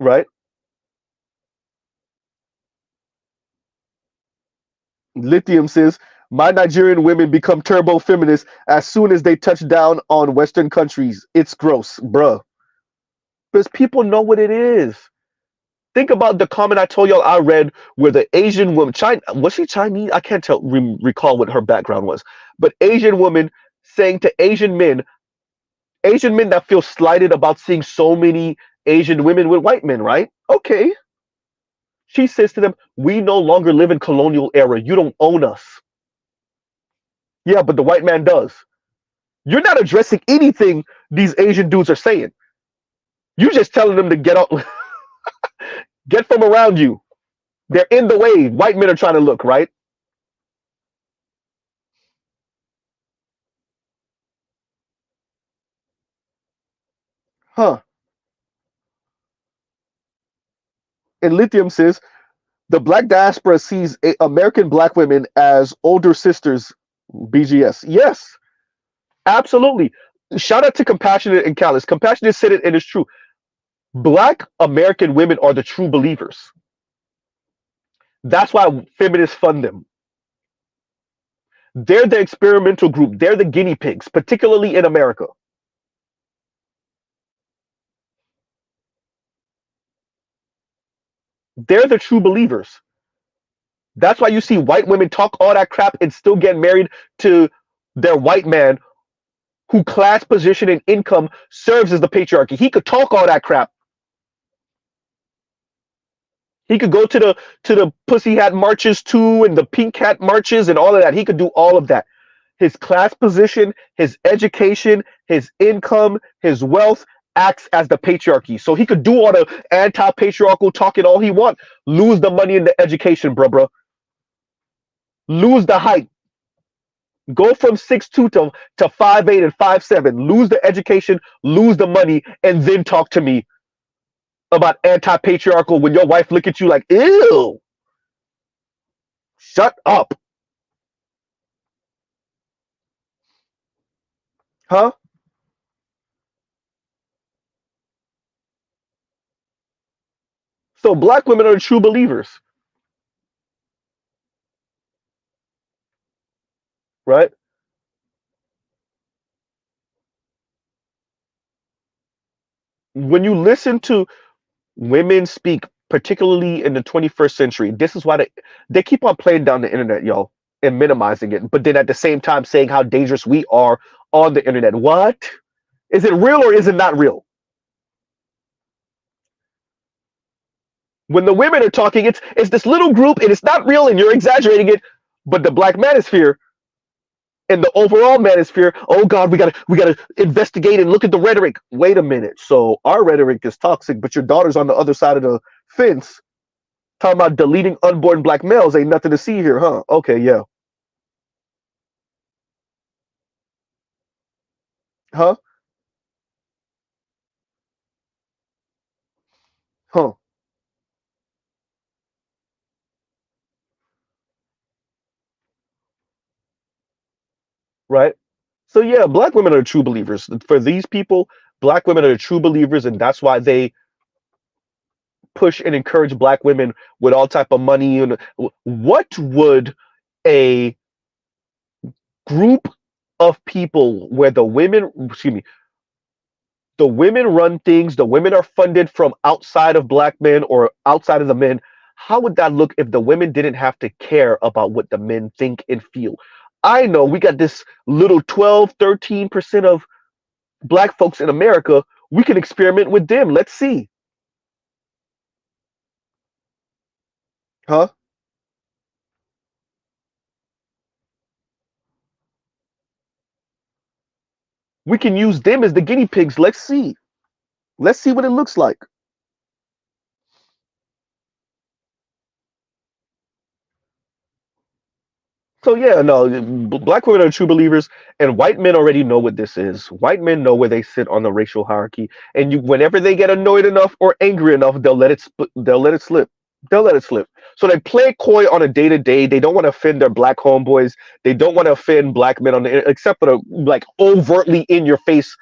right? Lithium says, my Nigerian women become turbo feminists as soon as they touch down on Western countries. It's gross, bruh. Because people know what it is. Think about the comment I told y'all I read where the Asian woman, China, was she Chinese? I can't recall what her background was. But Asian woman saying to Asian men that feel slighted about seeing so many Asian women with white men, right? Okay. She says to them, we no longer live in colonial era. You don't own us. Yeah, but the white man does. You're not addressing anything these Asian dudes are saying. You're just telling them to get up, get from around you. They're in the way. White men are trying to look, right? Huh. And Lithium says the black diaspora sees American black women as older sisters, BGS. Yes, absolutely. Shout out to Compassionate and Callous. Compassionate said it, and it's true. Black American women are the true believers. That's why feminists fund them. They're the experimental group. They're the guinea pigs, particularly in America. They're the true believers. That's why you see white women talk all that crap and still get married to their white man who class position and income serves as the patriarchy. He could talk all that crap. He could go to the pussy hat marches too and the pink hat marches and all of that. He could do all of that. His class position, his education, his income, his wealth acts as the patriarchy. So he could do all the anti-patriarchal talking all he want. Lose the money in the education, bruh. Lose the height. Go from 6'2" to 5'8" and 5'7". Lose the education, lose the money, and then talk to me about anti-patriarchal when your wife look at you like, ew. Shut up. Huh? So black women are true believers, right? When you listen to women speak, particularly in the 21st century, this is why they keep on playing down the internet, y'all. and minimizing it, but then at the same time saying how dangerous we are on the internet. What? Is it real or is it not real? When the women are talking, it's this little group and it's not real and you're exaggerating it, but the black manosphere and the overall manosphere, oh God, we gotta investigate and look at the rhetoric. Wait a minute. So our rhetoric is toxic, but your daughter's on the other side of the fence talking about deleting unborn black males. Ain't nothing to see here, huh? Okay, yeah. Huh? Huh. Right? So yeah, black women are true believers. For these people, black women are true believers, and that's why they push and encourage black women with all type of money. And what would a group of people where the women, excuse me, the women run things, the women are funded from outside of black men or outside of the men. How would that look if the women didn't have to care about what the men think and feel? I know we got this little 12, 13% of black folks in America. We can experiment with them. Let's see. Huh? We can use them as the guinea pigs. Let's see. Let's see what it looks like. So yeah, no, black women are true believers, and white men already know what this is. White men know where they sit on the racial hierarchy, and whenever they get annoyed enough or angry enough, they'll let it they'll let it slip. They'll let it slip. So they play coy on a day to day. They don't want to offend their black homeboys. They don't want to offend black men on the except for the like overtly in your face,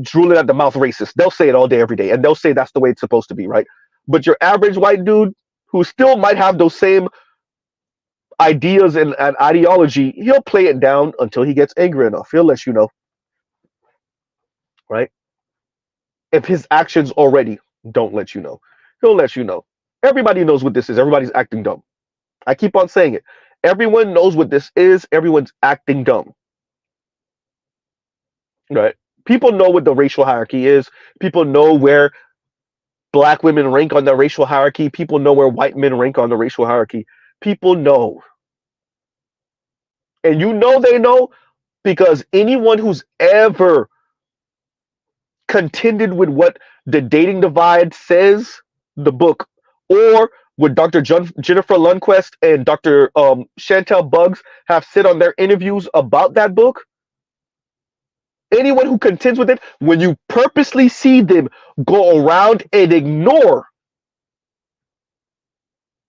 drooling at the mouth racist. They'll say it all day, every day, and they'll say that's the way it's supposed to be, right? But your average white dude who still might have those same ideas and ideology, he'll play it down until he gets angry enough. He'll let you know, right? If his actions already don't let you know, he'll let you know. Everybody knows what this is. Everybody's acting dumb. I keep on saying it. Everyone knows what this is. Everyone's acting dumb, right? People know what the racial hierarchy is. People know where black women rank on the racial hierarchy. People know where white men rank on the racial hierarchy. People know. And you know they know because anyone who's ever contended with what the dating divide says, the book, or what Dr. Jennifer Lundquist and Dr. Chantel Buggs have said on their interviews about that book, anyone who contends with it, when you purposely see them go around and ignore,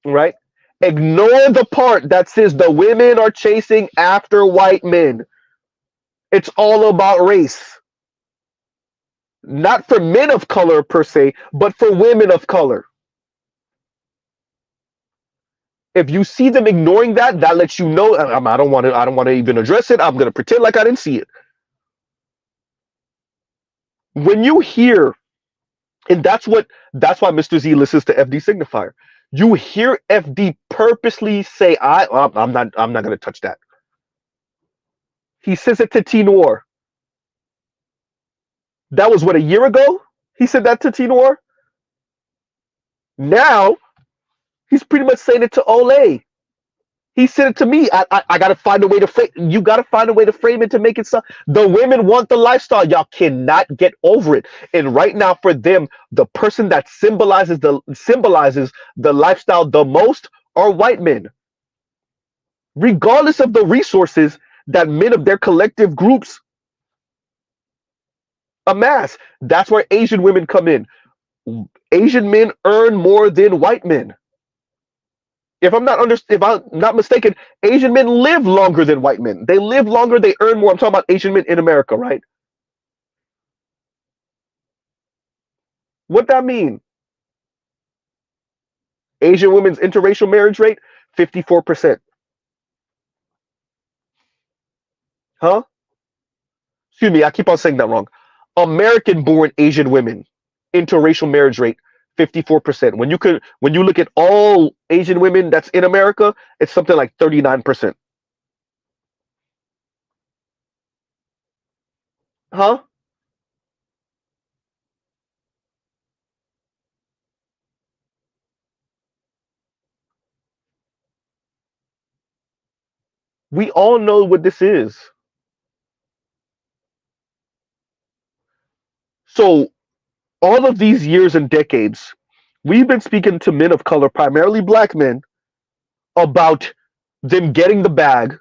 right? Ignore the part that says the women are chasing after white men. It's all about race. Not for men of color per se, but for women of color. If you see them ignoring that, that lets you know I don't want to. I don't want to even address it. I'm going to pretend like I didn't see it. When you hear, and that's why Mr. Z listens to FD Signifier. You hear FD purposely say, I'm not going to touch that." He says it to T Noir. That was what, a year ago. He said that to T Noir. Now he's pretty much saying it to Olay. He said it to me. I got to find a way to frame. You got to find a way to frame it to make it so. The women want the lifestyle. Y'all cannot get over it. And right now, for them, the person that symbolizes the lifestyle the most are white men, regardless of the resources that men of their collective groups amass. That's where Asian women come in. Asian men earn more than white men. If I'm not mistaken, Asian men live longer than white men. They live longer, they earn more. I'm talking about Asian men in America, right? What that mean? Asian women's interracial marriage rate, 54%. Huh? Excuse me, I keep on saying that wrong. American born Asian women, interracial marriage rate, 54%. When you look at all Asian women that's in America, it's something like 39%. Huh? We all know what this is. So all of these years and decades, we've been speaking to men of color, primarily black men, about them getting the bag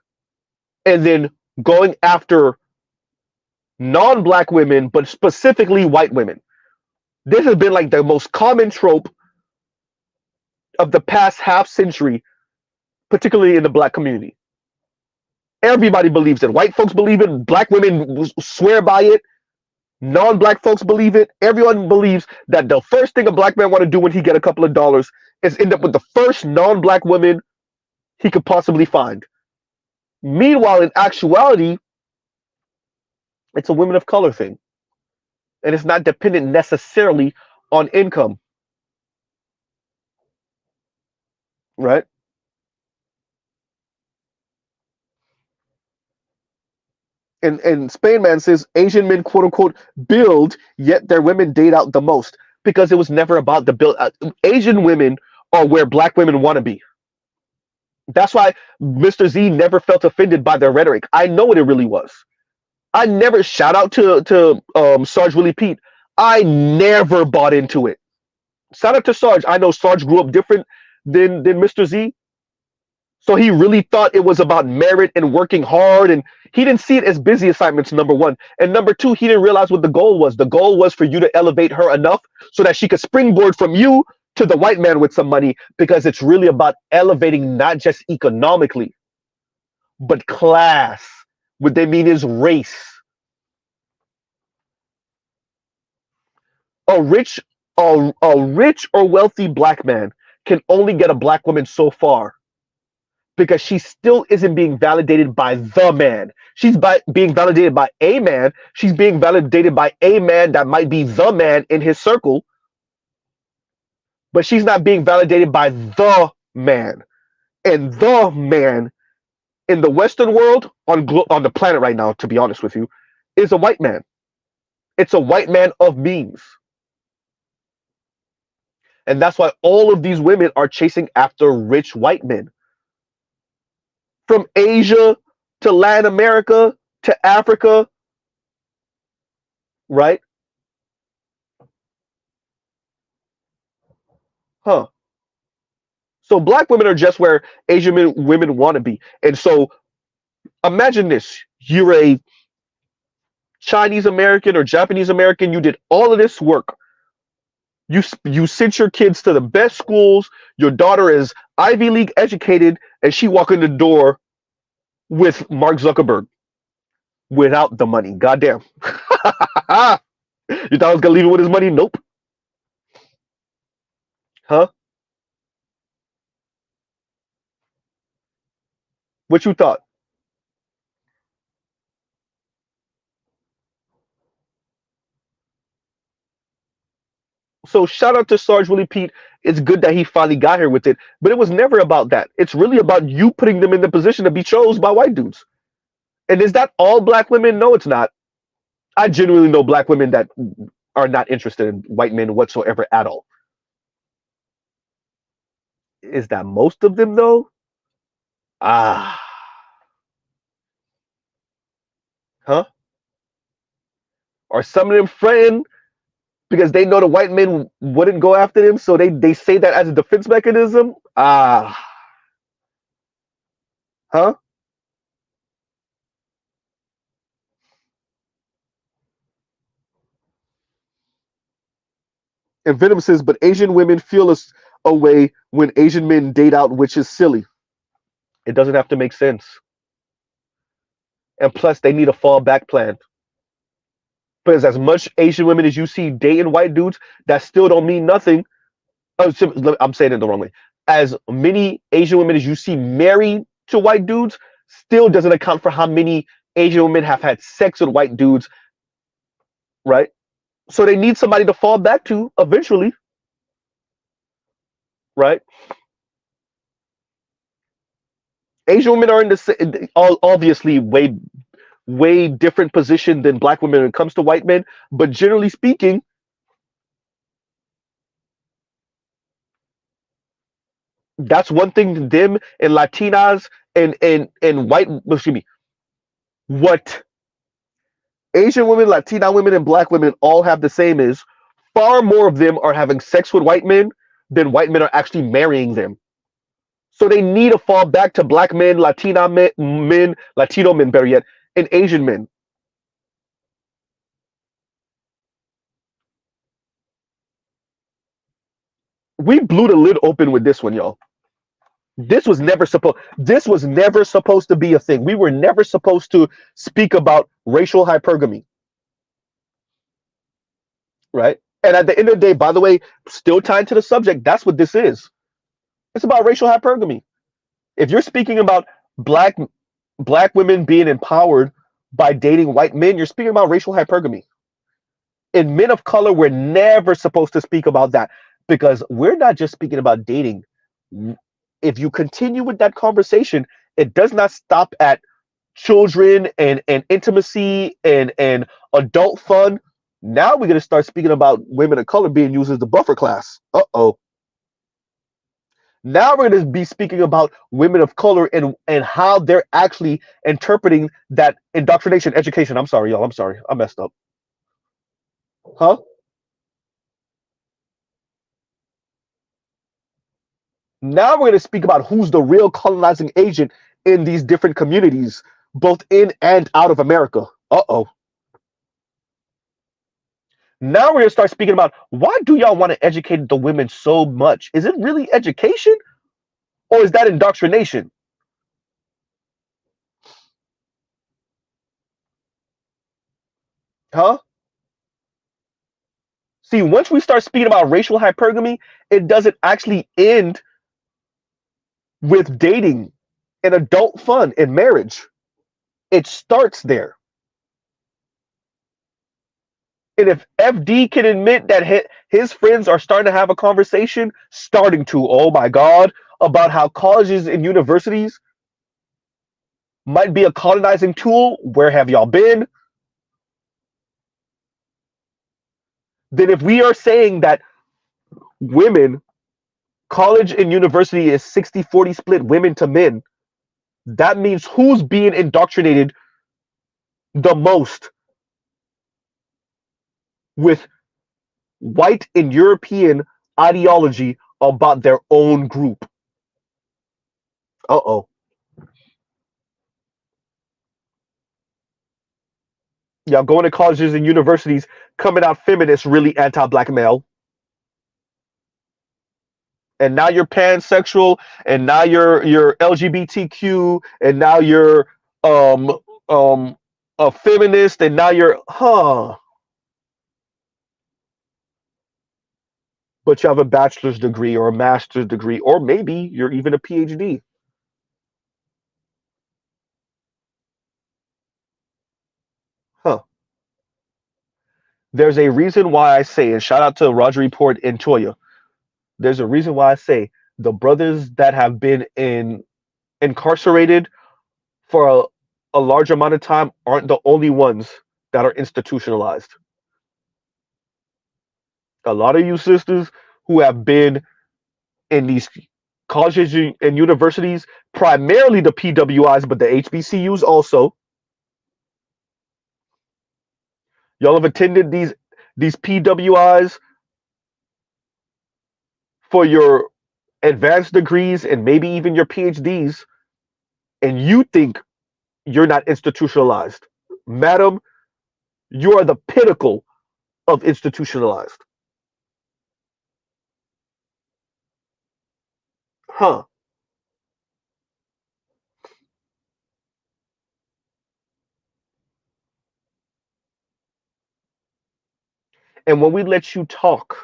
and then going after non-black women, but specifically white women. This has been like the most common trope of the past half century, particularly in the black community. Everybody believes it. White folks believe it. Black women swear by it. Non-black folks believe it. Everyone believes that the first thing a black man want to do when he get a couple of dollars is end up with the first non-black woman he could possibly find. Meanwhile, in actuality, it's a women of color thing, and it's not dependent necessarily on income, right? And Spain Man says Asian men quote unquote build, yet their women date out the most because it was never about the build. Asian women are where black women want to be. That's why Mr. Z never felt offended by their rhetoric. I know what it really was. I never shout out to Sarge Willie Pete. I never bought into it. Shout out to Sarge. I know Sarge grew up different than Mr. Z. So he really thought it was about merit and working hard, and he didn't see it as busy assignments, number one. And number two, he didn't realize what the goal was. The goal was for you to elevate her enough so that she could springboard from you to the white man with some money, because it's really about elevating not just economically, but class. What they mean is race. A rich, a rich or wealthy black man can only get a black woman so far because she still isn't being validated by the man. Being validated by a man. She's being validated by a man that might be the man in his circle, but she's not being validated by the man. And the man in the Western world, on the planet right now, to be honest with you, is a white man. It's a white man of means. And that's why all of these women are chasing after rich white men. From Asia to Latin America to Africa, right? Huh. So black women are just where Asian women want to be. And so imagine this. You're a Chinese American or Japanese American. You did all of this work. You sent your kids to the best schools. Your daughter is Ivy League educated, and she walk in the door with Mark Zuckerberg without the money. Goddamn. You thought I was gonna leave it with his money? Nope. Huh? What you thought? So shout out to Sarge Willie Pete. It's good that he finally got here with it, but it was never about that. It's really about you putting them in the position to be chose by white dudes. And is that all black women? No, it's not. I genuinely know black women that are not interested in white men whatsoever at all. Is that most of them though? Ah, huh? Are some of them frightened because they know the white men wouldn't go after them, so they say that as a defense mechanism? Ah, huh? And Venom says, but Asian women feel a way when Asian men date out, which is silly. It doesn't have to make sense. And plus, they need a fallback plan. Because as much Asian women as you see dating white dudes, that still don't mean nothing. Oh, I'm saying it the wrong way. As many Asian women as you see married to white dudes, still doesn't account for how many Asian women have had sex with white dudes, right? So they need somebody to fall back to eventually, right? Asian women are in the obviously way way different position than black women when it comes to white men. But generally speaking, that's one thing them and Latinas and white, excuse me, what Asian women, Latina women, and black women all have the same is far more of them are having sex with white men than white men are actually marrying them. So they need to fall back to black men, Latina men, Latino men, better yet, and Asian men. We blew the lid open with this one, y'all. This was never supposed to be a thing. We were never supposed to speak about racial hypergamy, right? And at the end of the day, by the way, still tied to the subject, that's what this is. It's about racial hypergamy. If you're speaking about black black women being empowered by dating white men, you're speaking about racial hypergamy. And men of color, we're never supposed to speak about that because we're not just speaking about dating. If you continue with that conversation, it does not stop at children and intimacy and adult fun. Now we're going to start speaking about women of color being used as the buffer class. Uh-oh. Now we're going to be speaking about women of color and how they're actually interpreting that indoctrination education. I'm sorry, y'all. I'm sorry. I messed up. Huh? Now we're going to speak about who's the real colonizing agent in these different communities, both in and out of America. Uh-oh. Now we're going to start speaking about why do y'all want to educate the women so much? Is it really education or is that indoctrination? Huh? See, once we start speaking about racial hypergamy, it doesn't actually end with dating and adult fun and marriage. It starts there. And if FD can admit that his friends are starting to have a conversation, oh my God, about how colleges and universities might be a colonizing tool, where have y'all been? Then if we are saying that women, college and university is 60-40 split women to men, that means who's being indoctrinated the most with white and European ideology about their own group. Uh-oh. Y'all going to colleges and universities coming out feminist, really anti-black male. And now you're pansexual, and now you're LGBTQ, and now you're um um a feminist, and now you're but you have a bachelor's degree or a master's degree, or maybe you're even a PhD. Huh. There's a reason why I say, and shout out to Roger Report and Toya. There's a reason why I say the brothers that have been incarcerated for a large amount of time aren't the only ones that are institutionalized. A lot of you sisters who have been in these colleges and universities, primarily the PWIs, but the HBCUs also, y'all have attended these PWIs for your advanced degrees and maybe even your PhDs, and you think you're not institutionalized. Madam, you are the pinnacle of institutionalized. Huh. And when we let you talk,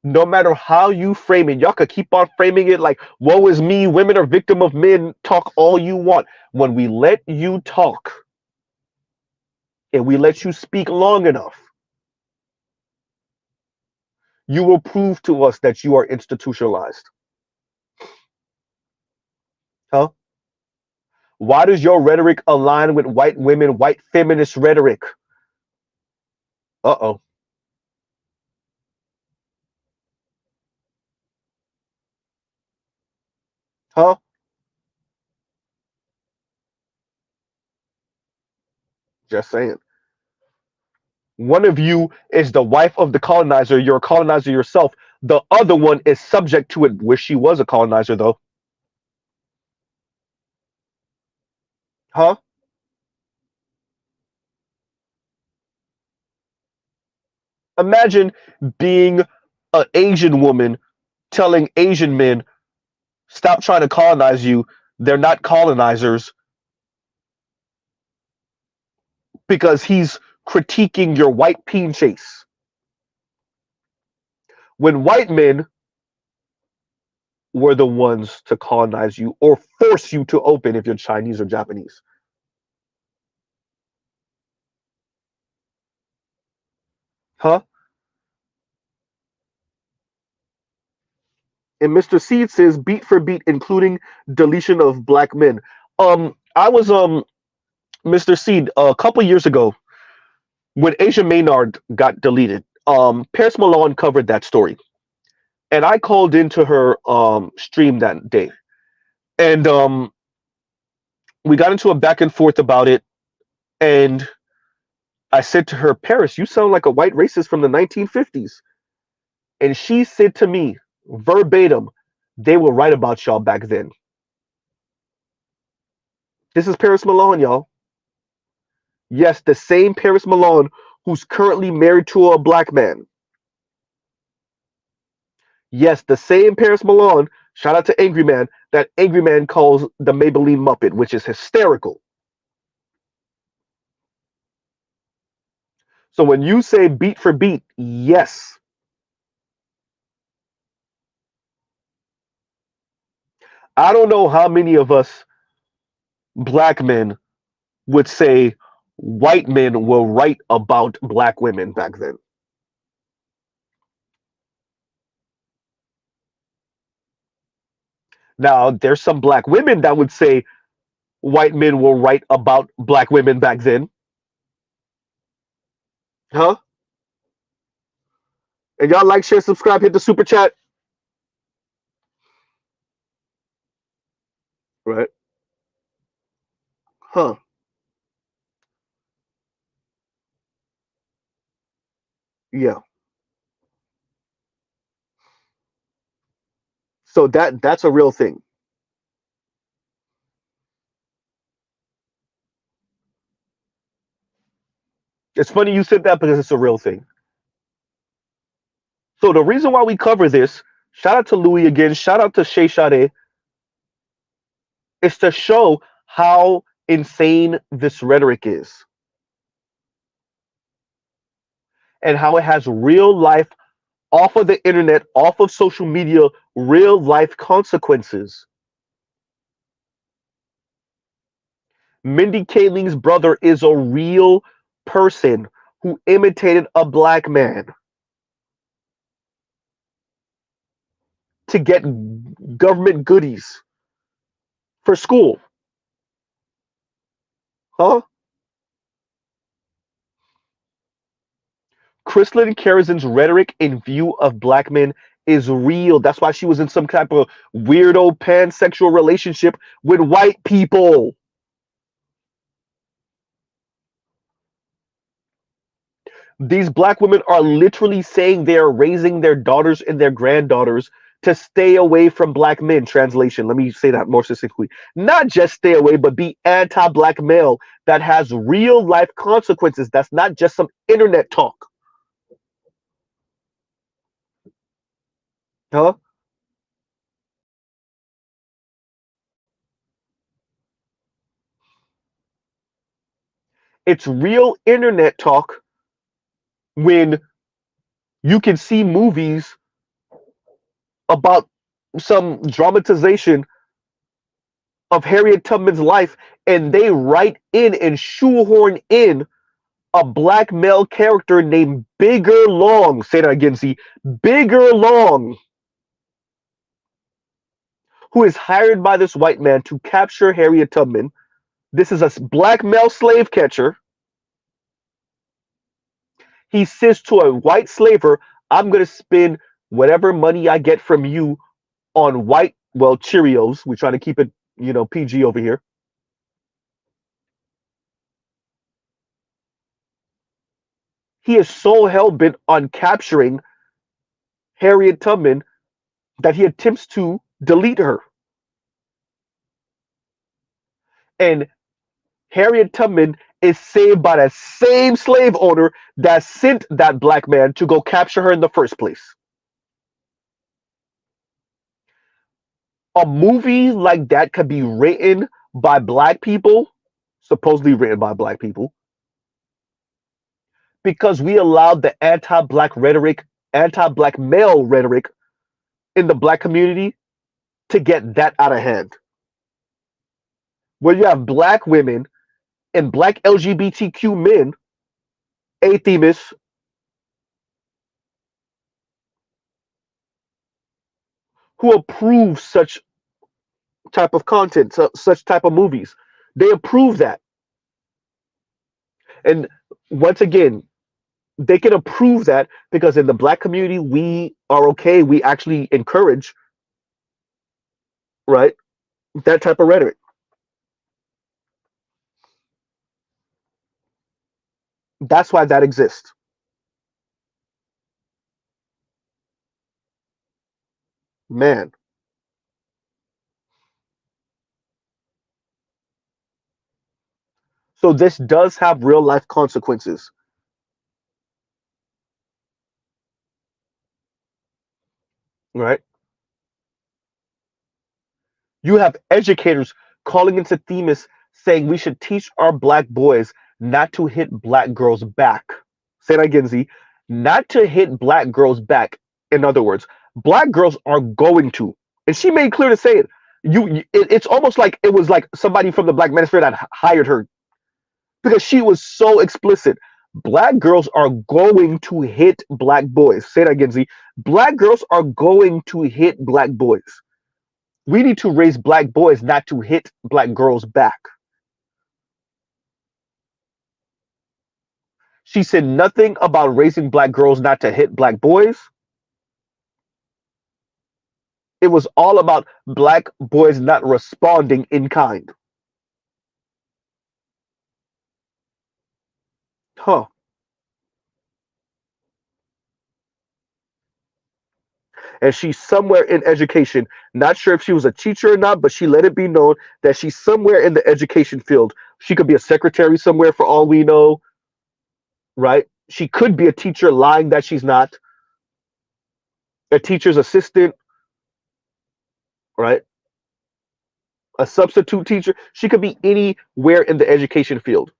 no matter how you frame it, y'all could keep on framing it like, woe is me, women are victim of men, talk all you want. When we let you talk and we let you speak long enough, you will prove to us that you are institutionalized. Huh? Why does your rhetoric align with white women, white feminist rhetoric? Uh-oh. Huh? Just saying. One of you is the wife of the colonizer. You're a colonizer yourself. The other one is subject to it. Wish she was a colonizer, though. Huh? Imagine being an Asian woman telling Asian men, stop trying to colonize you. They're not colonizers because he's critiquing your white peen chase. When white men were the ones to colonize you or force you to open if you're Chinese or Japanese. Huh? And Mr. Seed says beat for beat, including deletion of black men. I was Mr. Seed a couple years ago when Asia Maynard got deleted. Paris Malone covered that story, and I called into her stream that day, and we got into a back and forth about it, and I said to her, Paris, you sound like a white racist from the 1950s. And she said to me, verbatim, they were right about y'all back then. This is Paris Malone, y'all. Yes, the same Paris Malone who's currently married to a black man. Yes, the same Paris Malone, shout out to Angry Man, that Angry Man calls the Maybelline Muppet, which is hysterical. So when you say beat for beat, yes. I don't know how many of us black men would say white men were right about black women back then. Now, there's some black women that would say white men were right about black women back then. Huh? And y'all like, share, subscribe, hit the super chat. Right. Huh. Yeah. So that's a real thing. It's funny you said that because it's a real thing. So the reason why we cover this, shout out to Louis again, shout out to Shay Sade, is to show how insane this rhetoric is and how it has real life, off of the internet, off of social media, real life consequences. Mindy Kaling's brother is a real person who imitated a black man to get government goodies for school. Huh? Chrislyn Karazin's rhetoric in view of black men is real. That's why she was in some type of weirdo pansexual relationship with white people. These black women are literally saying they are raising their daughters and their granddaughters to stay away from black men. Translation, let me say that more succinctly. Not just stay away, but be anti-black male that has real life consequences. That's not just some internet talk. Huh? It's real internet talk when you can see movies about some dramatization of Harriet Tubman's life and they write in and shoehorn in a black male character named Bigger Long. Say that again, see. Bigger Long, who is hired by this white man to capture Harriet Tubman This is a black male slave catcher. He says to a white slaver, I'm going to spend whatever money I get from you on white, well, Cheerios. We're trying to keep it, PG over here. He is so hell bent on capturing Harriet Tubman that he attempts to delete her. And Harriet Tubman is saved by the same slave owner that sent that black man to go capture her in the first place. A movie like that could be written by black people, supposedly written by black people, because we allowed the anti-black rhetoric, anti-black male rhetoric in the black community to get that out of hand. Where you have black women and black LGBTQ men, atheists, who approve such type of content, such type of movies. They approve that. And once again, they can approve that because in the black community, we are okay. We actually encourage, right, that type of rhetoric. That's why that exists. Man. So this does have real life consequences, right? You have educators calling into Themis saying we should teach our black boys not to hit black girls back. Say that again, Z. Not to hit black girls back. In other words, black girls are going to, and she made clear to say it. It's almost like it was like somebody from the black manosphere that hired her because she was so explicit. Black girls are going to hit black boys. Say that again, Z. Black girls are going to hit black boys. We need to raise black boys not to hit black girls back. She said nothing about raising black girls not to hit black boys. It was all about black boys not responding in kind. Huh. And she's somewhere in education. Not sure if she was a teacher or not, but she let it be known that she's somewhere in the education field. She could be a secretary somewhere for all we know, right? She could be a teacher lying that she's not. A teacher's assistant, right? A substitute teacher. She could be anywhere in the education field.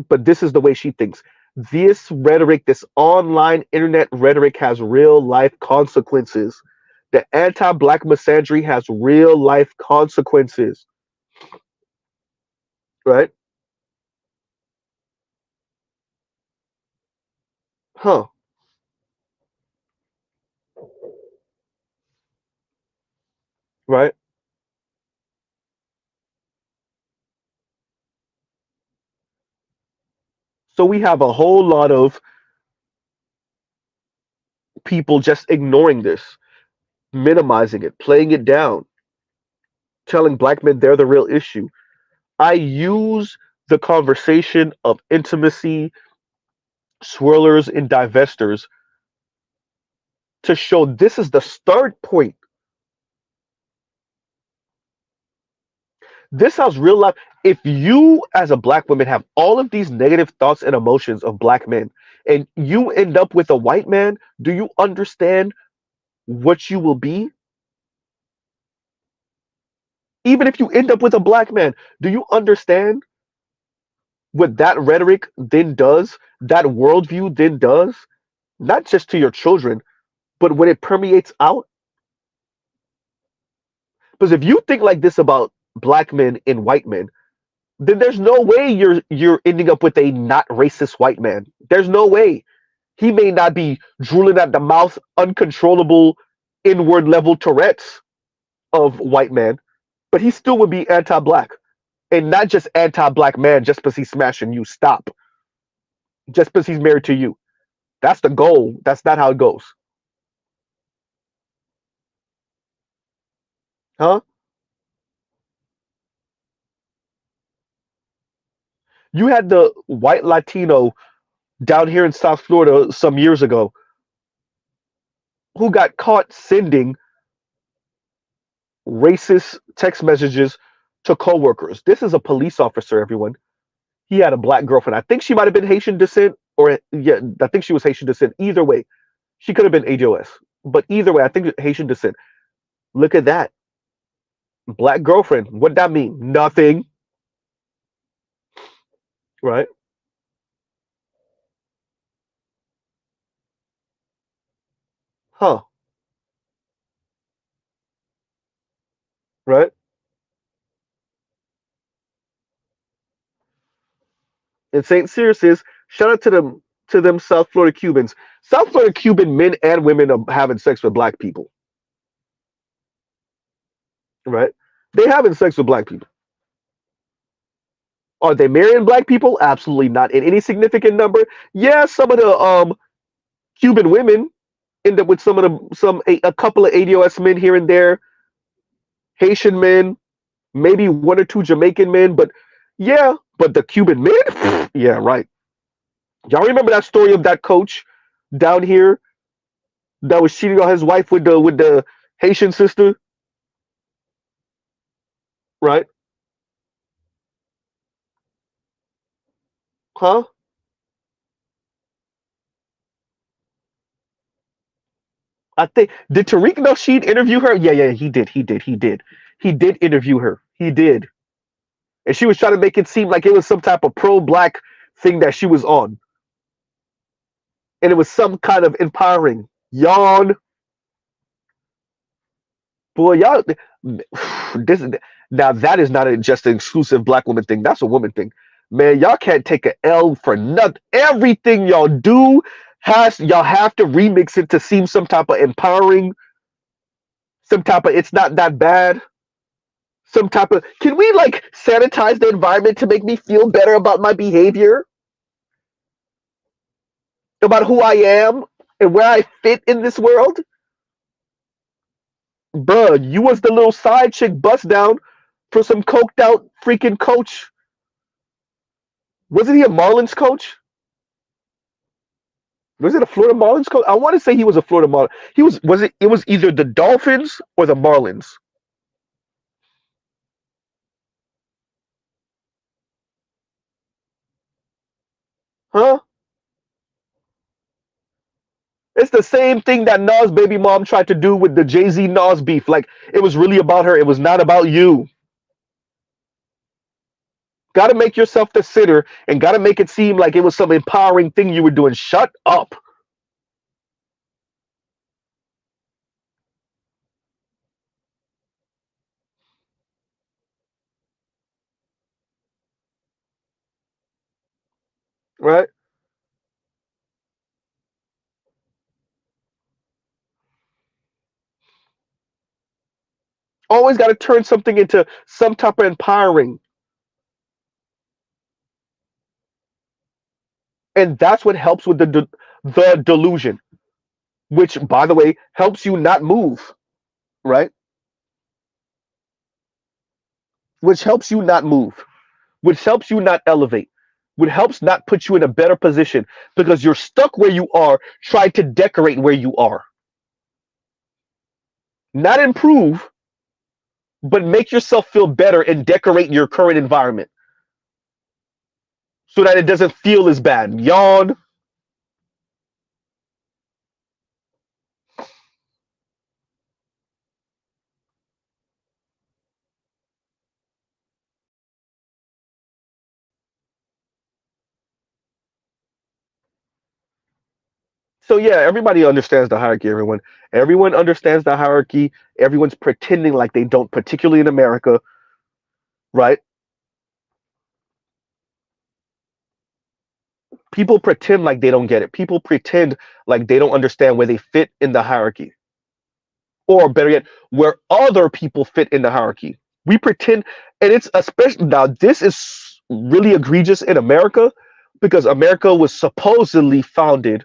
But this is the way she thinks. This rhetoric, this online internet rhetoric has real life consequences. The anti-black misandry has real life consequences. Right? Huh. Right? So we have a whole lot of people just ignoring this, minimizing it, playing it down, telling black men they're the real issue. I use the conversation of intimacy, swirlers, and divestors to show this is the start point. This has real life. If you, as a black woman, have all of these negative thoughts and emotions of black men, and you end up with a white man, do you understand what you will be? Even if you end up with a black man, do you understand what that rhetoric then does, that worldview then does, not just to your children, but when it permeates out? Because if you think like this about black men and white men, then there's no way you're ending up with a not racist white man. There's no way. He may not be drooling at the mouth, uncontrollable, inward level Tourette's of white man, but he still would be anti-black. And not just anti-black man just because he's smashing you. Stop. Just because he's married to you. That's the goal. That's not how it goes. Huh? You had the white Latino down here in South Florida some years ago who got caught sending racist text messages to coworkers. This is a police officer, everyone. He had a black girlfriend. I think she might have been Haitian descent, or yeah, I think she was Haitian descent. Either way, she could have been ADOS, but either way, I think Haitian descent. Look at that, black girlfriend. What that mean? Nothing, right? Huh? Right? And St. Cyr is shout out to them South Florida Cubans. South Florida Cuban men and women are having sex with black people, right? They having sex with black people. Are they marrying black people? Absolutely not in any significant number. Yeah, some of the Cuban women end up with a couple of ADOS men here and there, Haitian men, maybe one or two Jamaican men, but yeah, but the Cuban men, yeah, right. Y'all remember that story of that coach down here that was cheating on his wife with the Haitian sister, right? Huh? I think did Tariq Nasheed interview her? Yeah, yeah, he did interview her. He did, and she was trying to make it seem like it was some type of pro-black thing that she was on, and it was some kind of empowering. Yawn, boy, y'all. This now that is not just an exclusive black woman thing. That's a woman thing, man. Y'all can't take a L for nothing. Everything y'all do y'all have to remix it to seem some type of empowering, some type of it's not that bad. Some type of can we like sanitize the environment to make me feel better about my behavior, about who I am and where I fit in this world? Bruh, you was the little side chick bust down for some coked out freaking coach. Wasn't he a Marlins coach? Was it a Florida Marlins coach? I want to say he was a Florida Marlins. He was it was either the Dolphins or the Marlins. Huh? It's the same thing that Nas baby mom tried to do with the Jay-Z Nas beef. Like it was really about her. It was not about you. Got to make yourself the sitter and got to make it seem like it was some empowering thing you were doing. Shut up. Right? Always got to turn something into some type of empowering. And that's what helps with the delusion, which, by the way, helps you not move. Right? Which helps you not move, which helps you not elevate, which helps not put you in a better position because you're stuck where you are, trying to decorate where you are. Not improve, but make yourself feel better and decorate your current environment so that it doesn't feel as bad. Yawn. So yeah, everybody understands the hierarchy, everyone understands the hierarchy. Everyone's pretending like they don't, particularly in America, right? People pretend like they don't get it. People pretend like they don't understand where they fit in the hierarchy, or better yet, where other people fit in the hierarchy. We pretend, and it's especially now. This is really egregious in America because America was supposedly founded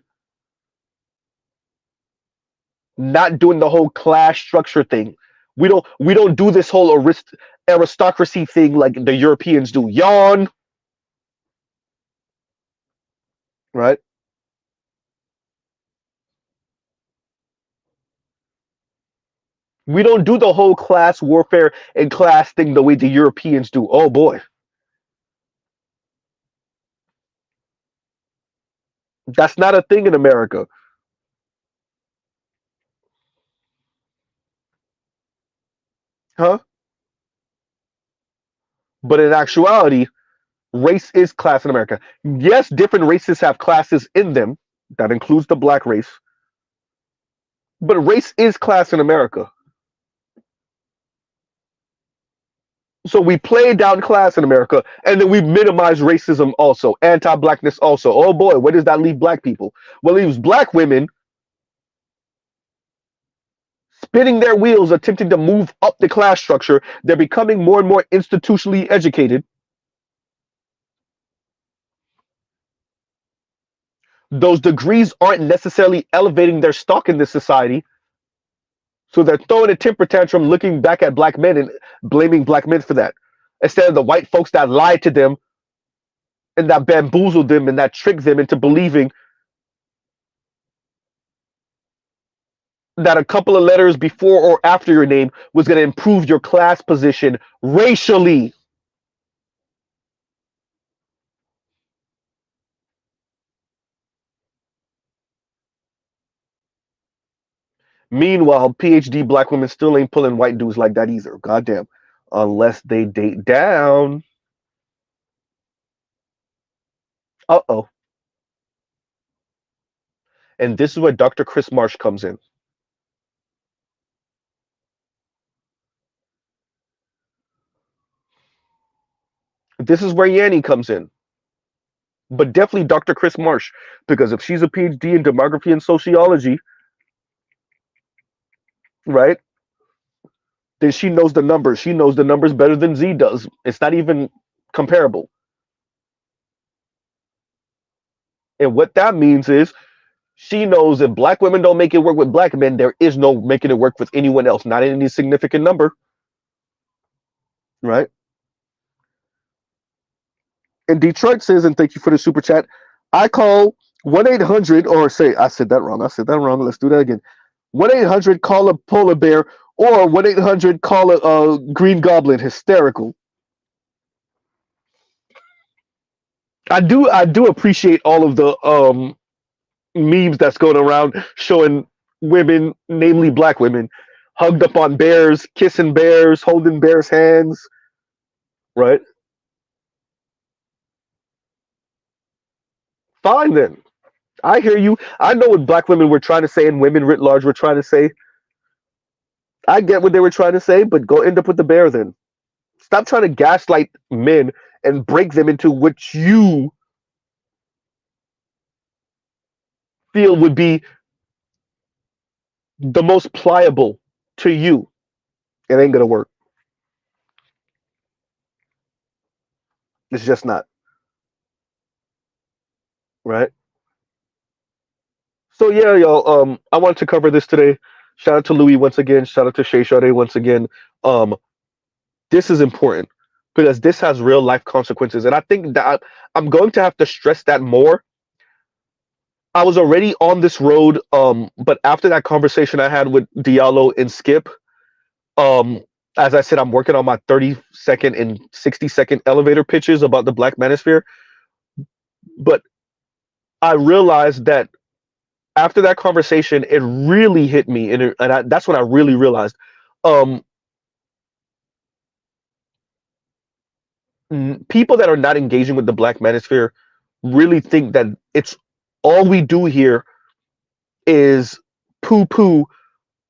not doing the whole class structure thing. We don't do this whole aristocracy thing like the Europeans do. Yawn, right? We don't do the whole class warfare and class thing the way the Europeans do. Oh boy, that's not a thing in America, huh? But in actuality, race is class in America. Yes, different races have classes in them. That includes the black race. But race is class in America. So we play down class in America, and then we minimize racism also, anti-blackness also. Oh boy, where does that leave black people? Well, it leaves black women spinning their wheels, attempting to move up the class structure. They're becoming more and more institutionally educated. Those degrees aren't necessarily elevating their stock in this society. So they're throwing a temper tantrum, looking back at black men and blaming black men for that. Instead of the white folks that lied to them and that bamboozled them and that tricked them into believing that a couple of letters before or after your name was going to improve your class position racially. Meanwhile, PhD black women still ain't pulling white dudes like that either. Goddamn. Unless they date down. Uh oh. And this is where Dr. Chris Marsh comes in. This is where Yanni comes in. But definitely Dr. Chris Marsh. Because if she's a PhD in demography and sociology, right, then she knows the numbers. She knows the numbers better than Z does. It's not even comparable. And what that means is she knows if black women don't make it work with black men, there is no making it work with anyone else, not in any significant number, right? And Detroit says, and thank you for the super chat, I call 1-800, or say, I said that wrong. I said that wrong. Let's do that again. 1-800 call a polar bear or 1-800 call a green goblin. Hysterical. I do appreciate all of the memes that's going around showing women, namely black women, hugged up on bears, kissing bears, holding bears' hands, right? Fine then. I hear you. I know what black women were trying to say and women writ large were trying to say. I get what they were trying to say, but go end up with the bear then. Stop trying to gaslight men and break them into what you feel would be the most pliable to you. It ain't gonna work. It's just not. Right? So yeah, y'all. I wanted to cover this today. Shout out to Louis once again. Shout out to Shay Sade once again. Um, this is important because this has real life consequences, and I think that I'm going to have to stress that more. I was already on this road, but after that conversation I had with Diallo and Skip, um, as I said, I'm working on my 30-second and 60-second elevator pitches about the Black Manosphere. But I realized that after that conversation, it really hit me, and that's when I really realized um, people that are not engaging with the Black Manosphere really think that it's all we do here is poo-poo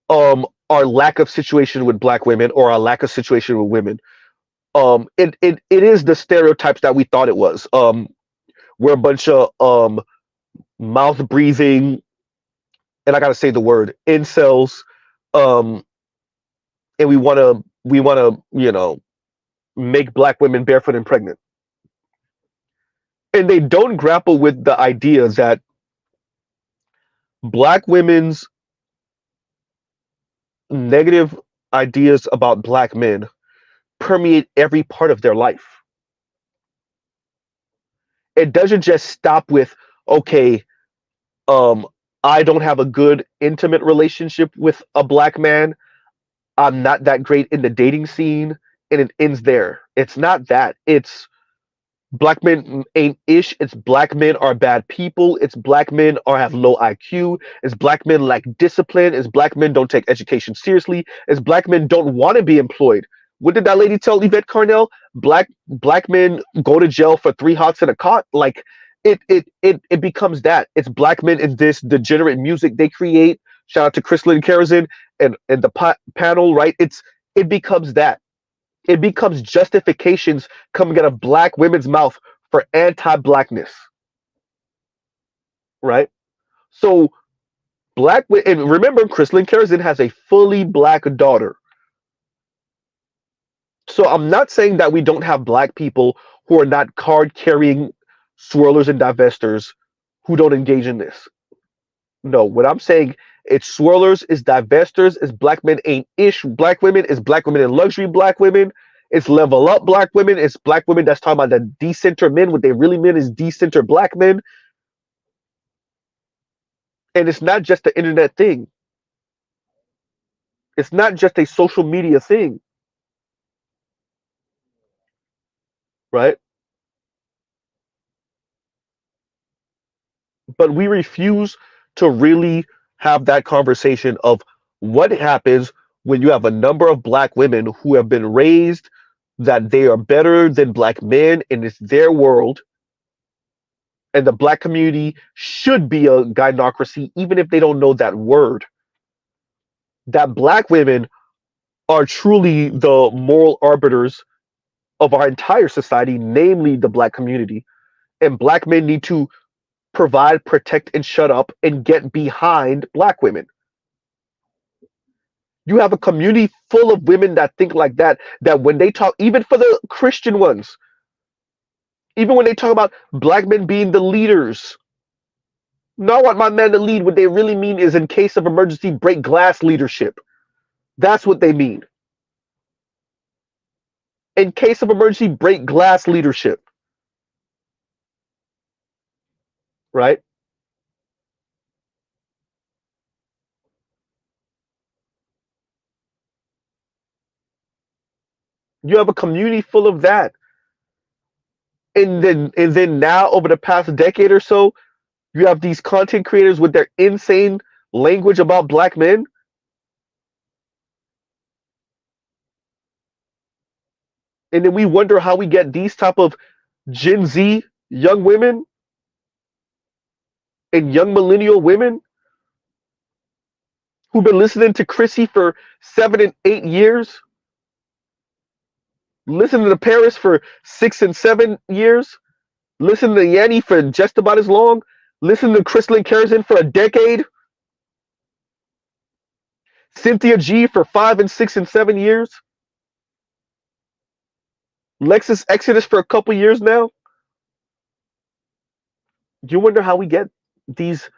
our lack of situation with Black women or our lack of situation with women. It is the stereotypes that we thought it was. We're a bunch of mouth breathing, and I gotta say the word incels, um, and we want to we want to, make black women barefoot and pregnant. And they don't grapple with the idea that black women's negative ideas about black men permeate every part of their life. It doesn't just stop with, okay, um, I don't have a good intimate relationship with a black man. I'm not that great in the dating scene, and it ends there. It's not that. It's black men ain't ish. It's black men are bad people. It's black men are have low IQ. It's black men lack discipline. It's black men don't take education seriously. It's black men don't want to be employed. What did that lady tell Yvette Carnell? Black men go to jail for 3 hots and a cot. Like it becomes that. It's black men in this degenerate music they create. Shout out to Chris Lynn Karazin and the panel, right? It becomes that. It becomes justifications coming out of black women's mouth for anti-blackness, right? So and remember, Chrislyn Karazin has a fully black daughter. So I'm not saying that we don't have black people who are not card-carrying swirlers and divestors who don't engage in this. No, what I'm saying, it's swirlers, it's divestors, it's black men ain't ish black women, it's black women in luxury black women, it's level up black women, it's black women that's talking about the decenter men. What they really mean is decenter black men. And it's not just the internet thing. It's not just a social media thing. Right? But we refuse to really have that conversation of what happens when you have a number of black women who have been raised that they are better than black men and it's their world, and the black community should be a gynocracy even if they don't know that word. That black women are truly the moral arbiters of our entire society, namely the black community. And black men need to provide, protect, and shut up and get behind black women. You have a community full of women that think like that, that when they talk, even for the Christian ones, even when they talk about black men being the leaders, not want my man to lead, what they really mean is in case of emergency, break glass leadership. That's what they mean. In case of emergency, break glass leadership. Right? You have a community full of that. And then now over the past decade or so, you have these content creators with their insane language about black men. And then we wonder how we get these type of Gen Z young women and young millennial women who've been listening to Chrissy for 7 and 8 years, listening to Paris for 6 and 7 years, listening to Yanni for just about as long, listening to Chrislyn Karazin for a decade, Cynthia G for 5 and 6 and 7 years, Lexus Exodus for a couple years now. Do you wonder how we get these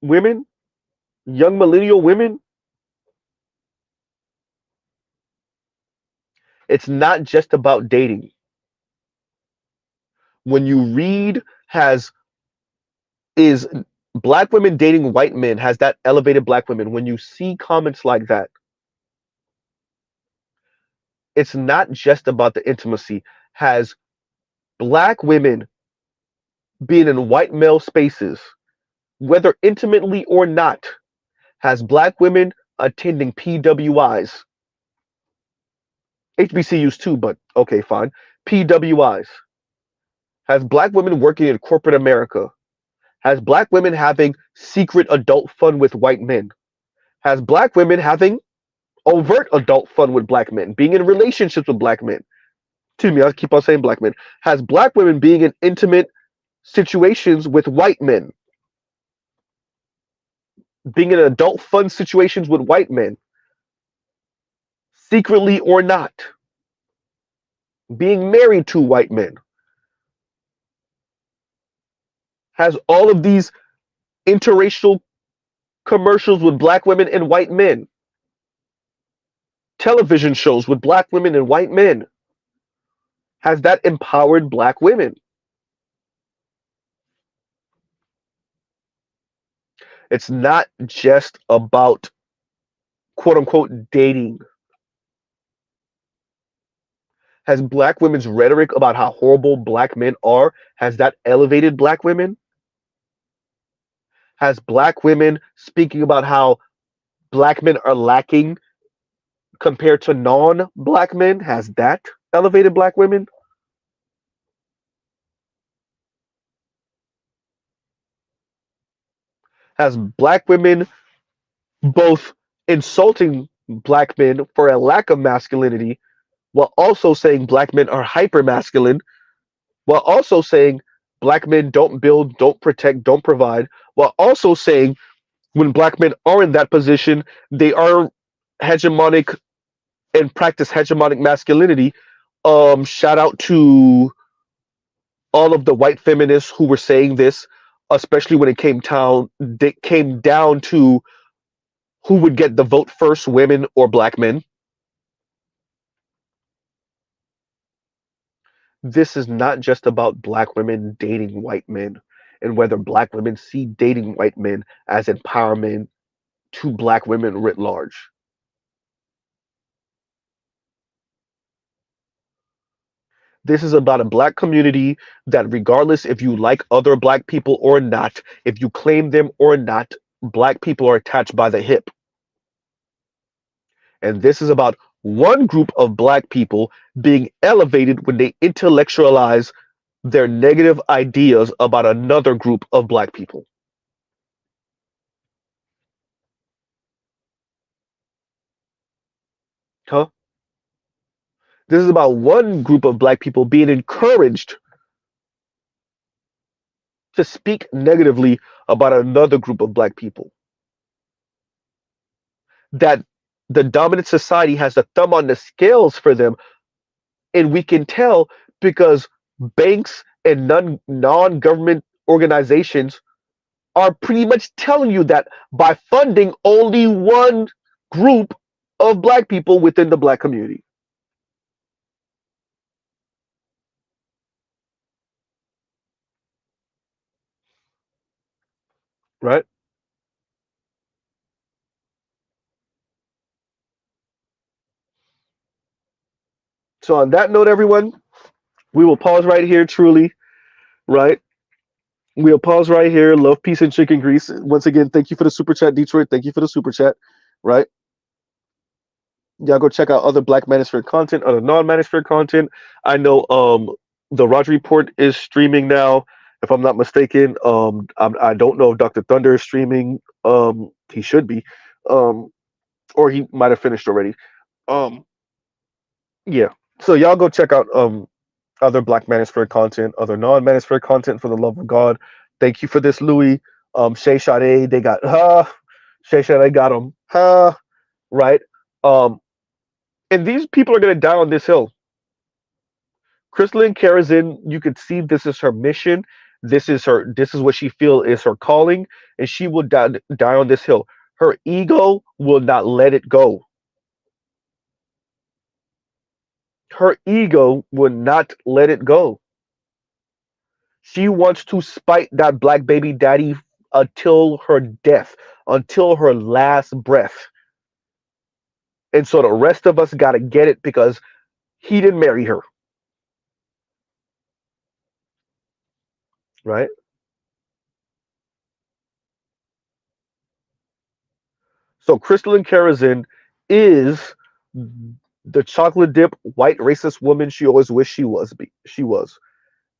women, young millennial women? It's not just about dating. When you read is black women dating white men, has that elevated black women. When you see comments like that, it's not just about the intimacy. Has black women being in white male spaces, whether intimately or not, has black women attending PWIs, HBCUs too, but okay, fine. PWIs. Has black women working in corporate America? Has black women having secret adult fun with white men? Has black women having overt adult fun with black men, being in relationships with black men? Excuse me, I keep on saying black men. Has black women being in intimate situations with white men, being in adult fun situations with white men? secretly or not, being married to white men, has all of these interracial commercials with black women and white men, television shows with black women and white men. Has that empowered black women? It's not just about quote unquote dating. Has black women's rhetoric about how horrible black men are, has that elevated black women? Has black women speaking about how black men are lacking compared to non-black men, has that elevated black women? Has black women both insulting black men for a lack of masculinity while also saying black men are hyper masculine, while also saying black men don't build, don't protect, don't provide, while also saying when black men are in that position, they are hegemonic and practice hegemonic masculinity. Shout out to all of the white feminists who were saying this, especially when it came down to who would get the vote first, women or black men. This is not just about black women dating white men and whether black women see dating white men as empowerment to black women writ large. This is about a black community that, regardless if you like other black people or not, if you claim them or not, black people are attached by the hip. And this is about one group of black people being elevated when they intellectualize their negative ideas about another group of black people. Huh? This is about one group of black people being encouraged to speak negatively about another group of black people. That the dominant society has a thumb on the scales for them, and we can tell because banks and non-government organizations are pretty much telling you that by funding only one group of black people within the black community. Right? So on that note, everyone, we will pause right here truly, right? We'll pause right here. Love, peace, and chicken grease. Once again, thank you for the super chat, Detroit. Thank you for the super chat. Right? Y'all go check out other Black Manosphere content, other non-Manosphere content. I know the Roger Report is streaming now, if I'm not mistaken. I don't know if Dr. Thunder is streaming. He should be. Um, or he might have finished already. Um, yeah. So y'all go check out other Black Manosphere content, other non-Manosphere content for the love of God. Thank you for this, Louis. Shay Sade, they got Shay Sade got him. Right? Um, and these people are gonna die on this hill. Crystalline Karazin, you could see this is her mission. This is what she feels is her calling, and she will die on this hill. Her ego will not let it go. Her ego will not let it go. She wants to spite that black baby daddy until her death, until her last breath. And so the rest of us got to get it because he didn't marry her. Right? So Crystalline Karazin is the chocolate dip white racist woman she always wished she was.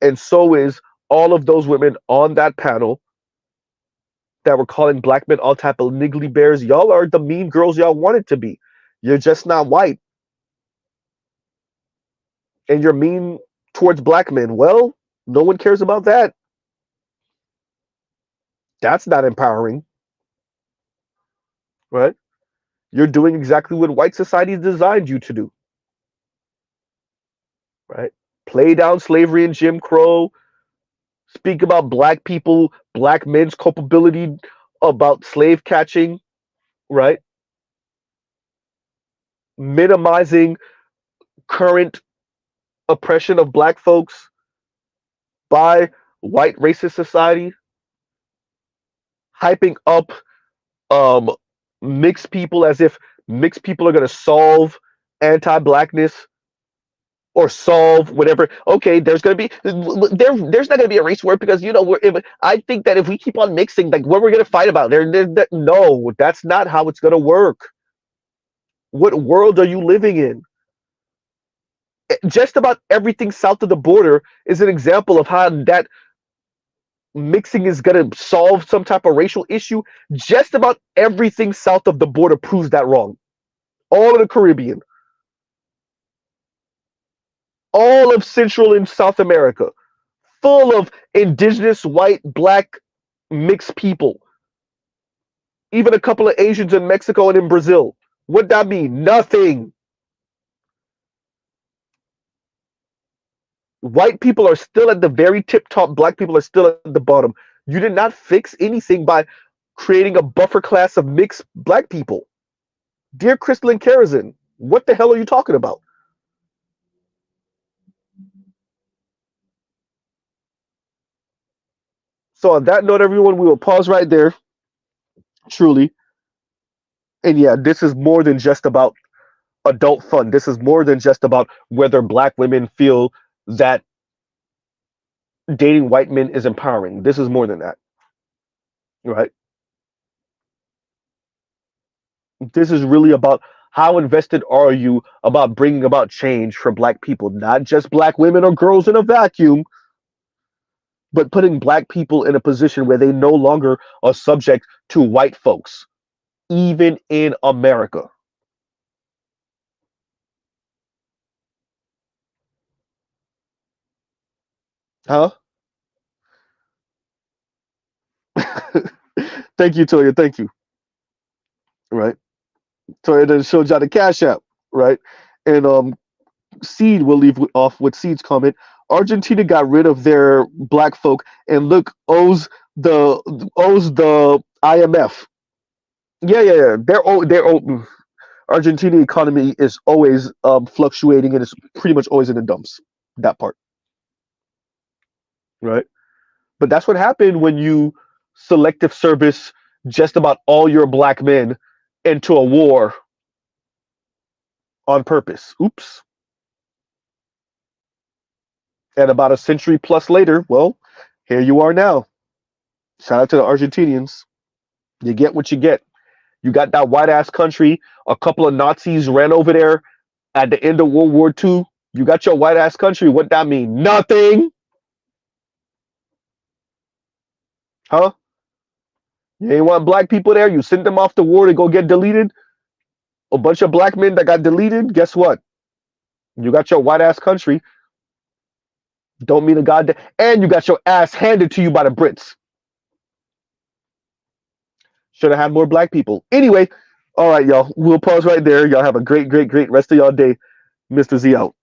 And so is all of those women on that panel that were calling black men all type of niggly bears. Y'all are the mean girls y'all wanted to be. You're just not white. And you're mean towards black men. Well, no one cares about that. That's not empowering, right? You're doing exactly what white society designed you to do, right? Play down slavery and Jim Crow, speak about black people, black men's culpability about slave catching, right? Minimizing current oppression of black folks by white racist society, hyping up um, mixed people as if mixed people are going to solve anti-blackness or solve whatever. Okay, there's not going to be a race war because I think that if we keep on mixing, like what we're going to fight about, no, that's not how it's going to work. What world are you living in? Just about everything south of the border is an example of how that mixing is going to solve some type of racial issue. Just about everything south of the border proves that wrong. All of the Caribbean, all of Central and South America, full of indigenous, white, black, mixed people. Even a couple of Asians in Mexico and in Brazil. What that mean? Nothing. White people are still at the very tip top. Black people are still at the bottom. You did not fix anything by creating a buffer class of mixed black people. Dear Crystalline Karazin, what the hell are you talking about? So on that note, everyone, we will pause right there. Truly. And yeah, this is more than just about adult fun. This is more than just about whether black women feel that dating white men is empowering. This is more than that, right? This is really about how invested are you about bringing about change for black people, not just black women or girls in a vacuum, but putting black people in a position where they no longer are subject to white folks, even in America. Huh? Thank you, Toya. Thank you. Right. Toya then showed y'all the Cash App, right? And Seed will leave off with Seed's comment. Argentina got rid of their black folk and look the owes the IMF. Yeah. They're Argentina economy is always fluctuating and it's pretty much always in the dumps. That part, right? But that's what happened when you selective service just about all your black men into a war on purpose. Oops. And about a century plus later, well, here you are now. Shout out to the Argentinians. You get what you get. You got that white ass country. A couple of Nazis ran over there at the end of World War II. You got your white ass country. What that mean? Nothing. Huh? You ain't want black people there. You sent them off the war to go get deleted. A bunch of black men that got deleted. Guess what? You got your white ass country. Don't mean a goddamn. And you got your ass handed to you by the Brits. Should have had more black people. Anyway, all right, y'all. We'll pause right there. Y'all have a great rest of y'all day. Mr. Z out.